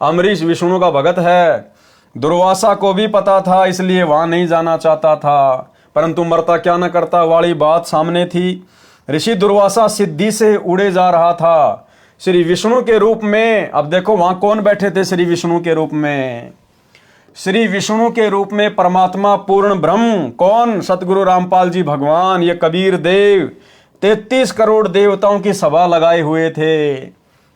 अम्बरीश विष्णु का भगत है। दुर्वासा को भी पता था, इसलिए वहां नहीं जाना चाहता था, परंतु मरता क्या न करता वाली बात सामने थी। ऋषि दुर्वासा सिद्धि से उड़े जा रहा था श्री विष्णु के रूप में। अब देखो वहां कौन बैठे थे श्री विष्णु के रूप में? श्री विष्णु के रूप में परमात्मा पूर्ण ब्रह्म, कौन? सतगुरु रामपाल जी भगवान, ये कबीर देव 33 करोड़ देवताओं की सभा लगाए हुए थे।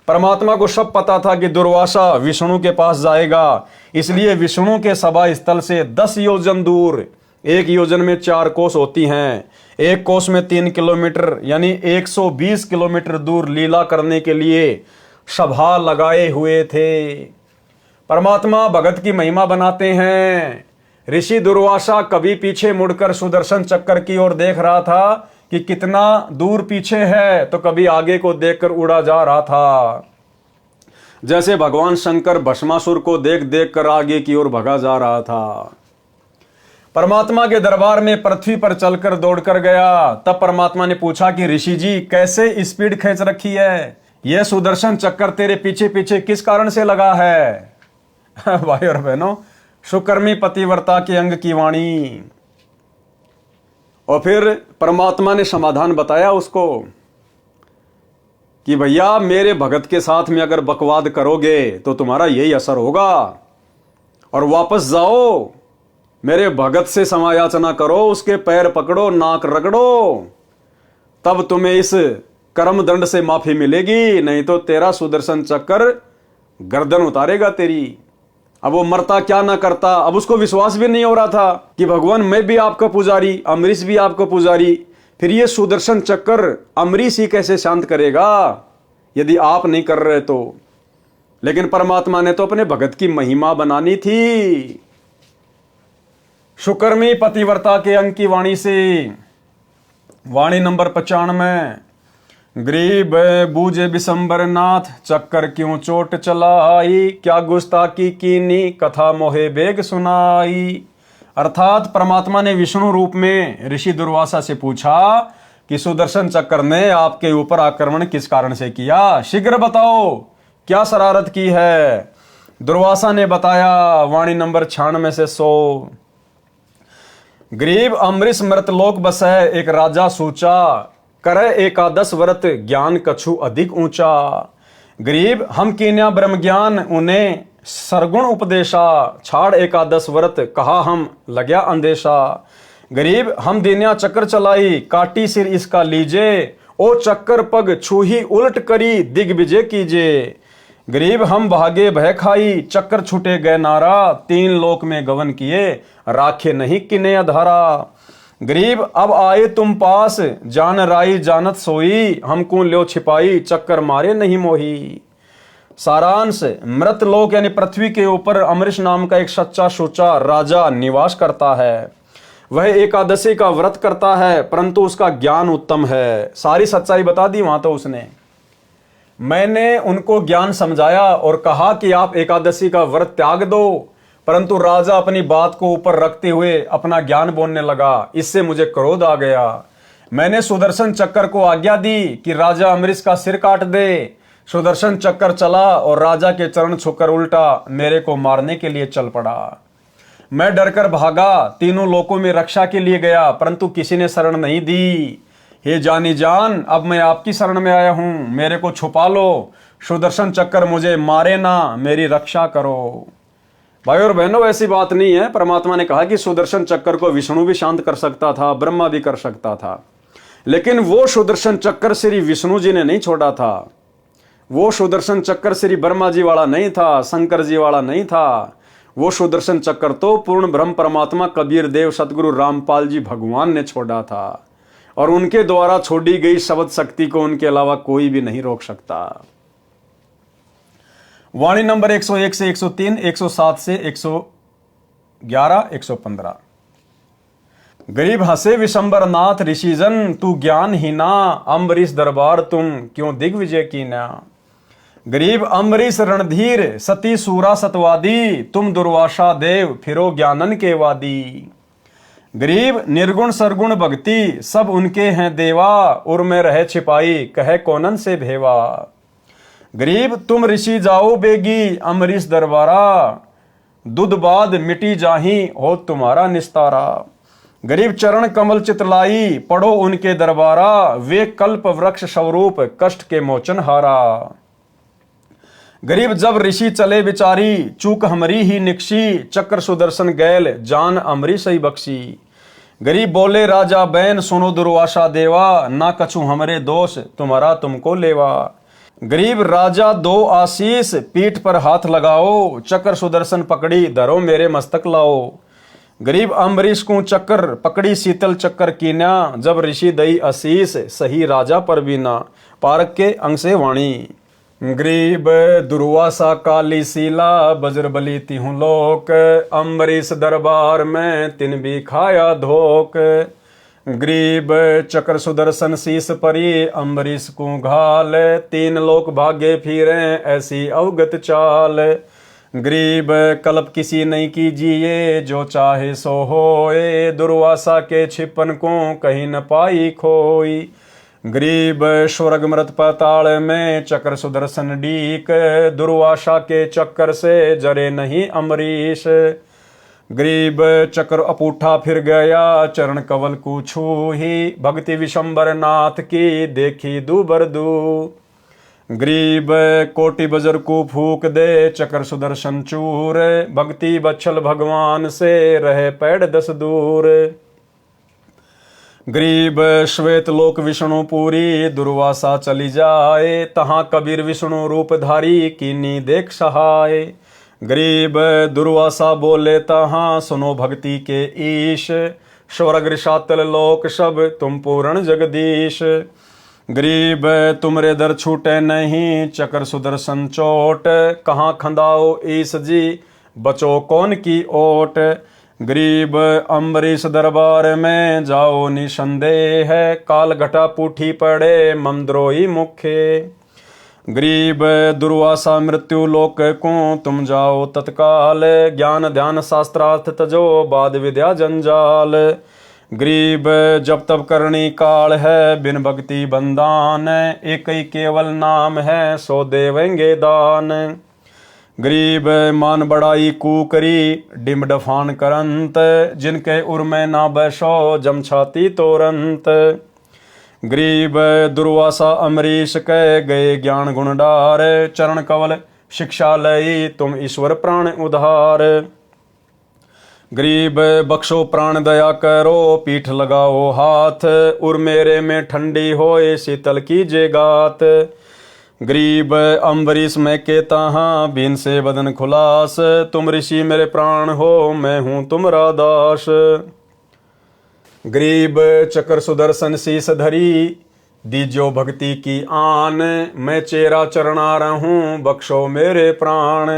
परमात्मा को सब पता था कि दुर्वासा विष्णु के पास जाएगा, इसलिए विष्णु के सभा स्थल से 10 योजन दूर, एक योजन में 4 कोस होती हैं, एक कोस में 3 किलोमीटर यानी 120 किलोमीटर दूर लीला करने के लिए सभा लगाए हुए थे। परमात्मा भगत की महिमा बनाते हैं। ऋषि दुर्वासा कभी पीछे मुड़कर सुदर्शन चक्कर की ओर देख रहा था कि कितना दूर पीछे है, तो कभी आगे को देखकर उड़ा जा रहा था। जैसे भगवान शंकर भस्मासुर को देख देख कर आगे की ओर भगा जा रहा था। परमात्मा के दरबार में पृथ्वी पर चलकर दौड़कर गया। तब परमात्मा ने पूछा कि ऋषि जी कैसे स्पीड खींच रखी है, यह सुदर्शन चक्कर तेरे पीछे पीछे किस कारण से लगा है? भाई और बहनों, सुकर्मी पतिव्रता के अंग की वाणी। और फिर परमात्मा ने समाधान बताया उसको कि भैया मेरे भगत के साथ में अगर बकवाद करोगे तो तुम्हारा यही असर होगा, और वापस जाओ, मेरे भगत से समायाचना करो, उसके पैर पकड़ो, नाक रगड़ो, तब तुम्हें इस कर्म दंड से माफी मिलेगी, नहीं तो तेरा सुदर्शन चक्कर गर्दन उतारेगा तेरी। अब वो मरता क्या ना करता, अब उसको विश्वास भी नहीं हो रहा था कि भगवान मैं भी आपका पुजारी, अम्बरीश भी आपका पुजारी, फिर ये सुदर्शन चक्कर अम्बरीश ही कैसे शांत करेगा यदि आप नहीं कर रहे तो। लेकिन परमात्मा ने तो अपने भगत की महिमा बनानी थी। सुकर्मी पतिव्रता के अंग की वाणी से, वाणी नंबर 95। गरीब बूझे बिशंबर नाथ, चक्कर क्यों चोट चलाई, क्या गुस्ताखी कीनी, कथा मोहे बेग सुनाई। अर्थात परमात्मा ने विष्णु रूप में ऋषि दुर्वासा से पूछा कि सुदर्शन चक्कर ने आपके ऊपर आक्रमण किस कारण से किया, शीघ्र बताओ क्या शरारत की है। दुर्वासा ने बताया, वाणी नंबर 96 से 100। गरीब अम्बरीश मृतलोक बसै, एक राजा सूचा, करे एकादश व्रत, ज्ञान कछु अधिक ऊंचा। गरीब हम कीन्या ब्रह्म ज्ञान, उन्हें सरगुण उपदेशा, छाड़ एकादश व्रत, कहा हम लग्या अंदेशा। गरीब हम दीन्या चक्कर चलाई, काटी सिर इसका लीजे, ओ चक्कर पग छूही उलट करी, दिग्विजय कीजे। गरीब हम भागे भय खाई, चक्कर छूटे गए नारा, 3 लोक में गवन किए, राखे नहीं किने अधारा। गरीब अब आए तुम पास, जान राई जानत सोई, हमको ल्यो छिपाई, चक्कर मारे नहीं मोही। सारांश, मृत लोक यानी पृथ्वी के ऊपर अम्बरीश नाम का एक सच्चा सोचा राजा निवास करता है। वह एकादशी का व्रत करता है, परंतु उसका ज्ञान उत्तम है। सारी सच्चाई बता दी वहां तो उसने। मैंने उनको ज्ञान समझाया और कहा कि आप एकादशी का व्रत त्याग दो, परंतु राजा अपनी बात को ऊपर रखते हुए अपना ज्ञान बोलने लगा। इससे मुझे क्रोध आ गया। मैंने सुदर्शन चक्कर को आज्ञा दी कि राजा अम्बरीश का सिर काट दे। सुदर्शन चक्कर चला और राजा के चरण छूकर उल्टा मेरे को मारने के लिए चल पड़ा। मैं डरकर भागा, तीनों लोकों में रक्षा के लिए गया, परंतु किसी ने शरण नहीं दी। हे जानी जान, अब मैं आपकी शरण में आया हूं, मेरे को छुपा लो, सुदर्शन चक्कर मुझे मारे ना, मेरी रक्षा करो। भाई और बहनों, ऐसी बात नहीं है। परमात्मा ने कहा कि सुदर्शन चक्कर को विष्णु भी शांत कर सकता था, ब्रह्मा भी कर सकता था, लेकिन वो सुदर्शन चक्कर श्री विष्णु जी ने नहीं छोड़ा था। वो सुदर्शन चक्कर श्री ब्रह्मा जी वाला नहीं था, शंकर जी वाला नहीं था। वो सुदर्शन चक्कर तो पूर्ण ब्रह्म परमात्मा कबीर देव सतगुरु रामपाल जी भगवान ने छोड़ा था, और उनके द्वारा छोड़ी गई शब्द शक्ति को उनके अलावा कोई भी नहीं रोक सकता। वाणी नंबर 101 से 103, 107 से 111, 115। गरीब हंसे विशंबर नाथ, ऋषिजन तू ज्ञान ही ना, अम्बरीश दरबार तुम क्यों दिग्विजय की ना। गरीब अम्बरीश रणधीर, सती सूरा सतवादी, तुम दुर्वासा देव फिरो ज्ञानन के वादी। गरीब निर्गुण सरगुण भक्ति सब उनके हैं देवा, उर में रहे छिपाई कहे कोनन से भेवा। गरीब तुम ऋषि जाओ बेगी अमरीश दरबारा, दुध बाद मिटी जाही हो तुम्हारा निस्तारा। गरीब चरण कमल चितलाई पढ़ो उनके दरबारा, वे कल्प वृक्ष स्वरूप कष्ट के मोचन हारा। गरीब जब ऋषि चले विचारी चूक हमरी ही निकशी, चक्र सुदर्शन गैल जान अमरीश ही बख्शी। गरीब बोले राजा बैन सुनो दुर्वासा देवा, ना कछु हमरे दोष तुम्हारा तुमको लेवा। गरीब राजा दो आशीष पीठ पर हाथ लगाओ, चक्र सुदर्शन पकड़ी धरो मेरे मस्तक लाओ। गरीब अम्बरीश को चक्कर पकड़ी शीतल चक्कर कीन्या, जब ऋषि दई आशीष सही राजा पर बीना। पारक के अंग से वाणी। गरीब दुर्वासा काली सीला बजरबली तिहु लोक, अम्बरीश दरबार में तिन भी खाया धोक। गरीब चक्र सुदर्शन शीस परी अम्बरीश को घाल, तीन लोक भागे फिरे ऐसी अवगत चाल। गरीब कल्प किसी नहीं कीजिए जो चाहे सो होए, दुर्वासा के छिपन को कहीं न पाई खोई। गरीब स्वर्ग मृत पाताल में चक्र सुदर्शन डीक, दुर्वासा के चक्कर से जरे नहीं अमरीश। गरीब चक्र अपूठा फिर गया चरण कवल को छूही, भक्ति विशंबर नाथ की देखी दूबर दू। गरीब कोटि बजर को फूक दे चक्र सुदर्शन चूर, भक्ति बच्छल भगवान से रहे पैड़ 10 दूर। गरीब श्वेत लोक विष्णु पूरी दुर्वासा चली जाए, तहां कबीर विष्णु रूपधारी कीनी देख सहाय। गरीब दुर्वासा बोले तहां सुनो भक्ति के ईश, स्वर्ग ऋषातल लोक सब तुम पूर्ण जगदीश। गरीब तुमरे दर छूटे नहीं चक्र सुदर्शन चोट, कहाँ खंदाओ ईश जी बचो कौन की ओट। गरीब अम्बरीश दरबार में जाओ निसंदेह, काल घटा पूठी पड़े ममद्रोही मुखे। गरीब दुर्वासा मृत्यु लोक को तुम जाओ तत्काल, ज्ञान ध्यान शास्त्रार्थ तजो बाद विद्या जंजाल। गरीब जब तब करनी काल है बिन भक्ति बंदान, एक ही केवल नाम है सो देवेंगे दान। गरीब मान बड़ाई कूकरी डिम डफान करंत, जिनके उर में ना बैसो जम छाती तोरंत। गरीब दुर्वासा अमरीश कह गए ज्ञान गुण डार, चरण कवल शिक्षा लई तुम ईश्वर प्राण उधार। गरीब बख्शो प्राण दया करो पीठ लगाओ हाथ, उर मेरे में ठंडी होए शीतल कीजे गात। गरीब अम्बरीश में के तहाँ बीन से बदन खुलास, तुम ऋषि मेरे प्राण हो मैं हूँ तुमरा दास। गरीब चक्र सुदर्शन शीस धरी दीजो भक्ति की आन, मैं चेरा चरणा रहूं बख्शो मेरे प्राण।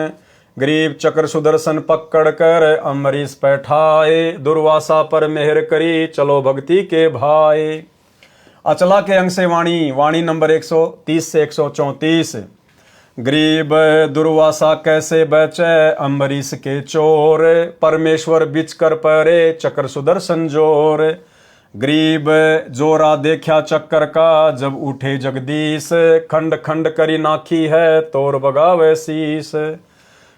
गरीब चक्र सुदर्शन पकड़ कर अम्बरीश बैठाए, दुर्वासा पर मेहर करी चलो भक्ति के भाई। अचला के अंग से वाणी। वाणी नंबर 130 से 134। गरीब दुर्वासा कैसे बचे अम्बरीश के चोर, परमेश्वर बिच कर परे चक्र सुदर्शन जोर। गरीब जोरा देखा चक्कर का जब उठे जगदीश, खंड खंड करी नाखी है तोर बगावे शीस।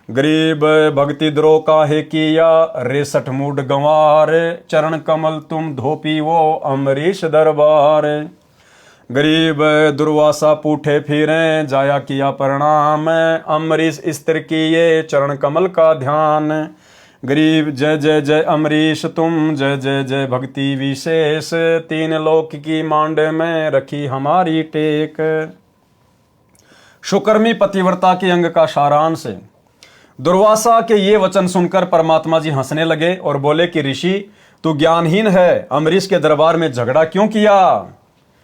गरीब भक्ति द्रोह काहे किया रेसठ मूड गंवार, चरण कमल तुम धोपी वो अम्बरीश दरबार। गरीब दुर्वासा पूठे फिरे जाया किया प्रणाम, अम्बरीश स्थिर किए चरण कमल का ध्यान। गरीब जय जय जय अम्बरीश तुम जय जय जय भक्ति विशेष, तीन लोक की मांड में रखी हमारी टेक। शुकर्मी पतिव्रता के अंग का सारांश। दुर्वासा के ये वचन सुनकर परमात्मा जी हंसने लगे और बोले कि ऋषि तू ज्ञानहीन है, अम्बरीश के दरबार में झगड़ा क्यों किया।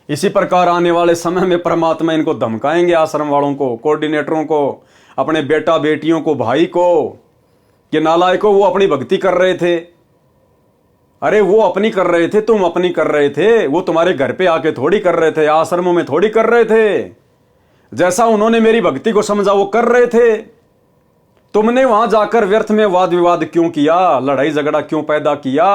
इसी प्रकार आने वाले समय में परमात्मा इनको धमकाएंगे, आश्रम वालों को, कोऑर्डिनेटरों को, अपने बेटा बेटियों को, भाई को, कि नालायकों वो अपनी भक्ति कर रहे थे। अरे वो अपनी कर रहे थे, तुम अपनी कर रहे थे, वो तुम्हारे घर पे आके थोड़ी कर रहे थे, आश्रमों में थोड़ी कर रहे थे। जैसा उन्होंने मेरी भक्ति को समझा वो कर रहे थे। तुमने वहां जाकर व्यर्थ में वाद विवाद क्यों किया, लड़ाई झगड़ा क्यों पैदा किया।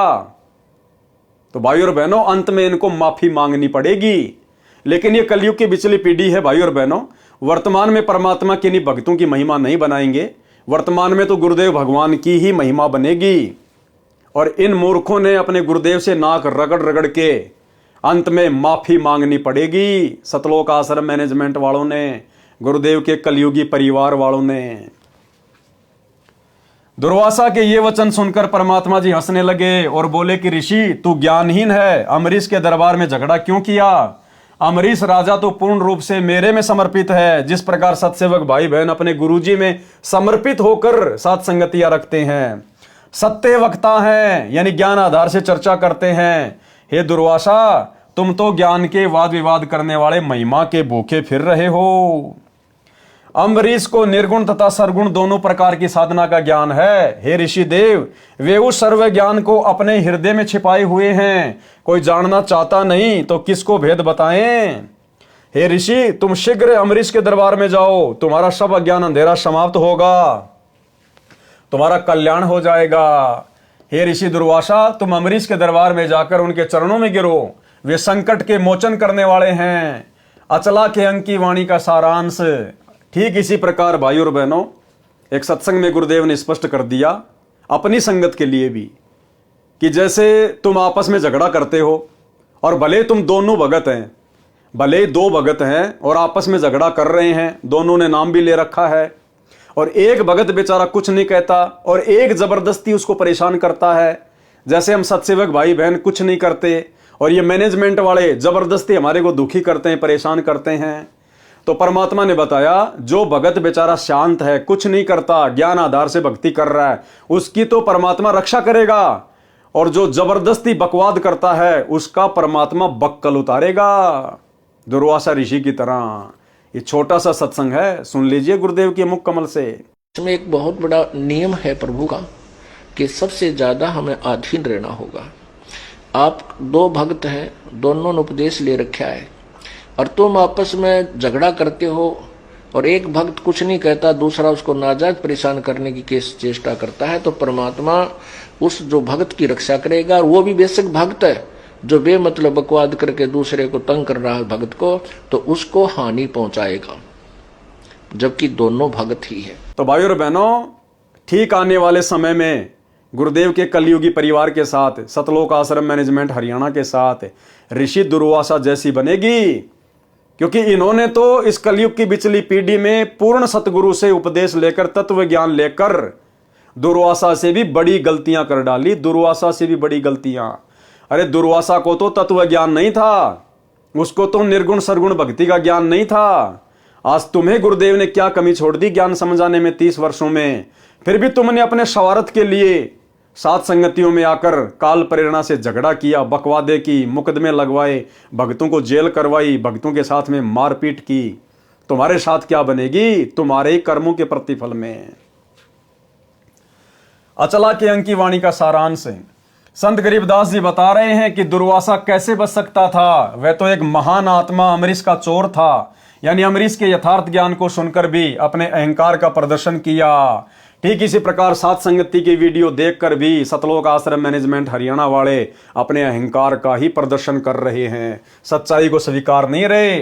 तो भाइयों और बहनों, अंत में इनको माफी मांगनी पड़ेगी। लेकिन ये कलयुग की बिचली पीढ़ी है भाइयों और बहनों, वर्तमान में परमात्मा के नहीं भक्तों की महिमा नहीं बनाएंगे, वर्तमान में तो गुरुदेव भगवान की ही महिमा बनेगी। और इन मूर्खों ने अपने गुरुदेव से नाक रगड़ रगड़ के अंत में माफी मांगनी पड़ेगी। सतलोक आश्रम मैनेजमेंट वालों ने, गुरुदेव के कलयुगी परिवार वालों ने। दुर्वासा के ये वचन सुनकर परमात्मा जी हंसने लगे और बोले कि ऋषि, तू ज्ञानहीन है, अम्बरीश के दरबार में झगड़ा क्यों किया? अम्बरीश राजा तो पूर्ण रूप से मेरे में समर्पित है। जिस प्रकार सत्सेवक भाई बहन अपने गुरुजी में समर्पित होकर साथ संगतियां रखते हैं, सत्य वक्ता हैं, यानी ज्ञान आधार से चर्चा करते हैं। हे दुर्वासा, तुम तो ज्ञान के वाद विवाद करने वाले महिमा के भूखे फिर रहे हो। अम्बरीश को निर्गुण तथा सरगुण दोनों प्रकार की साधना का ज्ञान है। हे ऋषि देव, वे उस सर्व ज्ञान को अपने हृदय में छिपाए हुए हैं। कोई जानना चाहता नहीं तो किसको भेद बताएं? हे ऋषि, तुम शीघ्र अम्बरीश के दरबार में जाओ, तुम्हारा सब अज्ञान अंधेरा समाप्त होगा, तुम्हारा कल्याण हो जाएगा। हे ऋषि दुर्वासा, तुम अम्बरीश के दरबार में जाकर उनके चरणों में गिरो, वे संकट के मोचन करने वाले हैं। अचला के अंक की वाणी का सारांश। ठीक इसी प्रकार भाइयों और बहनों, एक सत्संग में गुरुदेव ने स्पष्ट कर दिया अपनी संगत के लिए भी कि जैसे तुम आपस में झगड़ा करते हो और भले तुम दोनों भगत हैं, भले दो भगत हैं और आपस में झगड़ा कर रहे हैं, दोनों ने नाम भी ले रखा है, और एक भगत बेचारा कुछ नहीं कहता और एक जबरदस्ती उसको परेशान करता है। जैसे हम सत्सेवक भाई बहन कुछ नहीं करते और ये मैनेजमेंट वाले जबरदस्ती हमारे को दुखी करते हैं, परेशान करते हैं। तो परमात्मा ने बताया, जो भगत बेचारा शांत है, कुछ नहीं करता, ज्ञान आधार से भक्ति कर रहा है, उसकी तो परमात्मा रक्षा करेगा, और जो जबरदस्ती बकवाद करता है उसका परमात्मा बक्कल उतारेगा, दुर्वासा ऋषि की तरह। ये छोटा सा सत्संग है, सुन लीजिए गुरुदेव के मुख कमल से। इसमें एक बहुत बड़ा नियम है प्रभु का कि सबसे ज्यादा हमें अधीन रहना होगा। आप दो भक्त हैं, दोनों ने उपदेश ले रखा है, और तुम आपस में झगड़ा करते हो और एक भक्त कुछ नहीं कहता, दूसरा उसको नाजायज परेशान करने की चेष्टा करता है, तो परमात्मा उस जो भक्त की रक्षा करेगा। और वो भी बेशक भक्त है, जो बेमतलब बकवाद करके दूसरे को तंग कर रहा है भक्त को, तो उसको हानि पहुंचाएगा, जबकि दोनों भक्त ही है। तो भाइयों और बहनों, ठीक आने वाले समय में गुरुदेव के कलयुगी परिवार के साथ, सतलोक आश्रम मैनेजमेंट हरियाणा के साथ ऋषि दुर्वासा जैसी बनेगी, क्योंकि इन्होंने तो इस कलयुग की बिचली पीढ़ी में पूर्ण सतगुरु से उपदेश लेकर, तत्व ज्ञान लेकर दुर्वासा से भी बड़ी गलतियां कर डाली, दुर्वासा से भी बड़ी गलतियां। अरे दुर्वासा को तो तत्व ज्ञान नहीं था, उसको तो निर्गुण सरगुण भक्ति का ज्ञान नहीं था। आज तुम्हें गुरुदेव ने क्या कमी छोड़ दी ज्ञान समझाने में 30 वर्षों में, फिर भी तुमने अपने स्वार्थ के लिए सात संगतियों में आकर काल प्रेरणा से झगड़ा किया, बकवादे की, मुकदमे लगवाए, भक्तों को जेल करवाई, भक्तों के साथ में मारपीट की। तुम्हारे साथ क्या बनेगी? तुम्हारे ही कर्मों के प्रतिफल में। अचला के अंक की वाणी का सारांश है। संत गरीबदास जी बता रहे हैं कि दुर्वासा कैसे बच सकता था। वह तो एक महान आत्मा अम्बरीश का चोर था, यानी अम्बरीश के यथार्थ ज्ञान को सुनकर भी अपने अहंकार का प्रदर्शन किया। ठीक इसी प्रकार सात संगति की वीडियो देखकर भी सतलोक आश्रम मैनेजमेंट हरियाणा वाले अपने अहंकार का ही प्रदर्शन कर रहे हैं, सच्चाई को स्वीकार नहीं रहे।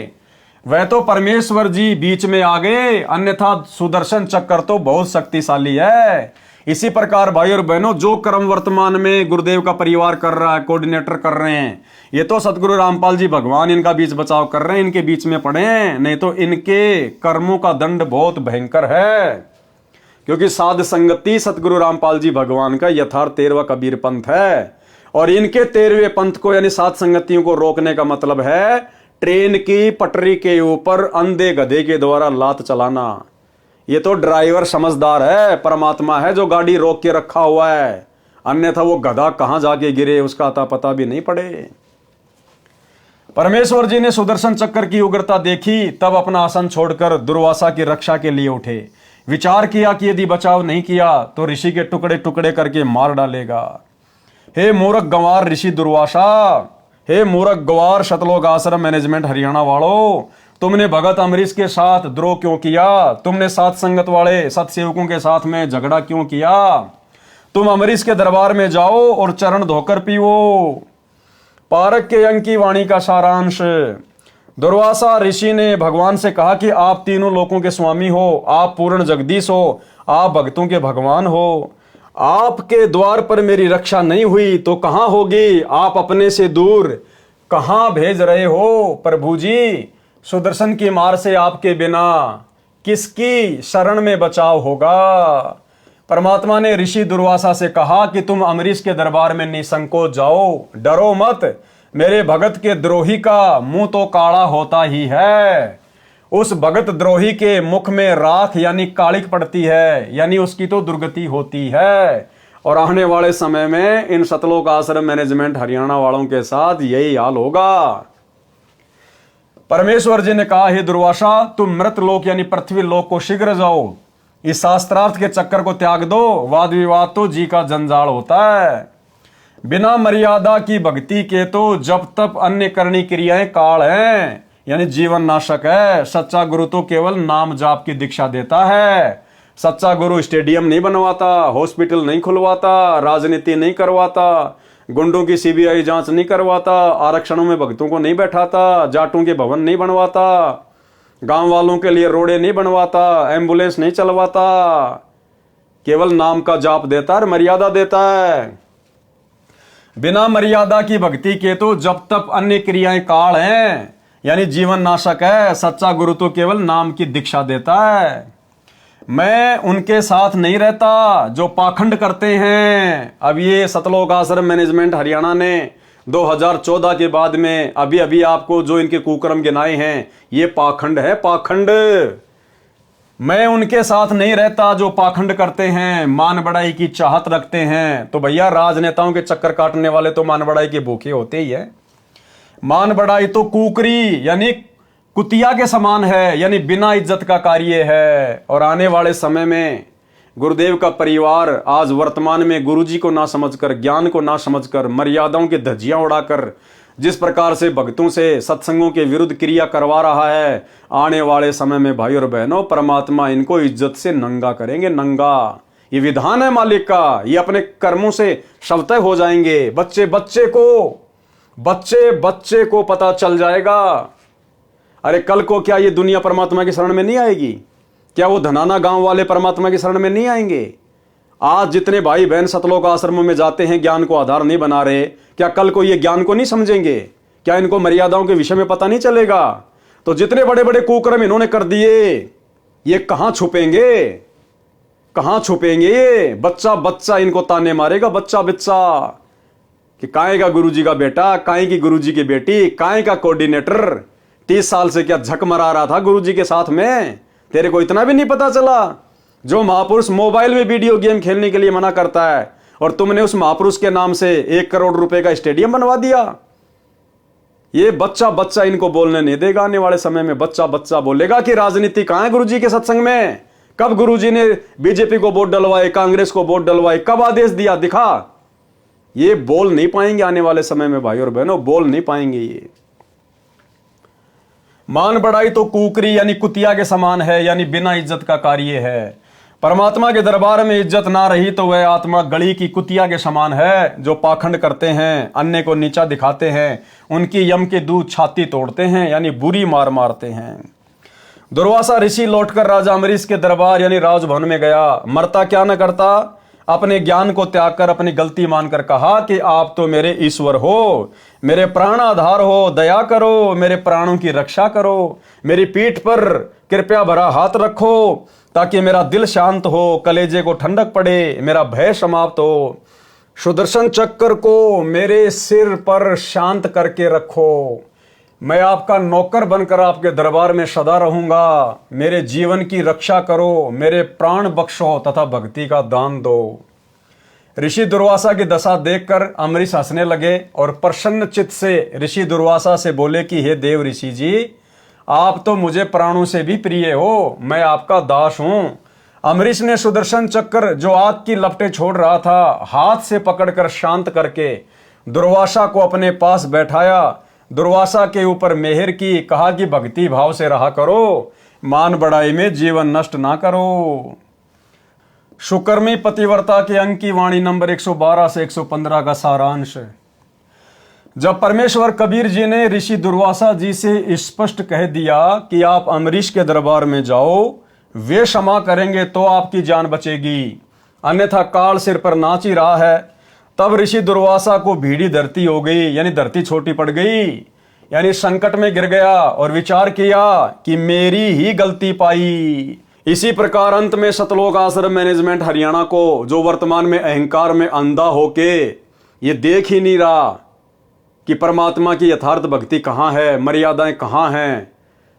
वह तो परमेश्वर जी बीच में आ गए, अन्यथा सुदर्शन चक्र तो बहुत शक्तिशाली है। इसी प्रकार भाई और बहनों, जो कर्म वर्तमान में गुरुदेव का परिवार कर रहा है, कोऑर्डिनेटर कर रहे हैं, ये तो सतगुरु रामपाल जी भगवान इनका बीच बचाव कर रहे हैं, इनके बीच में पड़े हैं, नहीं तो इनके कर्मों का दंड बहुत भयंकर है। क्योंकि साध संगति सतगुरु रामपाल जी भगवान का यथार्थ 13वां कबीर पंथ है, और इनके 13वें पंथ को यानी सात संगतियों को रोकने का मतलब है ट्रेन की पटरी के ऊपर अंधे गधे के द्वारा लात चलाना। ये तो ड्राइवर समझदार है, परमात्मा है जो गाड़ी रोक के रखा हुआ है, अन्यथा वो गधा कहां जाके गिरे उसका अता पता भी नहीं पड़े। परमेश्वर जी ने सुदर्शन चक्र की उग्रता देखी, तब अपना आसन छोड़कर दुर्वासा की रक्षा के लिए उठे। विचार किया कि यदि बचाव नहीं किया तो ऋषि के टुकड़े टुकड़े करके मार डालेगा। हे मूर्ख गंवार ऋषि दुर्वासा, हे मूर्ख गंवार सतलोक आश्रम मैनेजमेंट हरियाणा वालों, तुमने भगत अम्बरीश के साथ द्रोह क्यों किया? तुमने सात संगत वाले सतसेवकों के साथ में झगड़ा क्यों किया? तुम अम्बरीश के दरबार में जाओ और चरण धोकर पीओ। पारक के अंक की वाणी का सारांश। दुर्वासा ऋषि ने भगवान से कहा कि आप तीनों लोकों के स्वामी हो, आप पूर्ण जगदीश हो, आप भक्तों के भगवान हो। आपके द्वार पर मेरी रक्षा नहीं हुई तो कहां होगी? आप अपने से दूर कहां भेज रहे हो प्रभु जी? सुदर्शन की मार से आपके बिना किसकी शरण में बचाव होगा? परमात्मा ने ऋषि दुर्वासा से कहा कि तुम अम्बरीश के दरबार में निसंकोच जाओ, डरो मत। मेरे भगत के द्रोही का मुंह तो काला होता ही है। उस भगत द्रोही के मुख में राख यानी कालिक पड़ती है, यानी उसकी तो दुर्गति होती है। और आने वाले समय में इन सतलोक आश्रम मैनेजमेंट हरियाणा वालों के साथ यही हाल होगा। परमेश्वर जी ने कहा, हे दुर्वासा, तुम मृत लोक यानी पृथ्वी लोक को शीघ्र जाओ, इस शास्त्रार्थ के चक्कर को त्याग दो। वाद विवाद तो जी का जंजाल होता है। बिना मर्यादा की भक्ति के तो जब तप अन्य करनी क्रियाएं काल हैं, यानी जीवन नाशक है। सच्चा गुरु तो केवल नाम जाप की दीक्षा देता है। सच्चा गुरु स्टेडियम नहीं बनवाता, हॉस्पिटल नहीं खुलवाता, राजनीति नहीं करवाता, गुंडों की सीबीआई जांच नहीं करवाता, आरक्षणों में भक्तों को नहीं बैठाता, जाटों के भवन नहीं बनवाता, गांव वालों के लिए रोडे नहीं बनवाता, एम्बुलेंस नहीं चलवाता। केवल नाम का जाप देता है, मर्यादा देता है। बिना मर्यादा की भक्ति के तो जब तक अन्य क्रियाएं काल हैं, यानी जीवन नाशक है। सच्चा गुरु तो केवल नाम की दीक्षा देता है। मैं उनके साथ नहीं रहता जो पाखंड करते हैं। अब ये सतलोक आश्रम मैनेजमेंट हरियाणा ने 2014 के बाद में अभी अभी आपको जो इनके कुकर्म गिनाए हैं, ये पाखंड है, पाखंड। मैं उनके साथ नहीं रहता जो पाखंड करते हैं, मान बढ़ाई की चाहत रखते हैं। तो भैया राजनेताओं के चक्कर काटने वाले तो मान बढ़ाई के भूखे होते ही है। मान बढ़ाई तो कुकरी यानी कुतिया के समान है, यानी बिना इज्जत का कार्य है। और आने वाले समय में गुरुदेव का परिवार आज वर्तमान में गुरुजी को ना समझकर, ज्ञान को ना समझकर, मर्यादाओं की धज्जियां उड़ाकर जिस प्रकार से भक्तों से सत्संगों के विरुद्ध क्रिया करवा रहा है, आने वाले समय में भाई और बहनों परमात्मा इनको इज्जत से नंगा करेंगे, नंगा। ये विधान है मालिक का, ये अपने कर्मों से शवतः हो जाएंगे। बच्चे बच्चे को पता चल जाएगा। अरे कल को क्या ये दुनिया परमात्मा की शरण में नहीं आएगी? क्या वो धनाना गांव वाले परमात्मा की शरण में नहीं आएंगे? आज जितने भाई बहन सतलोक आश्रमों में जाते हैं, ज्ञान को आधार नहीं बना रहे, क्या कल को ये ज्ञान को नहीं समझेंगे? क्या इनको मर्यादाओं के विषय में पता नहीं चलेगा? तो जितने बड़े बड़े कुकर्म इन्होंने कर दिए, ये कहां छुपेंगे? कहां छुपेंगे? ये बच्चा इनको ताने मारेगा, बच्चा कि काहे का गुरुजी का बेटा, काहे की गुरुजी की बेटी, काहे का कोऑर्डिनेटर 30 साल से क्या झक मरा रहा था गुरुजी के साथ में? तेरे को इतना भी नहीं पता चला? जो महापुरुष मोबाइल में वीडियो गेम खेलने के लिए मना करता है और तुमने उस महापुरुष के नाम से 1 करोड़ रुपए का स्टेडियम बनवा दिया। ये बच्चा इनको बोलने नहीं देगा। आने वाले समय में बच्चा बोलेगा कि राजनीति कहां है गुरुजी के सत्संग में? कब गुरुजी ने बीजेपी को वोट डलवाए, कांग्रेस को वोट डलवाए, कब आदेश दिया? दिखा। ये बोल नहीं पाएंगे आने वाले समय में भाई और बहनों, बोल नहीं पाएंगे। ये मान बढ़ाई तो कुकरी यानी कुतिया के समान है, यानी बिना इज्जत का कार्य है। परमात्मा के दरबार में इज्जत ना रही तो वह आत्मा गली की कुतिया के समान है। जो पाखंड करते हैं, अन्य को नीचा दिखाते हैं, उनकी यम के दूध छाती तोड़ते हैं, यानी बुरी मार मारते हैं। दुर्वासा ऋषि लौटकर राजा अम्बरीश के दरबार यानी राजभवन में गया। मरता क्या न करता, अपने ज्ञान को त्याग कर अपनी गलती मानकर कहा कि आप तो मेरे ईश्वर हो, मेरे प्राण आधार हो, दया करो, मेरे प्राणों की रक्षा करो, मेरी पीठ पर कृपया भरा हाथ रखो ताकि मेरा दिल शांत हो, कलेजे को ठंडक पड़े, मेरा भय समाप्त हो। सुदर्शन चक्र को मेरे सिर पर शांत करके रखो। मैं आपका नौकर बनकर आपके दरबार में सदा रहूंगा। मेरे जीवन की रक्षा करो, मेरे प्राण बख्शो तथा भक्ति का दान दो। ऋषि दुर्वासा की दशा देखकर अम्बरीश हंसने लगे और प्रसन्न चित्त से ऋषि दुर्वासा से बोले कि हे देव ऋषि जी, आप तो मुझे प्राणों से भी प्रिय हो, मैं आपका दास हूं। अम्बरीश ने सुदर्शन चक्र जो आग की लपटें छोड़ रहा था, हाथ से पकड़कर शांत करके दुर्वासा को अपने पास बैठाया। दुर्वासा के ऊपर मेहर की, कहा कि भक्ति भाव से रहा करो, मान बढ़ाई में जीवन नष्ट ना करो। सुकर्मी पतिव्रता के अंक की वाणी नंबर 112 से 115 का सारांश। जब परमेश्वर कबीर जी ने ऋषि दुर्वासा जी से स्पष्ट कह दिया कि आप अम्बरीश के दरबार में जाओ, वे क्षमा करेंगे तो आपकी जान बचेगी, अन्यथा काल सिर पर नाच ही रहा है, तब ऋषि दुर्वासा को भीड़ी धरती हो गई, यानी धरती छोटी पड़ गई, यानी संकट में गिर गया और विचार किया कि मेरी ही गलती पाई। इसी प्रकार अंत में सतलोक आश्रम मैनेजमेंट हरियाणा को, जो वर्तमान में अहंकार में अंधा होके ये देख ही नहीं रहा कि परमात्मा की यथार्थ भक्ति कहाँ है, मर्यादाएं कहाँ हैं,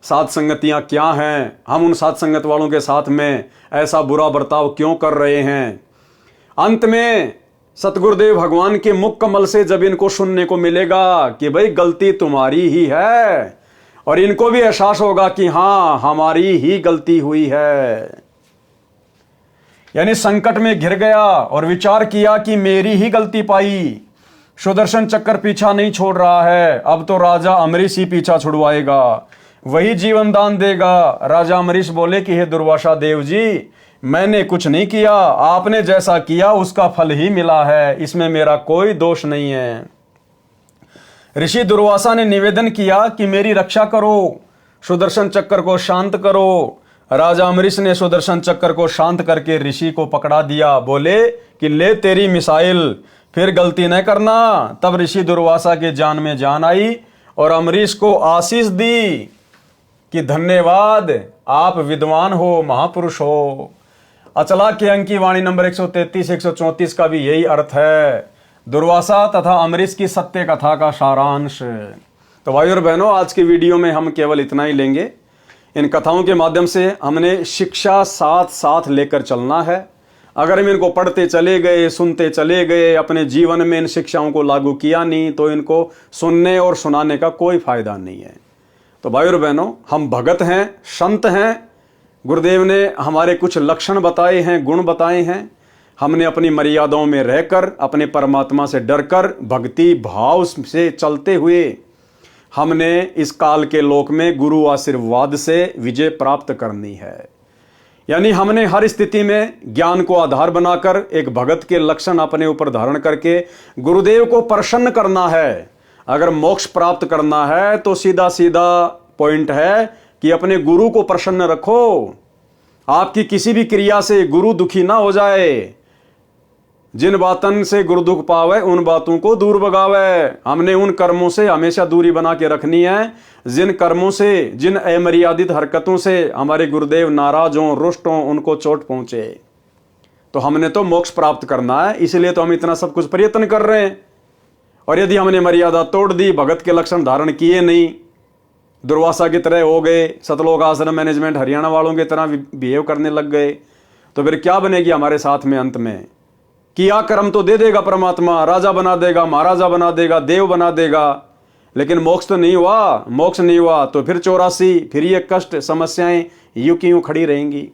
साथ संगतियां क्या हैं, हम उन साथ संगत वालों के साथ में ऐसा बुरा बर्ताव क्यों कर रहे हैं। अंत में सतगुरुदेव भगवान के मुख कमल से जब इनको सुनने को मिलेगा कि भाई गलती तुम्हारी ही है, और इनको भी एहसास होगा कि हाँ हमारी ही गलती हुई है, यानी संकट में घिर गया और विचार किया कि मेरी ही गलती पाई। सुदर्शन चक्र पीछा नहीं छोड़ रहा है, अब तो राजा अम्बरीश ही पीछा छुड़वाएगा, वही जीवन दान देगा। राजा अम्बरीश बोले कि हे दुर्वासा देव जी, मैंने कुछ नहीं किया, आपने जैसा किया उसका फल ही मिला है, इसमें मेरा कोई दोष नहीं है। ऋषि दुर्वासा ने निवेदन किया कि मेरी रक्षा करो, सुदर्शन चक्र को शांत करो। राजा अम्बरीश ने सुदर्शन चक्र को शांत करके ऋषि को पकड़ा दिया, बोले कि ले तेरी मिसाइल, फिर गलती न करना। तब ऋषि दुर्वासा के जान में जान आई और अम्बरीश को आशीष दी कि धन्यवाद, आप विद्वान हो, महापुरुष हो। अचला के अंक की वाणी नंबर 133-134 का भी यही अर्थ है, दुर्वासा तथा अम्बरीश की सत्य कथा का सारांश। तो भाई और बहनों, आज की वीडियो में हम केवल इतना ही लेंगे। इन कथाओं के माध्यम से हमने शिक्षा साथ साथ लेकर चलना है। अगर हम इनको पढ़ते चले गए, सुनते चले गए, अपने जीवन में इन शिक्षाओं को लागू किया नहीं, तो इनको सुनने और सुनाने का कोई फायदा नहीं है। तो भाई और बहनों, हम भगत हैं, संत हैं, गुरुदेव ने हमारे कुछ लक्षण बताए हैं, गुण बताए हैं। हमने अपनी मर्यादाओं में रहकर, अपने परमात्मा से डरकर, भक्ति भाव से चलते हुए हमने इस काल के लोक में गुरु आशीर्वाद से विजय प्राप्त करनी है। यानी हमने हर स्थिति में ज्ञान को आधार बनाकर एक भगत के लक्षण अपने ऊपर धारण करके गुरुदेव को प्रसन्न करना है। अगर मोक्ष प्राप्त करना है तो सीधा सीधा पॉइंट है कि अपने गुरु को प्रसन्न रखो। आपकी किसी भी क्रिया से गुरु दुखी ना हो जाए। जिन बातन से गुरु दुख पावे उन बातों को दूर भगावे। हमने उन कर्मों से हमेशा दूरी बना के रखनी है जिन कर्मों से, जिन अमर्यादित हरकतों से हमारे गुरुदेव नाराज हों, रुष्ट हों, उनको चोट पहुंचे। तो हमने तो मोक्ष प्राप्त करना है, इसलिए तो हम इतना सब कुछ प्रयत्न कर रहे हैं। और यदि हमने मर्यादा तोड़ दी, भगत के लक्षण धारण किए नहीं, दुर्वासा की तरह हो गए, सतलोक आश्रम मैनेजमेंट हरियाणा वालों की तरह बिहेव करने लग गए, तो फिर क्या बनेगी हमारे साथ में। अंत में किया कर्म तो दे देगा परमात्मा, राजा बना देगा, महाराजा बना देगा, देव बना देगा, लेकिन मोक्ष तो नहीं हुआ। मोक्ष नहीं हुआ तो फिर 84, फिर ये कष्ट, समस्याएं यूं की यूं खड़ी रहेंगी।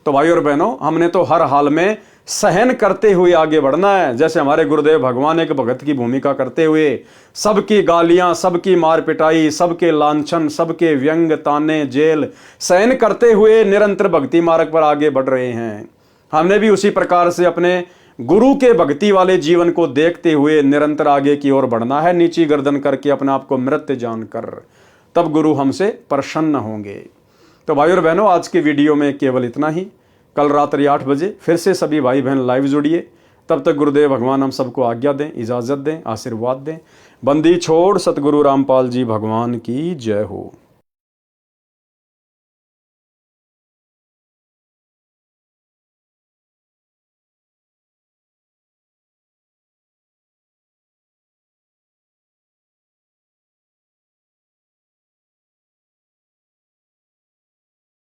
तो भाई और बहनों, हमने तो हर हाल में सहन करते हुए आगे बढ़ना है। जैसे हमारे गुरुदेव भगवान एक भगत की भूमिका करते हुए सबकी गालियां, सबकी मार पिटाई, सबके लांछन, सबके व्यंग, ताने, जेल सहन करते हुए निरंतर भक्ति मार्ग पर आगे बढ़ रहे हैं। हमने भी उसी प्रकार से अपने गुरु के भक्ति वाले जीवन को देखते हुए निरंतर आगे की ओर बढ़ना है, नीची गर्दन करके अपने आप को मृत जानकर। तब गुरु हमसे प्रसन्न होंगे। तो भाई और बहनों, आज के वीडियो में केवल इतना ही। कल रात्रि 8 बजे फिर से सभी भाई बहन लाइव जुड़िए। तब तक गुरुदेव भगवान हम सबको आज्ञा दें, इजाजत दें, आशीर्वाद दें। बंदी छोड़ सतगुरु रामपाल जी भगवान की जय हो।